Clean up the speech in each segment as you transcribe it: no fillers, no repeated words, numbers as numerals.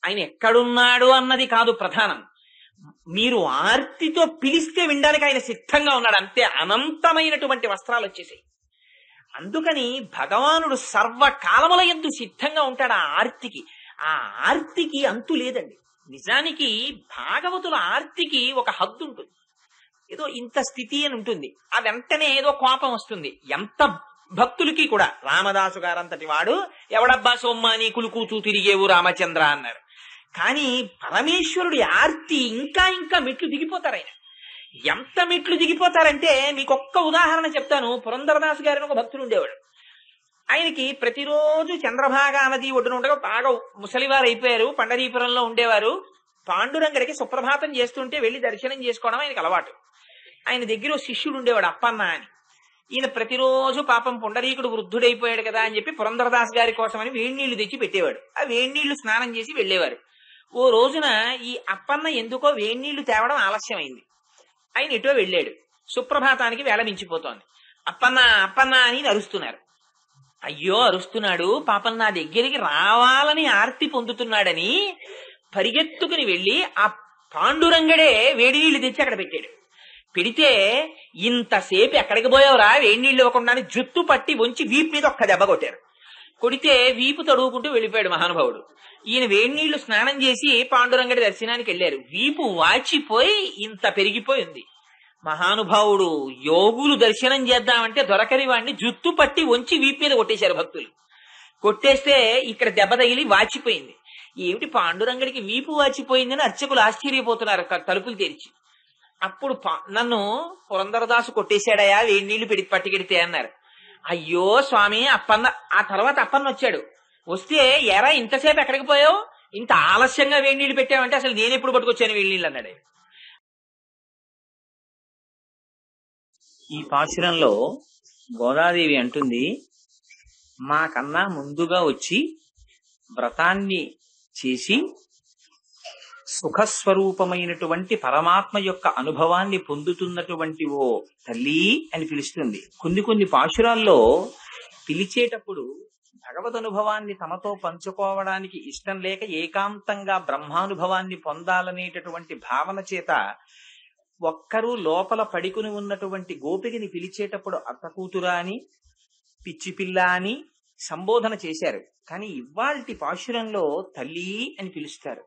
ఆయన ఎక్కడున్నాడు అన్నది కాదు ప్రధానం. మీరు ఆర్తితో పిలిస్తే వినడానికి ఆయన సిద్ధంగా ఉన్నాడు, అంతే. అనంతమైనటువంటి వస్త్రాలు వచ్చేసాయి. అందుకని భగవానుడు సర్వకాలముల యందు సిద్ధంగా ఉంటాడు ఆ ఆర్తికి. ఆ ఆర్తికి అంతు లేదండి. నిజానికి భాగవతుల ఆర్తికి ఒక హద్దు ఉంటుంది. ఏదో ఇంత స్థితి అని ఉంటుంది, ఆ వెంటనే ఏదో కోపం వస్తుంది. ఎంత భక్తులకి కూడా రామదాసు గారంతటి వాడు ఎవడబ్బా సొమ్మ నీ కులుకూచూ తిరిగేవు రామచంద్ర అన్నారు. కానీ పరమేశ్వరుడి ఆర్తి ఇంకా ఇంకా మెట్లు దిగిపోతారు. ఆయన ఎంత మెట్లు దిగిపోతారంటే మీకు ఒక్క ఉదాహరణ చెప్తాను. పురంధరదాసు గారిని ఒక భక్తుడు ఉండేవాడు. ఆయనకి ప్రతిరోజు చంద్రభాగా నది ఒడ్డున ఉండగా బాగా ముసలివారు అయిపోయారు, పండరీపురంలో ఉండేవారు. పాండురంగడికి సుప్రభాతం చేస్తుంటే వెళ్లి దర్శనం చేసుకోవడం ఆయనకి అలవాటు. ఆయన దగ్గర ఓ శిష్యుడు ఉండేవాడు అప్పన్న అని. ఈయన ప్రతిరోజు పాపం పుండరీకుడు వృద్ధుడైపోయాడు కదా అని చెప్పి పురంధరదాస్ గారి కోసమని వేడి నీళ్లు తెచ్చి పెట్టేవాడు. ఆ వేడి నీళ్లు స్నానం చేసి వెళ్లేవారు. ఓ రోజున ఈ అప్పన్న ఎందుకో వేడి నీళ్లు తేవడం ఆలస్యమైంది. ఆయన ఎటో వెళ్ళాడు. సుప్రభాతానికి వేళ మించిపోతోంది. అప్పన్న అప్పన్న అని అరుస్తున్నారు. అయ్యో అరుస్తున్నాడు, పాపం నా దగ్గరికి రావాలని ఆర్తి పొందుతున్నాడని పరిగెత్తుకుని వెళ్ళి ఆ పాండురంగడే వేడి నీళ్లు తెచ్చి అక్కడ పెట్టాడు. పెడితే ఇంతసేపు ఎక్కడికి పోయావురా వేడి నీళ్లు ఇవ్వకుండా జుత్తు పట్టి వంచి వీపు మీద ఒక్క దెబ్బ కొట్టారు. కొడితే వీపు తడువుకుంటూ వెళ్ళిపోయాడు మహానుభావుడు. ఈయన వేడి నీళ్లు స్నానం చేసి పాండురంగడి దర్శనానికి వెళ్ళారు. వీపు వాచిపోయి ఇంత పెరిగిపోయి ఉంది. మహానుభావుడు యోగులు దర్శనం చేద్దామంటే దొరకని వాడిని జుత్తు పట్టి వంచి వీపు మీద కొట్టేశారు భక్తులు. కొట్టేస్తే ఇక్కడ దెబ్బ తగిలి వాచిపోయింది. ఏమిటి పాండురంగడికి వీపు వాచిపోయిందని అర్చకులు ఆశ్చర్యపోతున్నారు తలుపులు తెరిచి. అప్పుడు నన్ను పురంధరదాసు కొట్టేశాడయా వేడి నీళ్లు పట్టుకెడితే అన్నారు. అయ్యో స్వామి అప్పన్న. ఆ తర్వాత అప్పన్న వచ్చాడు. వస్తే ఎరా ఇంతసేపు ఎక్కడికి పోయావు, ఇంత ఆలస్యంగా వేడి నీళ్లు పెట్టావంటే అసలు నేను ఎప్పుడు పట్టుకొచ్చాను వేడి నీళ్ళు అన్నాడు. ఈ పాశురంలో గోదాదేవి అంటుంది, మాకన్నా ముందుగా వచ్చి వ్రతాన్ని చేసి సుఖస్వరూపమైనటువంటి పరమాత్మ యొక్క అనుభవాన్ని పొందుతున్నటువంటి ఓ తల్లి అని పిలుస్తుంది. కొన్ని పాశురాల్లో పిలిచేటప్పుడు భగవద్ అనుభవాన్ని తమతో పంచుకోవడానికి ఇష్టం లేక ఏకాంతంగా బ్రహ్మానుభవాన్ని పొందాలనేటటువంటి భావన చేత ఒక్కరూ లోపల పడికుని ఉన్నటువంటి గోపికని పిలిచేటప్పుడు అత్త కూతురా అని, పిచ్చి పిల్ల అని సంబోధన చేశారు. కానీ ఇవాల్టి పాశురంలో తల్లి అని పిలుస్తారు.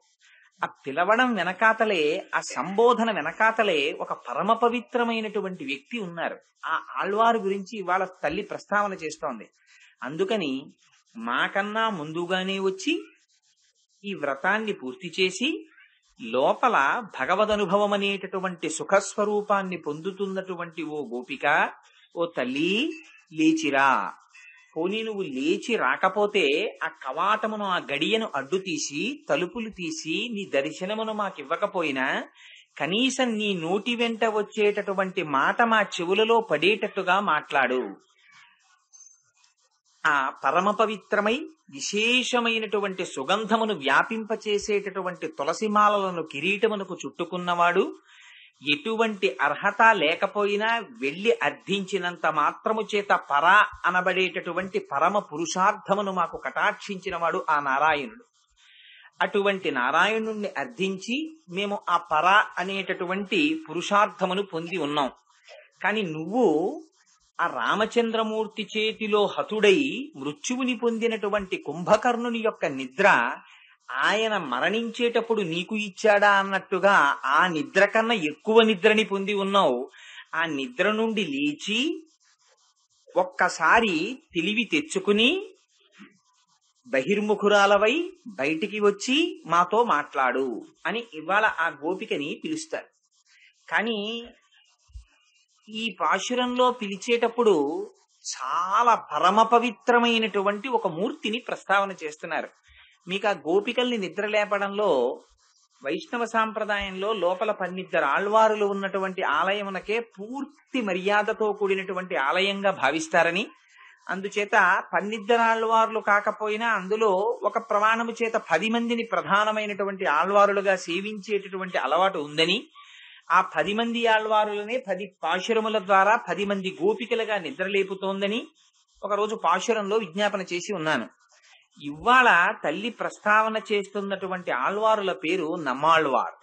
ఆ పిలవడం వెనకాతలే, ఆ సంబోధన వెనకాతలే ఒక పరమ పవిత్రమైనటువంటి వ్యక్తి ఉన్నారు. ఆ ఆళ్వారు గురించి ఇవాళ తల్లి ప్రస్తావన చేస్తోంది. అందుకని మాకన్నా ముందుగానే వచ్చి ఈ వ్రతాన్ని పూర్తి చేసి లోపల భగవదనుభవం అనేటటువంటి సుఖస్వరూపాన్ని పొందుతున్నటువంటి ఓ గోపిక, ఓ తల్లి లేచిరా. పోనీ నువ్వు లేచి రాకపోతే ఆ కవాటమును, ఆ గడియను అడ్డు తీసి తలుపులు తీసి నీ దర్శనమును మాకివ్వకపోయినా కనీసం నీ నోటి వెంట వచ్చేటటువంటి మాట మా చెవులలో పడేటట్టుగా మాట్లాడు. ఆ పరమ పవిత్రమై విశేషమైనటువంటి సుగంధమును వ్యాపింపచేసేటటువంటి తులసిమాలలను కిరీటమునకు చుట్టుకున్నవాడు, ఎటువంటి అర్హత లేకపోయినా వెళ్లి అర్థించినంత మాత్రము చేత పరా అనబడేటటువంటి పరమ పురుషార్థమును మాకు కటాక్షించిన వాడు ఆ నారాయణుడు. అటువంటి నారాయణుణ్ణి అర్థించి మేము ఆ పరా అనేటటువంటి పురుషార్థమును పొంది ఉన్నాం. కాని నువ్వు ఆ రామచంద్రమూర్తి చేతిలో హతుడై మృత్యువుని పొందినటువంటి కుంభకర్ణుని యొక్క నిద్ర ఆయన మరణించేటప్పుడు నీకు ఇచ్చాడా అన్నట్టుగా ఆ నిద్ర కన్నా ఎక్కువ నిద్రని పొంది ఉన్నావు. ఆ నిద్ర నుండి లేచి ఒక్కసారి తెలివి తెచ్చుకుని బహిర్ముఖురాలవై బయటికి వచ్చి మాతో మాట్లాడు అని ఇవాళ ఆ గోపికని పిలుస్తారు. కానీ ఈ పాశురంలో పిలిచేటప్పుడు చాలా పరమ పవిత్రమైనటువంటి ఒక మూర్తిని ప్రస్తావన చేస్తున్నారు. మీకు ఆ గోపికల్ని నిద్ర లేపడంలో వైష్ణవ సాంప్రదాయంలో లోపల 12 ఆళ్వారులు ఉన్నటువంటి ఆలయమునకే పూర్తి మర్యాదతో కూడినటువంటి ఆలయంగా భావిస్తారని, అందుచేత 12 ఆళ్వార్లు కాకపోయినా అందులో ఒక ప్రమాణము చేత 10 మందిని ప్రధానమైనటువంటి ఆళ్వారులుగా సేవించేటటువంటి అలవాటు ఉందని, ఆ 10 మంది ఆళ్వారులనే 10 పాశురముల ద్వారా 10 మంది గోపికలుగా నిద్రలేపుతోందని ఒకరోజు పాశురంలో విజ్ఞాపన చేసి ఉన్నాను. ఇవాళ తల్లి ప్రస్తావన చేస్తున్నటువంటి ఆళ్వారుల పేరు నమ్మాళ్వార్.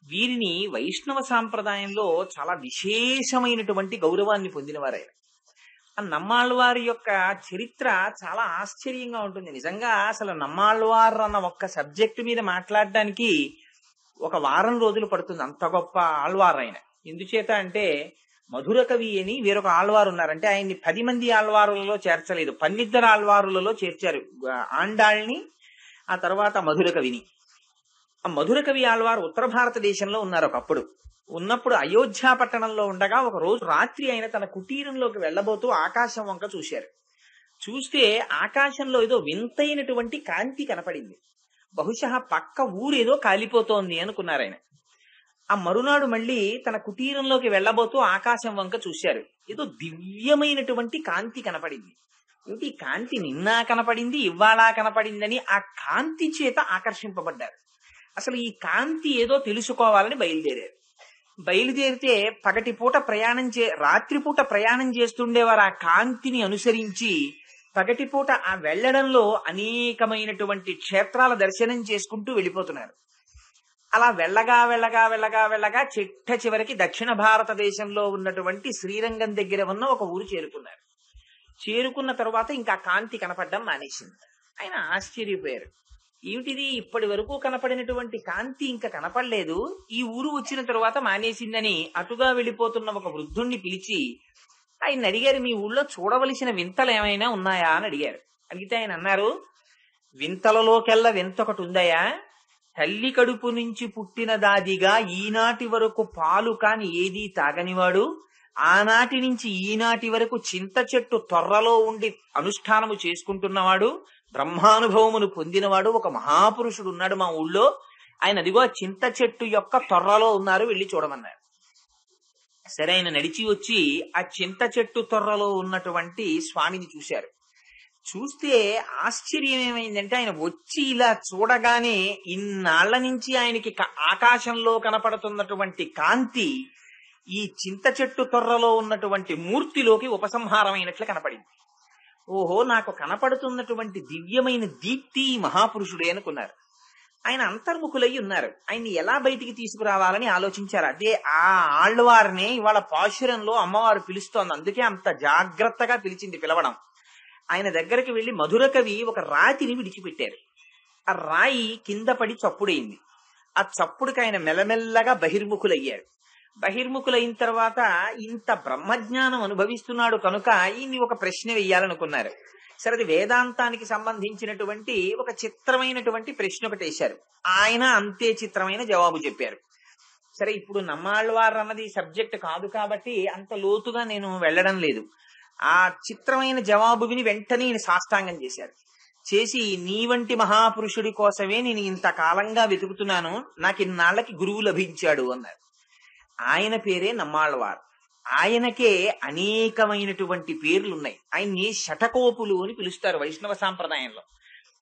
వీరిని వైష్ణవ సాంప్రదాయంలో చాలా విశేషమైనటువంటి గౌరవాన్ని పొందినవారాయన. ఆ నమ్మాళ్వారి యొక్క చరిత్ర చాలా ఆశ్చర్యంగా ఉంటుంది. నిజంగా అసలు నమ్మాళ్వార్ అన్న ఒక్క సబ్జెక్టు మీద మాట్లాడడానికి ఒక వారం రోజులు పడుతుంది, అంత గొప్ప ఆళ్వార్ ఆయన. ఎందుచేత అంటే మధుర కవి అని వేరొక ఆళ్వారు ఉన్నారంటే ఆయన్ని 10 మంది ఆళ్వారులలో చేర్చలేదు, 12 ఆళ్వారులలో చేర్చారు. ఆండాళ్ళని, ఆ తర్వాత మధుర కవిని. ఆ మధుర కవి ఆళ్వారు ఉత్తర భారతదేశంలో ఉన్నారు. ఒకప్పుడు ఉన్నప్పుడు అయోధ్య పట్టణంలో ఉండగా ఒక రోజు రాత్రి ఆయన తన కుటీరంలోకి వెళ్లబోతూ ఆకాశం వంక చూశారు. చూస్తే ఆకాశంలో ఏదో వింతైనటువంటి కాంతి కనపడింది. బహుశా పక్క ఊరేదో కాలిపోతోంది అనుకున్నారు ఆయన. ఆ మరునాడు మళ్ళీ తన కుటీరంలోకి వెళ్లబోతూ ఆకాశం వంక చూశారు. ఏదో దివ్యమైనటువంటి కాంతి కనపడింది. ఏంటి కాంతి నిన్న కనపడింది, ఇవాళ కనపడిందని ఆ కాంతి చేత ఆకర్షింపబడ్డారు. అసలు ఈ కాంతి ఏదో తెలుసుకోవాలని బయలుదేరారు. బయలుదేరితే రాత్రిపూట ప్రయాణం చేస్తుండేవారు. ఆ కాంతిని అనుసరించి పగటిపూట ఆ వెళ్లడంలో అనేకమైనటువంటి క్షేత్రాల దర్శనం చేసుకుంటూ వెళ్ళిపోతున్నారు. అలా వెళ్ళగా వెళ్ళగా వెళ్ళగా వెళ్ళగా చిట్ట చివరికి దక్షిణ భారతదేశంలో ఉన్నటువంటి శ్రీరంగం దగ్గర ఉన్న ఒక ఊరు చేరుకున్నారు. చేరుకున్న తరువాత ఇంకా కాంతి కనపడడం మానేసింది. ఆయన ఆశ్చర్యపోయారు. ఏమిటిది, ఇప్పటి వరకు కనపడినటువంటి కాంతి ఇంకా కనపడలేదు, ఈ ఊరు వచ్చిన తరువాత మానేసిందని అటుగా వెళ్ళిపోతున్న ఒక వృద్ధుణ్ణి పిలిచి ఆయన అడిగారు, మీ ఊళ్ళో చూడవలసిన వింతలు ఏమైనా ఉన్నాయా అని అడిగారు. అడిగితే ఆయన అన్నారు, వింతలలోకెల్లా వింత ఒకటి ఉందయా. తల్లి కడుపు నుంచి పుట్టిన దాదిగా ఈనాటి వరకు పాలు కాని ఏదీ తాగనివాడు, ఆనాటి నుంచి ఈనాటి వరకు చింత చెట్టు తొర్రలో ఉండి అనుష్ఠానము చేసుకుంటున్నవాడు, బ్రహ్మానుభవమును పొందినవాడు ఒక మహాపురుషుడు ఉన్నాడు మా ఊళ్ళో. ఆయన అదిగో చింత చెట్టు యొక్క తొర్రలో ఉన్నారు, వెళ్ళి చూడమన్నారు. సరే, ఆయన నడిచి వచ్చి ఆ చింత చెట్టు తొర్రలో ఉన్నటువంటి స్వామిని చూశారు. చూస్తే ఆశ్చర్యం ఏమైందంటే ఆయన వచ్చి ఇలా చూడగానే ఇన్నాళ్ల నుంచి ఆయనకి ఆకాశంలో కనపడుతున్నటువంటి కాంతి ఈ చింత చెట్టు తొర్రలో ఉన్నటువంటి మూర్తిలోకి ఉపసంహారమైనట్లు కనపడింది. ఓహో, నాకు కనపడుతున్నటువంటి దివ్యమైన దీప్తి మహాపురుషుడే అనుకున్నారు. ఆయన అంతర్ముఖులై ఉన్నారు. ఆయన్ని ఎలా బయటికి తీసుకురావాలని ఆలోచించారు. అదే ఆ ఆళ్వారినే ఇవాళ పాశురంలో అమ్మవారు పిలుస్తోంది. అందుకే అంత జాగ్రత్తగా పిలవడం. ఆయన దగ్గరికి వెళ్లి మధుర కవి ఒక రాతిని విడిచిపెట్టారు. ఆ రాయి కింద పడి చప్పుడైంది. ఆ చప్పుడుకి ఆయన మెల్లమెల్లగా బహిర్ముఖులయ్యారు. బహిర్ముఖులైన తర్వాత ఇంత బ్రహ్మజ్ఞానం అనుభవిస్తున్నాడు కనుక ఈయన్ని ఒక ప్రశ్న వెయ్యాలనుకున్నారు. సరే, అది వేదాంతానికి సంబంధించినటువంటి ఒక చిత్రమైనటువంటి ప్రశ్న ఒకటి వేశారు. ఆయన అంతే చిత్రమైన జవాబు చెప్పారు. సరే, ఇప్పుడు నమ్మాళ్వార్ అన్నది సబ్జెక్ట్ కాదు కాబట్టి అంత లోతుగా నేను వెళ్ళడం లేదు. ఆ చిత్రమైన జవాబు విని వెంటనే ఈయన సాష్టాంగం చేశారు. చేసి, నీ వంటి మహాపురుషుడి కోసమే నేను ఇంతకాలంగా వెతుకుతున్నాను, నాకు ఇన్నాళ్లకి గురువు లభించాడు అన్నారు. ఆయన పేరే నమ్మాళ్వార్. ఆయనకే అనేకమైనటువంటి పేర్లున్నాయి. ఆయన్ని శఠకోపులు అని పిలుస్తారు వైష్ణవ సాంప్రదాయంలో.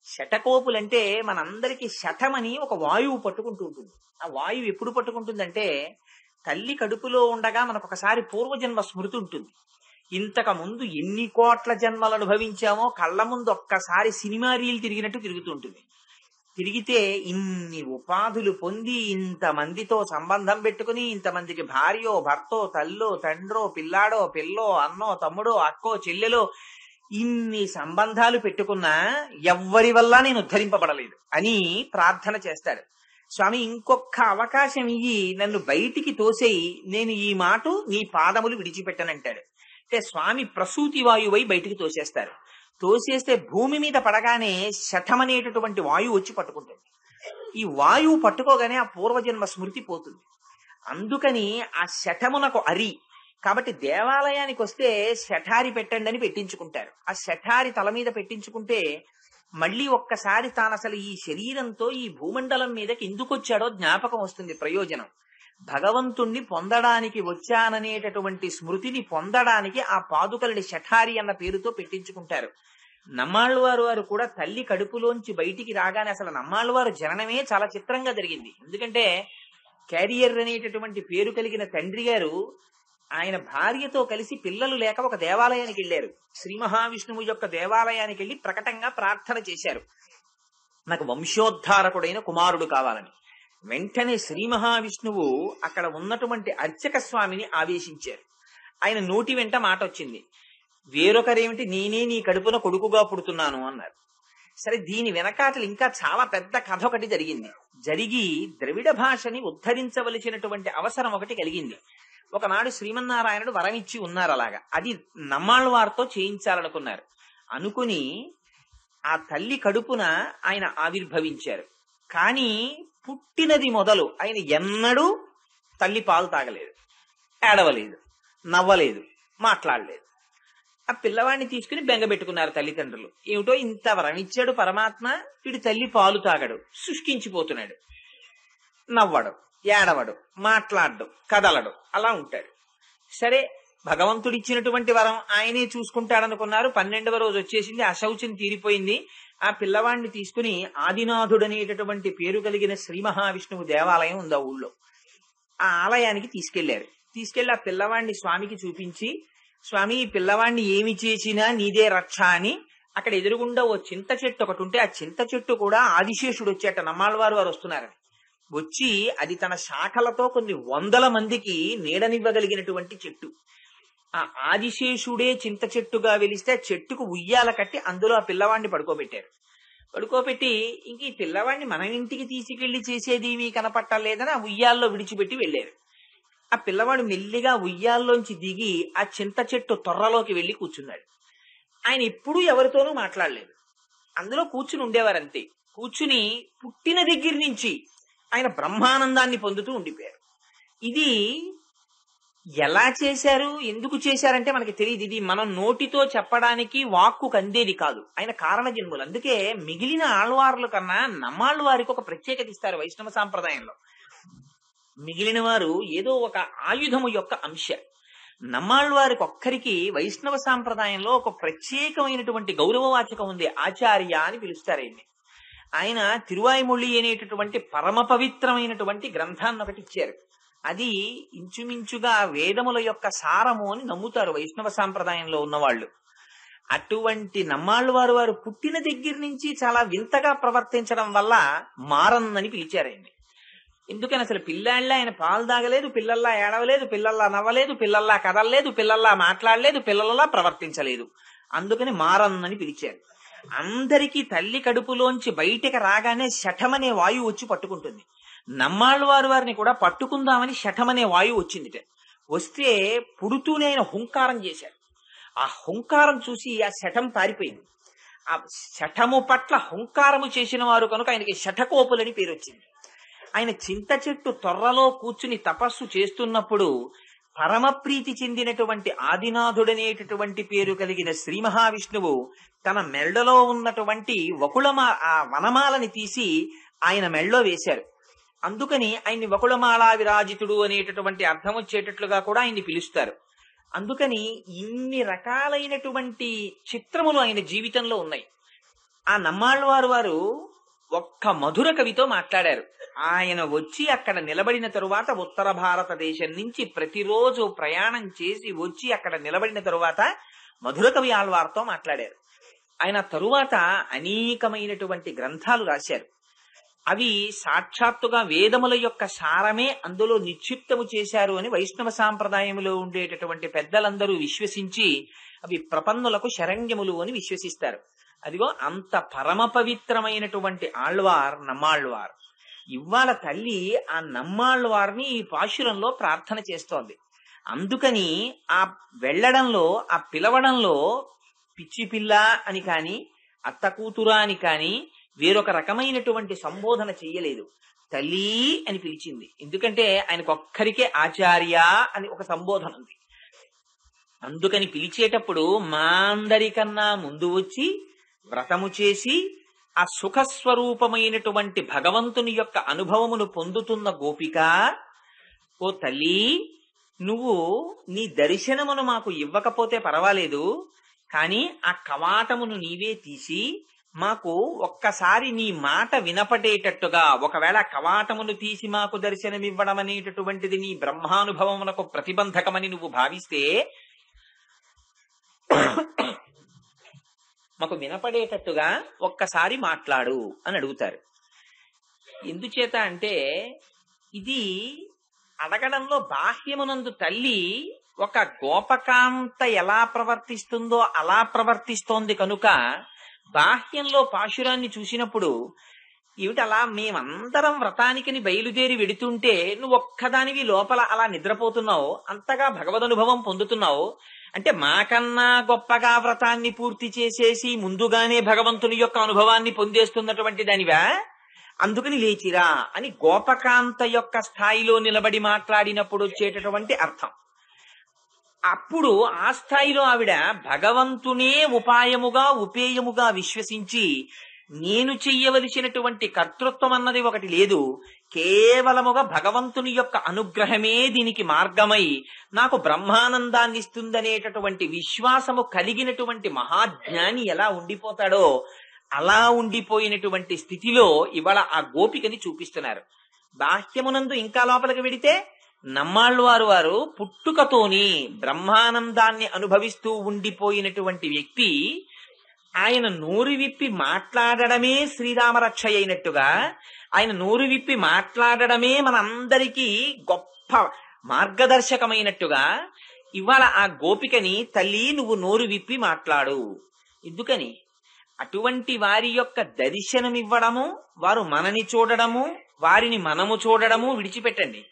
శఠకోపులంటే మనందరికీ శఠమని ఒక వాయువు పట్టుకుంటూ ఉంటుంది. ఆ వాయువు ఎప్పుడు పట్టుకుంటుందంటే తల్లి కడుపులో ఉండగా మనకు ఒకసారి పూర్వజన్మ స్మృతి ఉంటుంది. ఇంతకు ముందు ఎన్ని కోట్ల జన్మలు అనుభవించామో కళ్ళ ముందు ఒక్కసారి సినిమా రీల్ తిరిగినట్టు తిరుగుతూ ఉంటుంది. తిరిగితే ఇన్ని ఉపాధులు పొంది ఇంతమందితో సంబంధం పెట్టుకుని ఇంతమందికి భార్యో భర్తో తల్లో తండ్రో పిల్లాడో పిల్లో అన్నో తమ్ముడో అక్కో చెల్లెలో ఇన్ని సంబంధాలు పెట్టుకున్నా ఎవ్వరి వల్ల నేను ఉద్ధరింపబడలేదు అని ప్రార్థన చేస్తాడు. స్వామి, ఇంకొక అవకాశం ఇయ్యి, నన్ను బయటికి తోసేయి, నేను ఈ మాట నీ పాదములు విడిచిపెట్టనంటాడు. అంటే స్వామి ప్రసూతి వాయువై బయటికి తోసేస్తారు. తోసేస్తే భూమి మీద పడగానే శఠమనేటటువంటి వాయువు వచ్చి పట్టుకుంటుంది. ఈ వాయువు పట్టుకోగానే ఆ పూర్వజన్మ స్మృతి పోతుంది. అందుకని ఆ శఠమునకు అరి కాబట్టి దేవాలయానికి వస్తే శఠారి పెట్టండి అని పెట్టించుకుంటారు. ఆ శఠారి తల మీద పెట్టించుకుంటే మళ్ళీ ఒక్కసారి తాను అసలు ఈ శరీరంతో ఈ భూమండలం మీదకి ఎందుకు వచ్చాడో జ్ఞాపకం వస్తుంది. ప్రయోజనం భగవంతుణ్ణి పొందడానికి వచ్చాననేటటువంటి స్మృతిని పొందడానికి ఆ పాదుకల్ని శఠారి అన్న పేరుతో పెట్టించుకుంటారు. నమ్మాళ్వారు వారు కూడా తల్లి కడుపులోంచి బయటికి రాగానే అసలు నమ్మాళ్వారు జననమే చాలా చిత్రంగా జరిగింది. ఎందుకంటే క్యారియర్ అనేటటువంటి పేరు కలిగిన తండ్రి గారు ఆయన భార్యతో కలిసి పిల్లలు లేక ఒక దేవాలయానికి వెళ్ళారు. శ్రీ మహావిష్ణువు యొక్క దేవాలయానికి వెళ్ళి ప్రకటంగా ప్రార్థన చేశారు, నాకు వంశోద్ధారకుడైన కుమారుడు కావాలని. వెంటనే శ్రీ మహావిష్ణువు అక్కడ ఉన్నటువంటి అర్చక స్వామిని ఆదేశించారు. ఆయన నోటి వెంట మాట వచ్చింది, వేరొకరేమిటి, నేనే నీ కడుపున కొడుకుగా పుడుతున్నాను అన్నారు. సరే, దీని వెనకాటలు ఇంకా చాలా పెద్ద కథ ఒకటి జరిగి ద్రవిడ భాషని ఉద్ధరించవలసినటువంటి అవసరం ఒకటి కలిగింది. ఒకనాడు శ్రీమన్నారాయణుడు వరం ఇచ్చి ఉన్నారు అలాగా, అది నమ్మాళ్ళవారితో చేయించాలనుకున్నారు. అనుకుని ఆ తల్లి కడుపున ఆయన ఆవిర్భవించారు. కానీ పుట్టినది మొదలు ఆయన ఎన్నడూ తల్లి పాలు తాగలేదు, ఏడవలేదు, నవ్వలేదు, మాట్లాడలేదు. ఆ పిల్లవాడిని తీసుకుని బెంగబెట్టుకున్నారు తల్లిదండ్రులు. ఏమిటో ఇంత వరం ఇచ్చాడు పరమాత్మ, వీడు తల్లి పాలు తాగడు, శుష్కించిపోతున్నాడు, నవ్వడు, ఏడవడు, మాట్లాడడు, కదలడు, అలా ఉంటాడు. సరే, భగవంతుడిచ్చినటువంటి వరం ఆయనే చూసుకుంటాడనుకున్నారు. 12వ రోజు వచ్చేసింది, అశౌచం తీరిపోయింది. ఆ పిల్లవాడిని తీసుకుని ఆదినాథుడనేటటువంటి పేరు కలిగిన శ్రీ మహావిష్ణువు దేవాలయం ఉంది ఆ ఊళ్ళో. ఆ ఆలయానికి తీసుకెళ్లి ఆ పిల్లవాడిని స్వామికి చూపించి, స్వామి ఈ పిల్లవాడిని ఏమి చేసినా నీదే రక్ష అని అక్కడ ఎదురుగుండా ఓ చింత చెట్టు ఒకటి ఉంటే, ఆ చింత చెట్టు కూడా ఆదిశేషుడు వచ్చేట, నమ్మాళ్ళవారు వారు వస్తున్నారని వచ్చి, అది తన శాఖలతో కొన్ని 100 మందికి నీడనివ్వగలిగినటువంటి చెట్టు. ఆ ఆదిశేషుడే చింత చెట్టుగా వెలిస్తే ఆ చెట్టుకు ఉయ్యాల కట్టి అందులో ఆ పిల్లవాడిని పడుకోబెట్టి ఇంక ఈ పిల్లవాడిని మన ఇంటికి తీసుకెళ్లి చేసేది మీ కనపట్టలేదని ఆ ఉయ్యాల్లో విడిచిపెట్టి వెళ్ళారు. ఆ పిల్లవాడు మెల్లిగా ఉయ్యాల్లోంచి దిగి ఆ చింత చెట్టు తొర్రలోకి వెళ్లి కూర్చున్నాడు. ఆయన ఎప్పుడూ ఎవరితోనూ మాట్లాడలేదు, అందులో కూర్చుని ఉండేవారంతే. కూర్చుని పుట్టిన దగ్గర నుంచి ఆయన బ్రహ్మానందాన్ని పొందుతూ ఉండిపోయారు. ఇది ఎలా చేశారు, ఎందుకు చేశారంటే మనకి తెలియదు. ఇది మనం నోటితో చెప్పడానికి వాక్కు కందేది కాదు, ఆయన కారణ జన్ములు. అందుకే మిగిలిన ఆళ్వార్ల కన్నా నమ్మాళ్ళవారికి ఒక ప్రత్యేకత ఇస్తారు వైష్ణవ సాంప్రదాయంలో. మిగిలిన వారు ఏదో ఒక ఆయుధము యొక్క అంశ, నమ్మాళ్ళవారికి ఒక్కరికి వైష్ణవ సాంప్రదాయంలో ఒక ప్రత్యేకమైనటువంటి గౌరవవాచకం ఉంది, ఆచార్య అని పిలుస్తారు ఆయన్ని. ఆయన తిరువాయిమొళి అనేటటువంటి పరమ పవిత్రమైనటువంటి గ్రంథాన్ని ఒకటి ఇచ్చారు. అది ఇంచుమించుగా వేదముల యొక్క సారము అని నమ్ముతారు వైష్ణవ సాంప్రదాయంలో ఉన్నవాళ్ళు. అటువంటి నమ్మాళ్ళవారు వారు పుట్టిన దగ్గర నుంచి చాలా వింతగా ప్రవర్తించడం వల్ల మారన్నని పిలిచారు ఆయన్ని. ఎందుకని అసలు పిల్లాళ్ళ ఆయన పాలు తాగలేదు, పిల్లల్లా ఏడవలేదు, పిల్లల్లా నవ్వలేదు, పిల్లల్లా కదలలేదు, పిల్లల్లా మాట్లాడలేదు, పిల్లల్లా ప్రవర్తించలేదు, అందుకని మారన్నని పిలిచారు. అందరికీ తల్లి కడుపులోంచి బయటికి రాగానే శఠమనే వాయువు వచ్చి పట్టుకుంటుంది. నమ్మాళ్ళవారు వారిని కూడా పట్టుకుందామని శఠమనే వాయువు వచ్చిందిట. వస్తే పుడుతూనే ఆయన హుంకారం చేశారు. ఆ హుంకారం చూసి ఆ శఠం పారిపోయింది. ఆ శఠము పట్ల హుంకారము చేసిన వారు కనుక ఆయనకి శఠకోపులని పేరు వచ్చింది. ఆయన చింత చెట్టు తొర్రలో కూర్చుని తపస్సు చేస్తున్నప్పుడు పరమప్రీతి చెందినటువంటి ఆదినాథుడనేటటువంటి పేరు కలిగిన శ్రీ మహావిష్ణువు తన మెళ్ళలో ఉన్నటువంటి ఆ వనమాలని తీసి ఆయన మెళ్ళో వేశారు. అందుకని ఆయన్ని వకుళమాలా విరాజితుడు అనేటటువంటి అర్థం వచ్చేటట్లుగా కూడా ఆయన్ని పిలుస్తారు. అందుకని ఇన్ని రకాలైనటువంటి చిత్రములు ఆయన జీవితంలో ఉన్నాయి. ఆ నమ్మాళ్ళవారు వారు ఒక్క మధుర కవితో మాట్లాడారు. ఆయన వచ్చి అక్కడ నిలబడిన తరువాత ఉత్తర భారతదేశం నుంచి ప్రతిరోజు ప్రయాణం చేసి వచ్చి అక్కడ నిలబడిన తరువాత మధుర కవి ఆళ్వార్తో మాట్లాడారు. ఆయన తరువాత అనేకమైనటువంటి గ్రంథాలు రాశారు. అవి సాక్షాత్తుగా వేదముల యొక్క సారమే అందులో నిక్షిప్తము చేశారు అని వైష్ణవ సాంప్రదాయములో ఉండేటటువంటి పెద్దలందరూ విశ్వసించి అవి ప్రపన్నులకు శరణ్యములు అని విశ్వసిస్తారు. అదిగో అంత పరమ పవిత్రమైనటువంటి ఆళ్వార్ నమ్మాళ్ళవార్. ఇవాళ తల్లి ఆ నమ్మాళ్ళవారిని ఈ పాశురంలో ప్రార్థన చేస్తోంది. అందుకని ఆ వెళ్ళడంలో, ఆ పిలవడంలో పిచ్చి పిల్ల అని కాని అత్త కూతురా అని కాని వేరొక రకమైనటువంటి సంబోధన చెయ్యలేదు. తల్లి అని పిలిచింది. ఎందుకంటే ఆయనకొక్కరికే ఆచార్య అని ఒక సంబోధన ఉంది. అందుకని పిలిచేటప్పుడు మా అందరికన్నా ముందు వచ్చి వ్రతము చేసి ఆ సుఖస్వరూపమైనటువంటి భగవంతుని యొక్క అనుభవమును పొందుతున్న గోపిక, ఓ తల్లి, నువ్వు నీ దర్శనమును మాకు ఇవ్వకపోతే పర్వాలేదు, కానీ ఆ కవాటమును నీవే తీసి మాకు ఒక్కసారి నీ మాట వినపడేటట్టుగా, ఒకవేళ కవాటమును తీసి మాకు దర్శనమివ్వడం అనేటటువంటిది నీ బ్రహ్మానుభవమునకు ప్రతిబంధకమని నువ్వు భావిస్తే మాకు వినపడేటట్టుగా ఒక్కసారి మాట్లాడు అని అడుగుతారు. ఎందుచేత అంటే ఇది అడగడంలో బాహ్యమునందు తల్లి ఒక గోపకాంత ఎలా ప్రవర్తిస్తుందో అలా ప్రవర్తిస్తోంది కనుక బాహ్యంలో పాశురాన్ని చూసినప్పుడు ఏమిటి అలా మేమందరం వ్రతానికని బయలుదేరి వెడుతుంటే నువ్వు ఒక్కదానివి లోపల అలా నిద్రపోతున్నావు, అంతగా భగవదనుభవం పొందుతున్నావు అంటే మాకన్నా గొప్పగా వ్రతాన్ని పూర్తి చేసేసి ముందుగానే భగవంతుని యొక్క అనుభవాన్ని పొందేస్తున్నటువంటి దానివా, అందుకని లేచిరా అని గోపకాంత యొక్క స్థాయిలో నిలబడి మాట్లాడినప్పుడు వచ్చేటటువంటి అర్థం. అప్పుడు ఆ స్థాయిలో ఆవిడ భగవంతునే ఉపాయముగా ఉపేయముగా విశ్వసించి నేను చెయ్యవలసినటువంటి కర్తృత్వం అన్నది ఒకటి లేదు, కేవలముగా భగవంతుని యొక్క అనుగ్రహమే దీనికి మార్గమై నాకు బ్రహ్మానందాన్ని ఇస్తుందనేటటువంటి విశ్వాసము కలిగినటువంటి మహాజ్ఞాని ఎలా ఉండిపోతాడో అలా ఉండిపోయినటువంటి స్థితిలో ఇవాళ ఆ గోపికని చూపిస్తున్నారు. బాహ్యమునందు ఇంకా లోపలికి వెడితే నమ్మాళ్ళవారు వారు పుట్టుకతోని బ్రహ్మానందాన్ని అనుభవిస్తూ ఉండిపోయినటువంటి వ్యక్తి ఆయన నోరు విప్పి మాట్లాడడమే శ్రీరామరక్ష అయినట్టుగా, ఆయన నోరు విప్పి మాట్లాడడమే మనందరికీ గొప్ప మార్గదర్శకమైనట్టుగా ఇవాళ ఆ గోపికని తల్లి నువ్వు నోరు విప్పి మాట్లాడు. ఎందుకని అటువంటి వారి యొక్క దర్శనమివ్వడము, వారు మనని చూడడము, వారిని మనము చూడడము విడిచిపెట్టండి.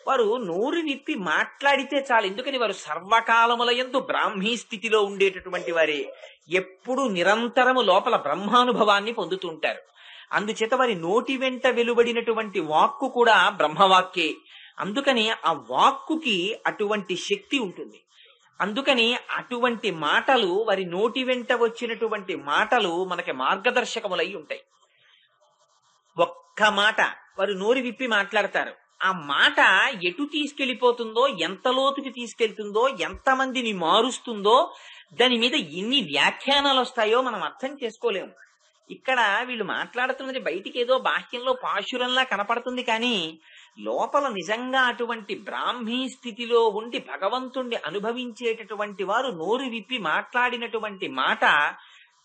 వారు నోరు విప్పి మాట్లాడితే చాలు. ఎందుకని వారు సర్వకాలముల యందు బ్రాహ్మీ స్థితిలో ఉండేటటువంటి వారే, ఎప్పుడు నిరంతరము లోపల బ్రహ్మానుభవాన్ని పొందుతుంటారు. అందుచేత వారి నోటి వెంట వెలువడినటువంటి వాక్కు కూడా బ్రహ్మవాక్యే. అందుకని ఆ వాక్కుకి అటువంటి శక్తి ఉంటుంది. అందుకని అటువంటి మాటలు, వారి నోటి వెంట వచ్చినటువంటి మాటలు మనకి మార్గదర్శకములై ఉంటాయి. ఒక్క మాట వారు నోరు విప్పి మాట్లాడతారు, ఆ మాట ఎటు తీసుకెళ్లిపోతుందో, ఎంత లోతుకి తీసుకెళ్తుందో, ఎంతమందిని మారుస్తుందో, దాని మీద ఎన్ని వ్యాఖ్యానాలు వస్తాయో మనం అర్థం చేసుకోలేము. ఇక్కడ వీళ్ళు మాట్లాడుతున్నది బయటికి ఏదో బాహ్యంలో పాశురంలా కనపడుతుంది, కానీ లోపల నిజంగా అటువంటి బ్రాహ్మీ స్థితిలో ఉండి భగవంతుణ్ణి అనుభవించేటటువంటి వారు నోరు విప్పి మాట్లాడినటువంటి మాట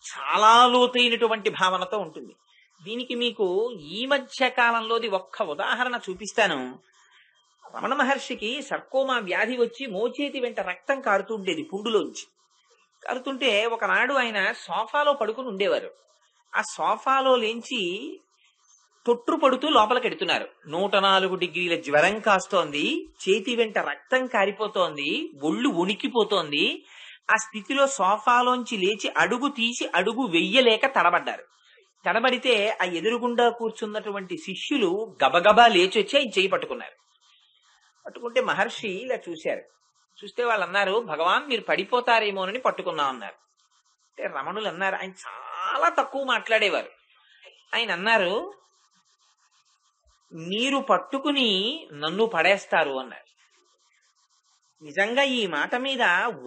చాలా లోతైనటువంటి భావనతో ఉంటుంది. దీనికి మీకు ఈ మధ్య కాలంలోది ఒక్క ఉదాహరణ చూపిస్తాను. రమణ మహర్షికి సర్కోమా వ్యాధి వచ్చి మోచేతి వెంట రక్తం కారుతూ ఉండేది, పుండులోంచి కారుతుంటే ఒకనాడు ఆయన సోఫాలో పడుకుని ఉండేవారు. ఆ సోఫాలో లేంచి తొట్టు పడుతూ లోపలికి ఎడుతున్నారు. 104 డిగ్రీల జ్వరం కాస్తోంది, చేతి వెంట రక్తం కారిపోతోంది, ఒళ్ళు వణికిపోతోంది. ఆ స్థితిలో సోఫాలోంచి లేచి అడుగు తీసి అడుగు వెయ్యలేక తడబడ్డారు. తడబడితే ఆ ఎదురుగుండా కూర్చున్నటువంటి శిష్యులు గబగబా లేచి వచ్చి ఆయన చేయి పట్టుకున్నారు. పట్టుకుంటే మహర్షి ఇలా చూశారు. చూస్తే వాళ్ళు అన్నారు, భగవాన్ మీరు పడిపోతారేమోనని పట్టుకున్నాం అన్నారు. అంటే రమణులు అన్నారు, ఆయన చాలా తక్కువ మాట్లాడేవారు. ఆయన అన్నారు, మీరు పట్టుకుని నన్ను పడేస్తారు అన్నారు. నిజంగా ఈ మాట మీద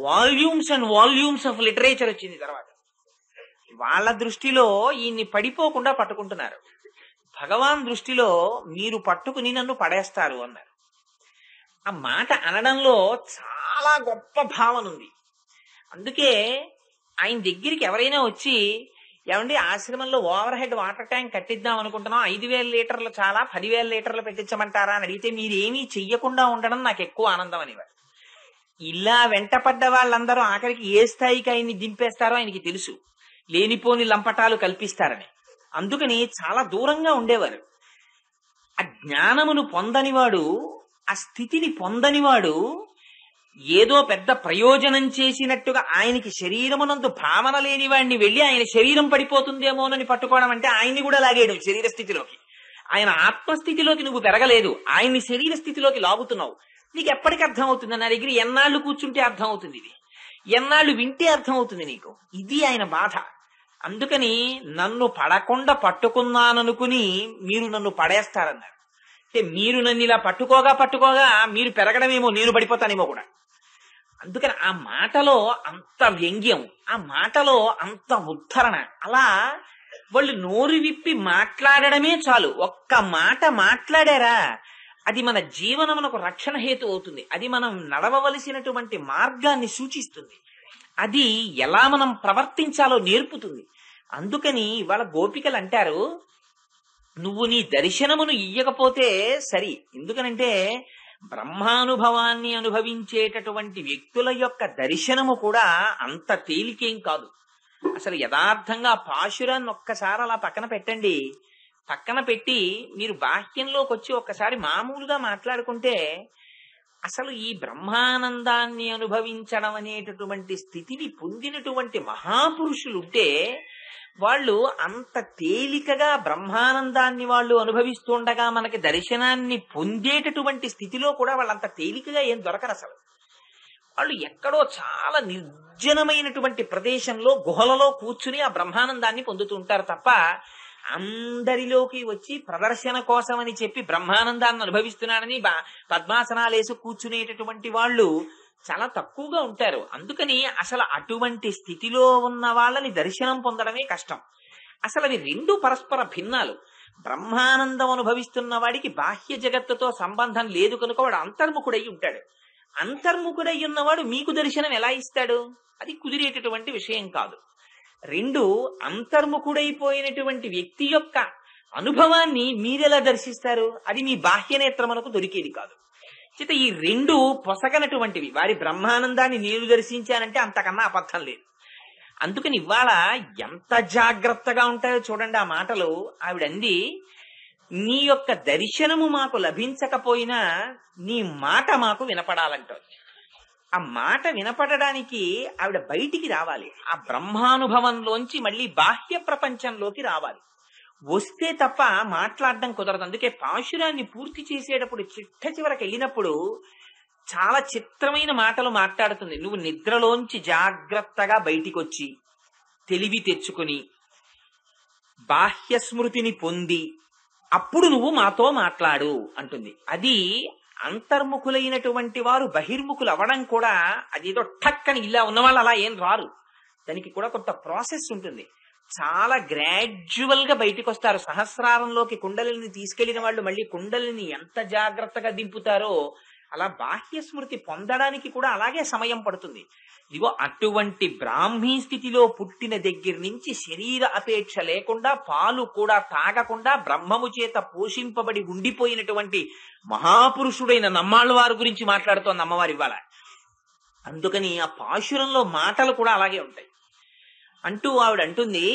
volumes and volumes of literature వచ్చింది. తర్వాత వాళ్ళ దృష్టిలో ఈయన్ని పడిపోకుండా పట్టుకుంటున్నారు, భగవాన్ దృష్టిలో మీరు పట్టుకుని నన్ను పడేస్తారు అన్నారు. ఆ మాట అనడంలో చాలా గొప్ప భావన ఉంది. అందుకే ఆయన దగ్గరికి ఎవరైనా వచ్చి, ఏమండి ఆశ్రమంలో ఓవర్ హెడ్ వాటర్ ట్యాంక్ కట్టిద్దాం అనుకుంటున్నాం, 5,000 లీటర్లు చాలా 10,000 లీటర్లు పెట్టించమంటారా అని అడిగితే మీరేమీ చెయ్యకుండా ఉండడం నాకు ఎక్కువ ఆనందం అనేవారు. ఇలా వెంటపడ్డ వాళ్ళందరూ ఆఖరికి ఏ స్థాయికి ఆయన్ని దింపేస్తారో ఆయనకి తెలుసు, లేనిపోని లంపటాలు కల్పిస్తారని. అందుకని చాలా దూరంగా ఉండేవారు. ఆ జ్ఞానమును పొందనివాడు, ఆ స్థితిని పొందనివాడు ఏదో పెద్ద ప్రయోజనం చేసినట్టుగా ఆయనకి శరీరమునందు భావన లేని వాడిని వెళ్లి ఆయన శరీరం పడిపోతుందేమోనని పట్టుకోవడం అంటే ఆయన్ని కూడా లాగేయడం శరీర స్థితిలోకి. ఆయన ఆత్మస్థితిలోకి నువ్వు పెరగలేదు, ఆయన్ని శరీర స్థితిలోకి లాగుతున్నావు. నీకు ఎప్పటికి అర్థం అవుతుంది? నా దగ్గర ఎన్నాళ్ళు కూర్చుంటే అర్థం అవుతుంది, ఇది ఎన్నాళ్ళు వింటే అర్థం అవుతుంది నీకు. ఇది ఆయన బాధ. అందుకని నన్ను పడకుండా పట్టుకున్నాననుకుని మీరు నన్ను పడేస్తారన్నారు. అంటే మీరు నన్ను ఇలా పట్టుకోగా మీరు పెరగడమేమో, నేను పడిపోతానేమో కూడా. అందుకని ఆ మాటలో అంత వ్యంగ్యం, ఆ మాటలో అంత ఉద్ధరణ, అలా వాళ్ళు నోరు విప్పి మాట్లాడడమే చాలు. ఒక్క మాట మాట్లాడారా అది మన జీవనమునకు రక్షణ హేతు అవుతుంది. అది మనం నడవవలసినటువంటి మార్గాన్ని సూచిస్తుంది. అది ఎలా మనం ప్రవర్తించాలో నేర్పుతుంది. అందుకని ఇవాళ గోపికలు అంటారు, నువ్వు నీ దర్శనమును ఇయ్యకపోతే సరి. ఎందుకనంటే బ్రహ్మానుభవాన్ని అనుభవించేటటువంటి వ్యక్తుల యొక్క దర్శనము కూడా అంత తేలికేం కాదు. అసలు యథార్థంగా పాశురాన్ని ఒక్కసారి అలా పక్కన పెట్టండి. పక్కన పెట్టి మీరు బాహ్యంలోకి వచ్చి ఒక్కసారి మామూలుగా మాట్లాడుకుంటే అసలు ఈ బ్రహ్మానందాన్ని అనుభవించడం అనేటటువంటి స్థితిని పొందినటువంటి మహాపురుషులుంటే వాళ్ళు అంత తేలికగా బ్రహ్మానందాన్ని వాళ్ళు అనుభవిస్తుండగా మనకి దర్శనాన్ని పొందేటటువంటి స్థితిలో కూడా వాళ్ళు అంత తేలికగా ఏం దొరకరు. అసలు వాళ్ళు ఎక్కడో చాలా నిర్జనమైనటువంటి ప్రదేశంలో గుహలలో కూర్చుని ఆ బ్రహ్మానందాన్ని పొందుతూ ఉంటారు తప్ప అందరిలోకి వచ్చి ప్రదర్శన కోసమని చెప్పి బ్రహ్మానందాన్ని అనుభవిస్తున్నాడని పద్మాసనాలేసి కూర్చునేటటువంటి వాళ్ళు చాలా తక్కువగా ఉంటారు. అందుకని అసలు అటువంటి స్థితిలో ఉన్న వాళ్ళని దర్శనం పొందడమే కష్టం. అసలు అవి రెండు పరస్పర భిన్నాలు. బ్రహ్మానందం అనుభవిస్తున్న వాడికి బాహ్య జగత్తుతో సంబంధం లేదు కనుక వాడు అంతర్ముఖుడై ఉంటాడు. అంతర్ముఖుడై ఉన్నవాడు మీకు దర్శనం ఎలా ఇస్తాడు? అది కుదిరేటటువంటి విషయం కాదు. రెండు, అంతర్ముఖుడైపోయినటువంటి వ్యక్తి యొక్క అనుభవాన్ని మీరెలా దర్శిస్తారు? అది మీ బాహ్యనేత్రమునకు దొరికేది కాదు. చేత ఈ రెండు పొసగనటువంటివి. వారి బ్రహ్మానందాన్ని నేను దర్శించానంటే అంతకన్నా అబద్ధం లేదు. అందుకని ఇవాళ ఎంత జాగ్రత్తగా ఉంటాయో చూడండి ఆ మాటలు. ఆవిడంది, నీ యొక్క దర్శనము మాకు లభించకపోయినా నీ మాట మాకు వినపడాలంటారు. ఆ మాట వినపడడానికి ఆవిడ బయటికి రావాలి. ఆ బ్రహ్మానుభవంలోంచి మళ్ళీ బాహ్య ప్రపంచంలోకి రావాలి. వస్తే తప్ప మాట్లాడడం కుదరదు. అందుకే పాశురాన్ని పూర్తి చేసేటప్పుడు చిట్ట చివరికి వెళ్ళినప్పుడు చాలా చిత్రమైన మాటలు మాట్లాడుతుంది. నువ్వు నిద్రలోంచి జాగ్రత్తగా బయటికి వచ్చి తెలివి తెచ్చుకుని బాహ్య స్మృతిని పొంది అప్పుడు నువ్వు మాతో మాట్లాడు అంటుంది. అది అంతర్ముఖులైనటువంటి వారు బహిర్ముఖులు అవ్వడం కూడా అదేదో ఠక్కని ఇలా ఉన్నవాళ్ళు అలా ఏం రారు. దానికి కూడా కొంత ప్రాసెస్ ఉంటుంది. చాలా గ్రాడ్యువల్ గా బయటకు వస్తారు. సహస్రారంలోకి కుండలిని తీసుకెళ్లిన వాళ్ళు మళ్ళీ కుండలిని ఎంత జాగ్రత్తగా దింపుతారో అలా బాహ్య స్మృతి పొందడానికి కూడా అలాగే సమయం పడుతుంది. ఇదిగో అటువంటి బ్రాహ్మీ స్థితిలో పుట్టిన దగ్గర నుంచి శరీర అపేక్ష లేకుండా పాలు కూడా తాగకుండా బ్రహ్మము చేత పోషింపబడి ఉండిపోయినటువంటి మహాపురుషుడైన నమ్మాళ్ళ వారి గురించి మాట్లాడుతోంది అమ్మవారి ఇవాళ. అందుకని ఆ పాశురంలో మాటలు కూడా అలాగే ఉంటాయి. అంటూ ఆవిడ అంటుంది,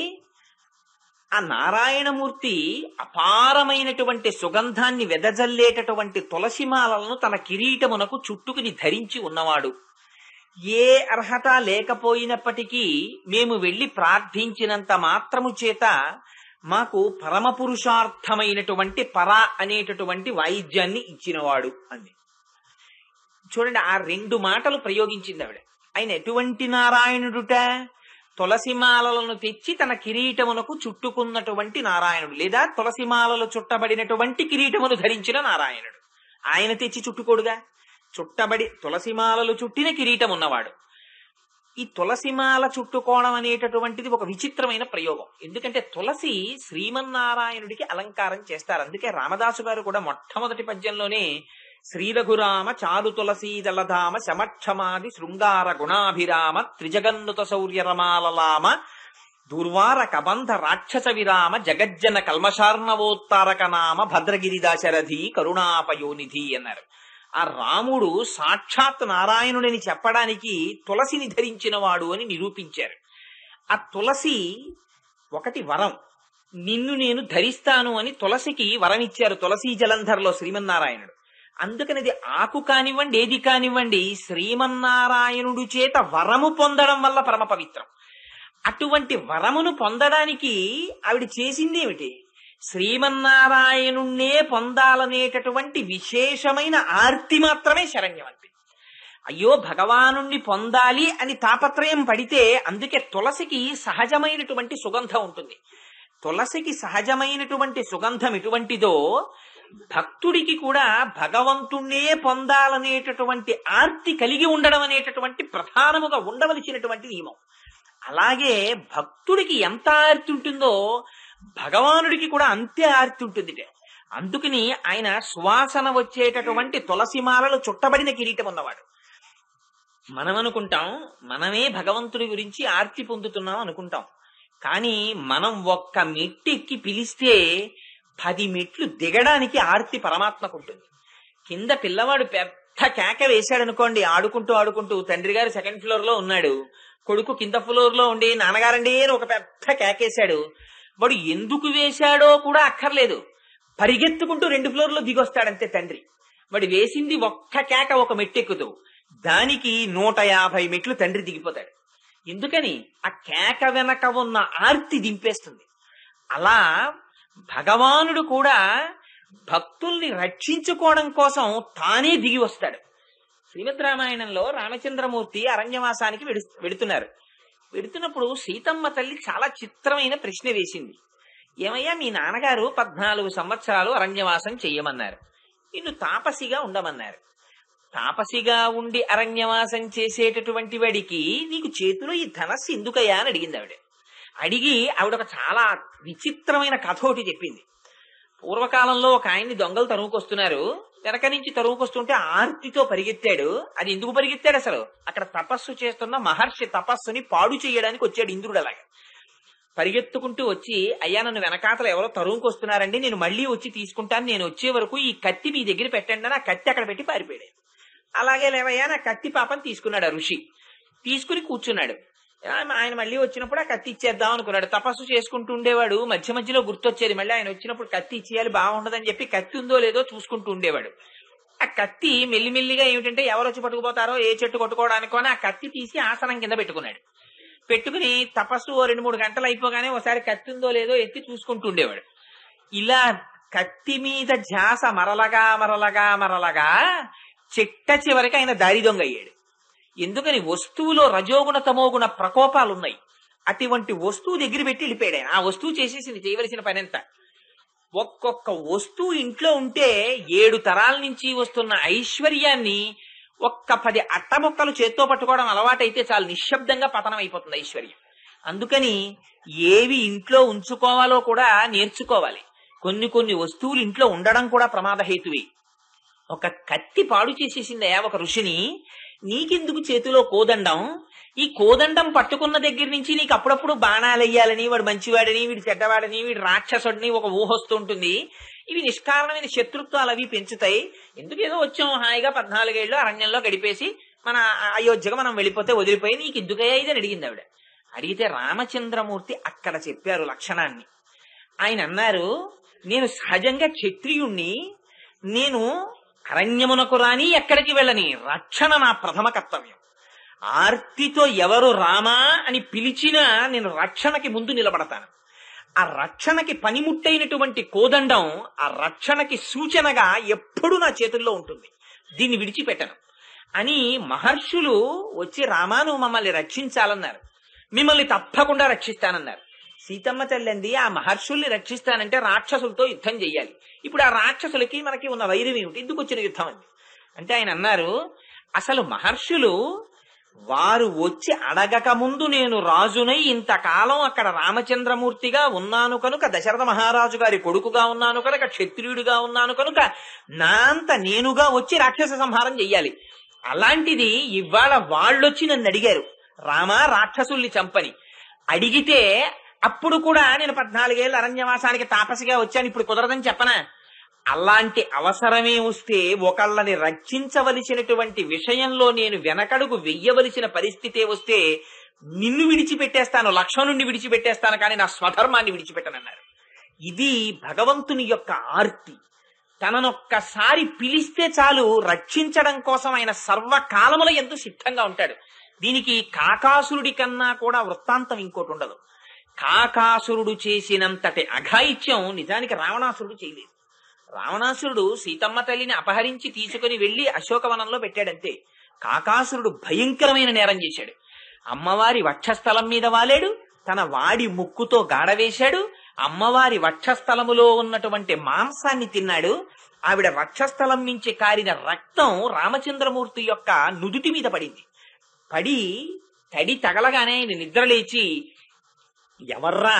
ఆ నారాయణమూర్తి అపారమైనటువంటి సుగంధాన్ని వెదజల్లేటటువంటి తులసిమాలను తన కిరీటమునకు చుట్టుకుని ధరించి ఉన్నవాడు. ఏ అర్హత లేకపోయినప్పటికీ మేము వెళ్లి ప్రార్థించినంత మాత్రము చేత మాకు పరమపురుషార్థమైనటువంటి పర అనేటటువంటి వాయిద్యాన్ని ఇచ్చినవాడు అంది. చూడండి, ఆ రెండు మాటలు ప్రయోగించింది ఆవిడ. ఆయన ఎటువంటి నారాయణుడుట? తులసిమాలను తెచ్చి తన కిరీటమునకు చుట్టుకున్నటువంటి నారాయణుడు, లేదా తులసిమాలలు చుట్టబడినటువంటి కిరీటమును ధరించిన నారాయణుడు. ఆయన తెచ్చి చుట్టుకోడుగా, చుట్టబడి తులసిమాలలు చుట్టిన కిరీటం ఉన్నవాడు. ఈ తులసిమాల చుట్టుకోవడం అనేటటువంటిది ఒక విచిత్రమైన ప్రయోగం. ఎందుకంటే తులసి శ్రీమన్నారాయణుడికి అలంకారం చేస్తారు. అందుకే రామదాసు గారు కూడా మొట్టమొదటి పద్యంలోనే శ్రీరఘురామ చారు తులసీ దళధామ శమక్షమాది శృంగార గుణాభిరామ త్రిజగన్నుత శౌర్యరమాలలామ దుర్వార కబంధ రాక్షస విరామ జగజ్జన కల్మషార్ణవోత్తారక నామ భద్రగిరిదాశరథి కరుణాపయోనిధి అన్నారు. ఆ రాముడు సాక్షాత్ నారాయణుడని చెప్పడానికి తులసిని ధరించిన వాడు అని నిరూపించారు. ఆ తులసి ఒకటి వరం, నిన్ను నేను ధరిస్తాను అని తులసికి వరం ఇచ్చారు తులసీ జలంధర్లో శ్రీమన్నారాయణుడు. అందుకని అది ఆకు కానివ్వండి, ఏది కానివ్వండి, శ్రీమన్నారాయణుడు చేత వరము పొందడం వల్ల పరమ పవిత్రం. అటువంటి వరమును పొందడానికి ఆవిడ చేసింది ఏమిటి? శ్రీమన్నారాయణుణ్ణే పొందాలనేటటువంటి విశేషమైన ఆర్తి మాత్రమే శరణ్యవంతి. అయ్యో భగవానుణ్ణి పొందాలి అని తాపత్రయం పడితే, అందుకే తులసికి సహజమైనటువంటి సుగంధం ఉంటుంది. తులసికి సహజమైనటువంటి సుగంధం ఎటువంటిదో భక్తుడికి కూడా భగవంతుణ్ణే పొందాలనేటటువంటి ఆర్తి కలిగి ఉండడం అనేటటువంటి ప్రధానముగా ఉండవలసినటువంటి నియమం. అలాగే భక్తుడికి ఎంత ఆర్తి ఉంటుందో భగవానుడికి కూడా అంతే ఆర్తి ఉంటుంది. అందుకని ఆయన సువాసన వచ్చేటటువంటి తులసిమాలలు చుట్టబడిన కిరీటం ఉన్నవాడు. మనం అనుకుంటాం మనమే భగవంతుడి గురించి ఆర్తి పొందుతున్నాం అనుకుంటాం. కానీ మనం ఒక్క మెట్టు ఎక్కి పిలిస్తే 10 మెట్లు దిగడానికి ఆర్తి పరమాత్మకు ఉంటుంది. కింద పిల్లవాడు పెద్ద కేక వేశాడనుకోండి, ఆడుకుంటూ ఆడుకుంటూ, తండ్రి గారు 2nd ఫ్లోర్ లో ఉన్నాడు, కొడుకు కింద ఫ్లోర్ లో ఉండి నాన్నగారండి అని ఒక పెద్ద కేకేశాడు. వాడు ఎందుకు వేశాడో కూడా అక్కర్లేదు, పరిగెత్తుకుంటూ 2 ఫ్లోర్లో దిగొస్తాడంతే తండ్రి. వాడు వేసింది ఒక్క కేక, ఒక మెట్టెక్కుతూ, దానికి 150 మెట్లు తండ్రి దిగిపోతాడు. ఎందుకని? ఆ కేక వెనక ఉన్న ఆర్తి దింపేస్తుంది. అలా భగవానుడు కూడా భక్తుల్ని రక్షించుకోవడం కోసం తానే దిగి వస్తాడు. శ్రీమద్ రామాయణంలో రామచంద్రమూర్తి అరణ్యవాసానికి వెడుతున్నారు. వెడుతున్నప్పుడు సీతమ్మ తల్లి చాలా చిత్రమైన ప్రశ్న వేసింది. ఏమయ్యా, మీ నాన్నగారు 14 సంవత్సరాలు అరణ్యవాసం చెయ్యమన్నారు, నిన్ను తాపసిగా ఉండమన్నారు. తాపసిగా ఉండి అరణ్యవాసం చేసేటటువంటి వాడికి నీకు చేతిలో ఈ ధనస్సు ఎందుకయ్యా అని అడిగింది ఆవిడ. అడిగి ఆవిడ ఒక చాలా విచిత్రమైన కథ ఒకటి చెప్పింది. పూర్వకాలంలో ఒక ఆయన్ని దొంగలు తరుముకొస్తున్నారు. వెనక నుంచి తరుముకొస్తుంటే ఆర్తితో పరిగెత్తాడు. అది ఎందుకు పరిగెత్తాడు? అసలు అక్కడ తపస్సు చేస్తున్న మహర్షి తపస్సుని పాడు చేయడానికి వచ్చాడు ఇంద్రుడు. అలాగే పరిగెత్తుకుంటూ వచ్చి, అయ్యా నన్ను వెనకాతలు ఎవరో తరుముకొస్తున్నారండి, నేను మళ్ళీ వచ్చి తీసుకుంటాను, నేను వచ్చే వరకు ఈ కత్తి మీ దగ్గర పెట్టండి అని ఆ కత్తి అక్కడ పెట్టి పారిపోయాడు. అలాగే లేవయ్యా నా కత్తి పాపం తీసుకున్నాడు ఆ ఋషి. తీసుకుని కూర్చున్నాడు. ఆయన మళ్ళీ వచ్చినప్పుడు ఆ కత్తి ఇచ్చేద్దాం అనుకున్నాడు. తపస్సు చేసుకుంటూ ఉండేవాడు. మధ్య మధ్యలో గుర్తొచ్చేది, మళ్ళీ ఆయన వచ్చినప్పుడు కత్తి ఇచ్చేయాలి, బాగుండదని చెప్పి కత్తి ఉందో లేదో చూసుకుంటూ ఉండేవాడు. ఆ కత్తి మెల్లిమెల్లిగా ఏమిటంటే ఎవరు వచ్చి పట్టుకుపోతారో, ఏ చెట్టు కొట్టుకోవడానికో ఆ కత్తి తీసి ఆసనం కింద పెట్టుకున్నాడు. పెట్టుకుని తపస్సు 2-3 గంటలు అయిపోగానే ఒకసారి కత్తి ఉందో లేదో ఎత్తి చూసుకుంటూ ఉండేవాడు. ఇలా కత్తి మీద ధ్యాస మరలగా మరలగా మరలగా చిట్ట చివరికి ఆయన దారి దొంగ అయ్యాడు. ఎందుకని? వస్తువులో రజోగుణ తమోగుణ ప్రకోపాలున్నాయి. అటువంటి వస్తువు దగ్గర పెట్టి వెళ్ళిపోయాడు ఆయన. ఆ వస్తువు చేసేసింది చేయవలసిన పని ఎంత. ఒక్కొక్క వస్తువు ఇంట్లో ఉంటే 7 తరాల నుంచి వస్తున్న ఐశ్వర్యాన్ని ఒక్క 10 అట్టముక్కలు చేత్తో పట్టుకోవడం అలవాటైతే చాలు, నిశ్శబ్దంగా పతనం అయిపోతుంది ఐశ్వర్యం. అందుకని ఏవి ఇంట్లో ఉంచుకోవాలో కూడా నేర్చుకోవాలి. కొన్ని వస్తువులు ఇంట్లో ఉండడం కూడా ప్రమాదహేతువే. ఒక కత్తి పాడు చేసేసిందయా ఒక ఋషిని, నీకెందుకు చేతిలో కోదండం? ఈ కోదండం పట్టుకున్న దగ్గర నుంచి నీకు అప్పుడప్పుడు బాణాలు వెయ్యాలని, వాడు మంచివాడని, వీడు చెడ్డవాడని, వీడు రాక్షసుడిని ఒక ఊహ వస్తుంటుంది. ఇవి నిష్కారణమైన శత్రుత్వాలు అవి పెంచుతాయి. ఎందుకు ఏదో వచ్చాం హాయిగా 14 ఏళ్ళు అరణ్యంలో గడిపేసి మన అయోధ్యగా మనం వెళ్ళిపోతే వదిలిపోయి నీకు ఎందుకయ్యా ఇది అని అడిగింది ఆవిడ. అడిగితే రామచంద్రమూర్తి అక్కడ చెప్పారు లక్షణాన్ని. ఆయన అన్నారు, నేను సహజంగా క్షత్రియుణ్ణి, నేను అరణ్యమునకు రాని ఎక్కడికి వెళ్ళని, రక్షణ నా ప్రథమ కర్తవ్యం. ఆర్తితో ఎవరు రామా అని పిలిచినా నేను రక్షణకి ముందు నిలబడతాను. ఆ రక్షణకి పనిముట్టైనటువంటి కోదండం ఆ రక్షణకి సూచనగా ఎప్పుడూ నా చేతుల్లో ఉంటుంది, దీన్ని విడిచిపెట్టను అని మహర్షులు వచ్చి రామా నువ్వు మమ్మల్ని రక్షించాలన్నారు. మిమ్మల్ని తప్పకుండా రక్షిస్తానన్నారు. సీతమ్మ తల్లింది ఆ మహర్షుల్ని రక్షిస్తానంటే రాక్షసులతో యుద్ధం చెయ్యాలి. ఇప్పుడు ఆ రాక్షసులకి మనకి ఉన్న వైరం ఏమిటి, ఎందుకు వచ్చిన యుద్ధం అండి అంటే ఆయన అన్నారు, అసలు మహర్షులు వారు వచ్చి అడగక ముందు నేను రాజునై ఇంతకాలం అక్కడ రామచంద్రమూర్తిగా ఉన్నాను కనుక, దశరథ మహారాజు గారి కొడుకుగా ఉన్నాను కనుక, క్షత్రియుడిగా ఉన్నాను కనుక నా అంత నేనుగా వచ్చి రాక్షస సంహారం చెయ్యాలి. అలాంటిది ఇవాళ వాళ్ళొచ్చి నన్ను అడిగారు, రామా రాక్షసుల్ని చంపని. అడిగితే అప్పుడు కూడా నేను 14 ఏళ్ళ అరణ్యవాసానికి తాపసిగా వచ్చాను, ఇప్పుడు కుదరదని చెప్పనా? అలాంటి అవసరమే వస్తే, ఒకళ్ళని రక్షించవలసినటువంటి విషయంలో నేను వెనకడుగు వెయ్యవలసిన పరిస్థితే వస్తే నిన్ను విడిచిపెట్టేస్తాను, లక్ష్మణుణ్ణి విడిచిపెట్టేస్తాను, కానీ నా స్వధర్మాన్ని విడిచిపెట్టనన్నారు. ఇది భగవంతుని యొక్క ఆర్తి. తననొక్కసారి పిలిస్తే చాలు రక్షించడం కోసం ఆయన సర్వకాలముల యందు సిద్ధంగా ఉంటాడు. దీనికి కాకాసురుడి కన్నా కూడా వృత్తాంతం ఇంకోటి ఉండదు. కాకాసురుడు చేసినంతటి అఘాయిత్యం నిజానికి రావణాసురుడు చేయలేదు. రావణాసురుడు సీతమ్మ తల్లిని అపహరించి తీసుకుని వెళ్లి అశోకవనంలో పెట్టాడంతే. కాకాసురుడు భయంకరమైన నేరం చేశాడు. అమ్మవారి వక్షస్థలం మీద వాలేడు, తన వాడి ముక్కుతో గాడవేశాడు, అమ్మవారి వక్షస్థలములో ఉన్నటువంటి మాంసాన్ని తిన్నాడు. ఆవిడ వక్షస్థలం నుంచి కారిన రక్తం రామచంద్రమూర్తి యొక్క నుదుటి మీద పడింది. పడి తడి తగలగానే ఆయన నిద్రలేచి, ఎవర్రా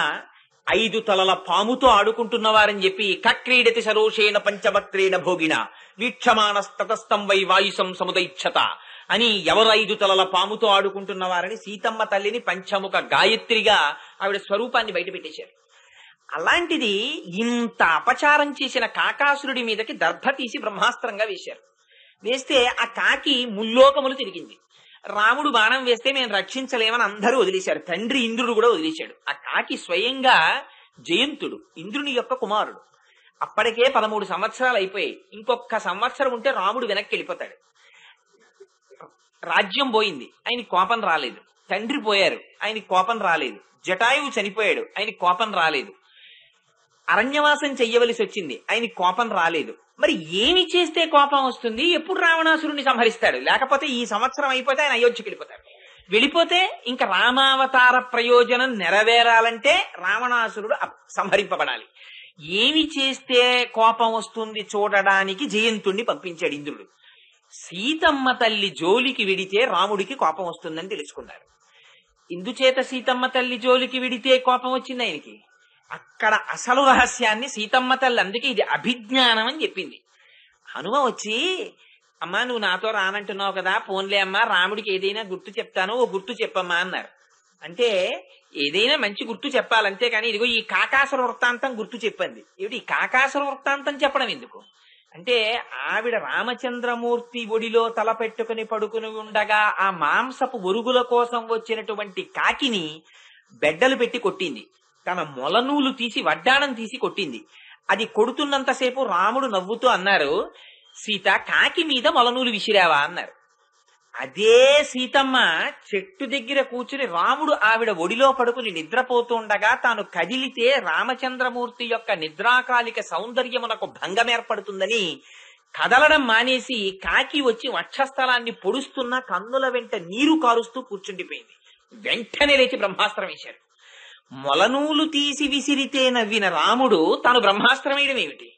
5 తలల పాముతో ఆడుకుంటున్నవారని చెప్పి, కక్రీడతి సరోషేణ పంచవక్త్రేణ భోగిన వీక్షమాణస్తతస్థం వై వాయుసం సముదైచ్చత అని ఎవరు 5 తలల పాముతో ఆడుకుంటున్నవారని సీతమ్మ తల్లిని పంచముఖ గాయత్రిగా ఆవిడ స్వరూపాన్ని బయట పెట్టేశారు. అలాంటిది ఇంత అపచారం చేసిన కాకాసురుడి మీదకి దర్భ తీసి బ్రహ్మాస్త్రంగా వేశారు. వేస్తే ఆ కాకి ముల్లోకములు తిరిగింది. రాముడు బాణం వేస్తే మేము రక్షించలేమని అందరూ వదిలేశారు. తండ్రి ఇంద్రుడు కూడా వదిలేశాడు. ఆ కాకి స్వయంగా జయంతుడు, ఇంద్రుని యొక్క కుమారుడు. అప్పటికే 13 సంవత్సరాలు అయిపోయాయి. ఇంకొక సంవత్సరం ఉంటే రాముడు వెనక్కి వెళ్ళిపోతాడు. రాజ్యం పోయింది, ఆయనకి కోపం రాలేదు. తండ్రి పోయారు, ఆయనకి కోపం రాలేదు. జటాయువు చనిపోయాడు, ఆయనకి కోపం రాలేదు. అరణ్యవాసం చెయ్యవలసి వచ్చింది, ఆయనకి కోపం రాలేదు. మరి ఏమి చేస్తే కోపం వస్తుంది? ఎప్పుడు రావణాసురుణ్ణి సంహరిస్తాడు? లేకపోతే ఈ సంవత్సరం అయిపోతే ఆయన అయోధ్యకి వెళ్ళిపోతాడు. వెళ్ళిపోతే ఇంకా రామావతార ప్రయోజనం నెరవేరాలంటే రావణాసురుడు సంహరింపబడాలి. ఏమి చేస్తే కోపం వస్తుంది చూడడానికి జయంతుణ్ణి పంపించాడు ఇంద్రుడు. సీతమ్మ తల్లి జోలికి విడితే రాముడికి కోపం వస్తుందని తెలుసుకున్నారు. ఇందుచేత సీతమ్మ తల్లి జోలికి విడితే కోపం వచ్చింది ఆయనకి. అక్కడ అసలు రహస్యాన్ని సీతమ్మ తల్లి, అందుకే ఇది అభిజ్ఞానం అని చెప్పింది. హనుమ వచ్చి, అమ్మా నువ్వు నాతో రానంటున్నావు కదా, పోన్లే అమ్మా రాముడికి ఏదైనా గుర్తు చెప్తాను, ఓ గుర్తు చెప్పమ్మా అన్నారు. అంటే ఏదైనా మంచి గుర్తు చెప్పాలంతే కానీ ఇదిగో ఈ కాకాసుర వృత్తాంతం గుర్తు చెప్పింది. ఏమిటి ఈ కాకాసుర వృత్తాంతం చెప్పడం ఎందుకు అంటే, ఆవిడ రామచంద్రమూర్తి ఒడిలో తల పెట్టుకుని పడుకుని ఉండగా ఆ మాంసపు ఒరుగుల కోసం వచ్చినటువంటి కాకిని బెడ్డలు పెట్టి కొట్టింది. తన మొలనూలు తీసి వడ్డాణం తీసి కొట్టింది. అది కొడుతున్నంతసేపు రాముడు నవ్వుతూ అన్నారు, సీత కాకి మీద మొలనూలు విసిరావా అన్నారు. అదే సీతమ్మ చెట్టు దగ్గర కూర్చుని రాముడు ఆవిడ ఒడిలో పడుకుని నిద్రపోతుండగా తాను కదిలితే రామచంద్రమూర్తి యొక్క నిద్రాకాలిక సౌందర్యమునకు భంగం ఏర్పడుతుందని కదలడం మానేసి కాకి వచ్చి వక్షస్థలాన్ని పొడుస్తున్న కన్నుల వెంట నీరు కారుస్తూ కూర్చుండిపోయింది. వెంటనే లేచి బ్రహ్మాస్త్రం వేశారు. మొలనూలు తీసి విసిరితే నవ్విన రాముడు తాను బ్రహ్మాస్త్రం వేయడం ఏమిటి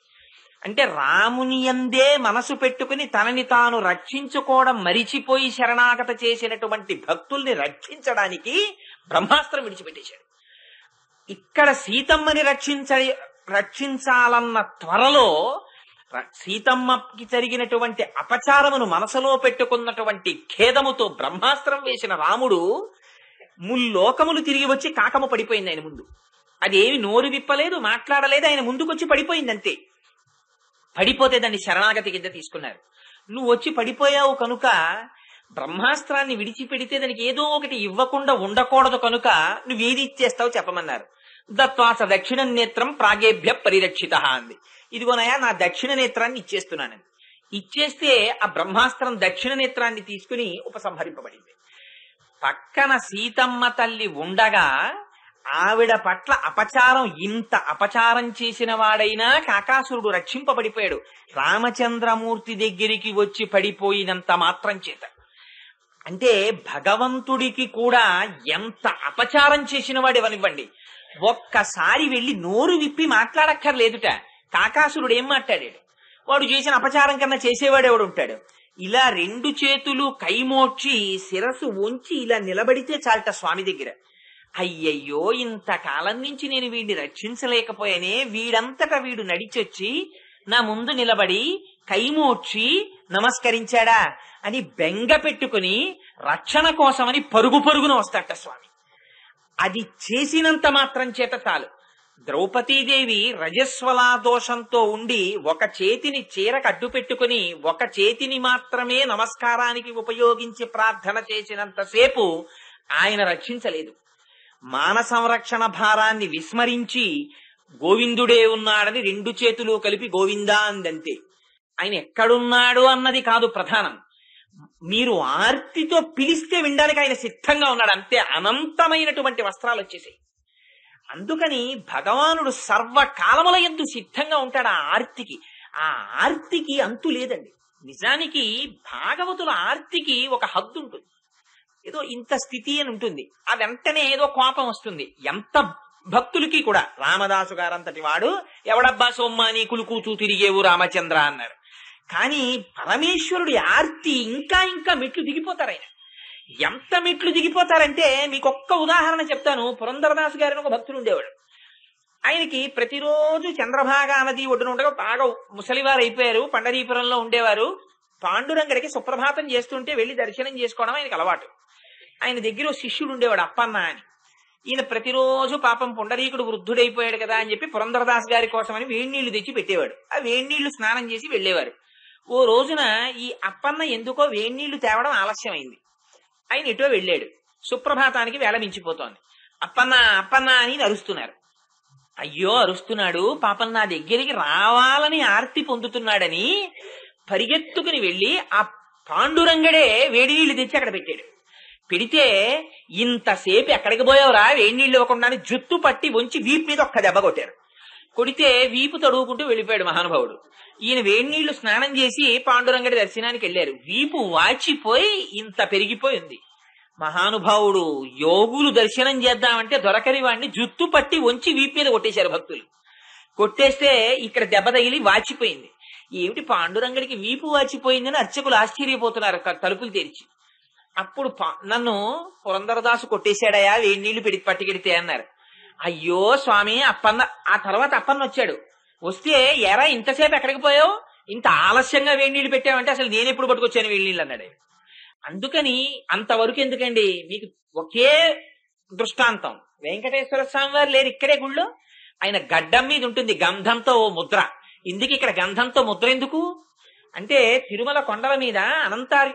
అంటే, రాముని యందే మనసు పెట్టుకుని తనని తాను రక్షించుకోవడం మరిచిపోయి శరణాగత చేసినటువంటి భక్తుల్ని రక్షించడానికి బ్రహ్మాస్త్రం విడిచిపెట్టేశాడు. ఇక్కడ సీతమ్మని రక్షించాలన్న త్వరలో సీతమ్మకి జరిగినటువంటి అపచారమును మనసులో పెట్టుకున్నటువంటి ఖేదముతో బ్రహ్మాస్త్రం వేసిన రాముడు ముల్లోకములు తిరిగి వచ్చి కాకము పడిపోయింది ఆయన ముందు. అదేమి నోరు విప్పలేదు, మాట్లాడలేదు, ఆయన ముందుకొచ్చి పడిపోయింది అంతే. పడిపోతే దాన్ని శరణాగతి కింద తీసుకున్నారు. నువ్వు వచ్చి పడిపోయావు కనుక బ్రహ్మాస్త్రాన్ని విడిచిపెడితే దానికి ఏదో ఒకటి ఇవ్వకుండా ఉండకూడదు కనుక నువ్వేది ఇచ్చేస్తావు చెప్పమన్నారు. దత్వాస దక్షిణ నేత్రం ప్రాగేభ్య పరిరక్షిత అంది. ఇదిగోనయా నా దక్షిణ నేత్రాన్ని ఇచ్చేస్తున్నానని. ఇచ్చేస్తే ఆ బ్రహ్మాస్త్రం దక్షిణ నేత్రాన్ని తీసుకుని ఉపసంహరింపబడింది. పక్కన సీతమ్మ తల్లి ఉండగా ఆవిడ పట్ల అపచారం, ఇంత అపచారం చేసిన వాడైనా కాకాసురుడు రక్షింపబడిపోయాడు. రామచంద్రమూర్తి దగ్గరికి వచ్చి పడిపోయినంత మాత్రం చేత. అంటే భగవంతుడికి కూడా ఎంత అపచారం చేసిన వాడు ఇవ్వనివ్వండి, ఒక్కసారి వెళ్లి నోరు విప్పి మాట్లాడక్కర్లేదుట. కాకాసురుడు ఏం మాట్లాడాడు? వాడు చేసిన అపచారం కన్నా చేసేవాడు ఎవడు ఉంటాడు? ఇలా 2 చేతులు కైమోడ్చి శిరస్సు వంచి ఇలా నిలబడితే చాలట స్వామి దగ్గర. అయ్యయ్యో ఇంతకాలం నుంచి నేను వీడిని రక్షించలేకపోయానే, వీడంతటా వీడు నడిచొచ్చి నా ముందు నిలబడి కైమోడ్చి నమస్కరించాడా అని బెంగ పెట్టుకుని రక్షణ కోసమని పరుగు పరుగున వస్తాట స్వామి. అది చేసినంత మాత్రం చేత చాలు. ద్రౌపదీదేవి రజస్వలా దోషంతో ఉండి ఒక చేతిని చీరకు అడ్డు పెట్టుకుని ఒక చేతిని మాత్రమే నమస్కారానికి ఉపయోగించి ప్రార్థన చేసినంతసేపు ఆయన రక్షించలేదు. మాన సంరక్షణ భారాన్ని విస్మరించి గోవిందుడే ఉన్నాడని 2 చేతులు కలిపి గోవిందా అందంతే. ఆయన ఎక్కడున్నాడు అన్నది కాదు ప్రధానం. మీరు ఆర్తితో పిలిస్తే వినడానికి ఆయన సిద్ధంగా ఉన్నాడు అంతే. అనంతమైనటువంటి వస్త్రాలు వచ్చేసాయి. అందుకని భగవానుడు సర్వకాలముల యందు సిద్ధంగా ఉంటాడు ఆ ఆర్తికి. ఆ ఆర్తికి అంతు లేదండి. నిజానికి భాగవతుల ఆర్తికి ఒక హద్దు ఉంటుంది. ఏదో ఇంత స్థితి అని ఉంటుంది, ఆ వెంటనే ఏదో కోపం వస్తుంది. ఎంత భక్తులకి కూడా రామదాసు గారంతటి వాడు ఎవడబ్బా సోమ్మా నీ కులుకూచూ తిరిగేవు రామచంద్ర అన్నారు. కానీ పరమేశ్వరుడి ఆర్తి ఇంకా ఇంకా మెట్లు దిగిపోతారు ఆయన. ఎంత మెట్లు దిగిపోతారంటే మీకు ఒక్క ఉదాహరణ చెప్తాను. పురంధరదాసు గారిని ఒక భక్తుడు ఉండేవాడు. ఆయనకి ప్రతిరోజు చంద్రభాగా నది ఒడ్డున ఉండగా బాగా ముసలివారు అయిపోయారు, పండరీపురంలో ఉండేవారు. పాండురంగడికి సుప్రభాతం చేస్తుంటే వెళ్లి దర్శనం చేసుకోవడం ఆయనకి అలవాటు. ఆయన దగ్గర ఓ శిష్యుడు ఉండేవాడు అప్పన్న అని. ఈయన ప్రతిరోజు పాపం పుండరీకుడు వృద్ధుడైపోయాడు కదా అని చెప్పి పురంధరదాస్ గారి కోసమని వేడి నీళ్లు తెచ్చి పెట్టేవాడు. ఆ వేడి నీళ్లు స్నానం చేసి వెళ్లేవారు. ఓ రోజున ఈ అప్పన్న ఎందుకో వేడి నీళ్లు తేవడం ఆలస్యమైంది. ఆయన ఎటో వెళ్ళాడు. సుప్రభాతానికి వేళ మించిపోతోంది. అప్పన్న అప్పన్న అని అరుస్తున్నారు. అయ్యో అరుస్తున్నాడు, పాపం నా దగ్గరికి రావాలని ఆర్తి పొందుతున్నాడని పరిగెత్తుకుని వెళ్లి ఆ పాండురంగడే వేడి నీళ్లు తెచ్చి అక్కడ పెట్టాడు. పెడితే ఇంతసేపు ఎక్కడికి పోయావురా వేడి నీళ్లు ఇవ్వకుండా జుత్తు పట్టి వంచి వీపు మీద ఒక్క దెబ్బ కొట్టారు. కొడితే వీపు తడువుకుంటూ వెళ్ళిపోయాడు మహానుభావుడు. ఈయన వేడి నీళ్లు స్నానం చేసి పాండురంగడి దర్శనానికి వెళ్లారు. వీపు వాచిపోయి ఇంత పెరిగిపోయింది. మహానుభావుడు యోగులు దర్శనం చేద్దామంటే దొరకని వాడిని జుత్తు పట్టి వంచి వీపు మీద కొట్టేశారు భక్తులు. కొట్టేస్తే ఇక్కడ దెబ్బ తగిలి వాచిపోయింది. ఏమిటి పాండురంగడికి వీపు వాచిపోయిందని అర్చకులు ఆశ్చర్యపోతున్నారు తలుపులు తెరిచి. అప్పుడు నన్ను పురంధరదాసు కొట్టేశాడయా వేడి నీళ్లు పట్టుకెడితే అన్నారు. అయ్యో స్వామి అప్పన్న. ఆ తర్వాత అప్పన్న వచ్చాడు. వస్తే ఎరా ఇంతసేపు ఎక్కడికి పోయావు, ఇంత ఆలస్యంగా వేడి నీళ్లు పెట్టావంటే అసలు నేను ఎప్పుడు పట్టుకొచ్చాను వేడి నీళ్ళు అన్నాడు. అందుకని అంతవరకు ఎందుకండి, మీకు ఒకే దృష్టాంతం. వెంకటేశ్వర స్వామి వారు లేరు ఇక్కడే గుళ్ళో. ఆయన గడ్డం మీద ఉంటుంది గంధంతో ఓ ముద్ర. ఇందుకు ఇక్కడ గంధంతో ముద్ర ఎందుకు అంటే, తిరుమల కొండల మీద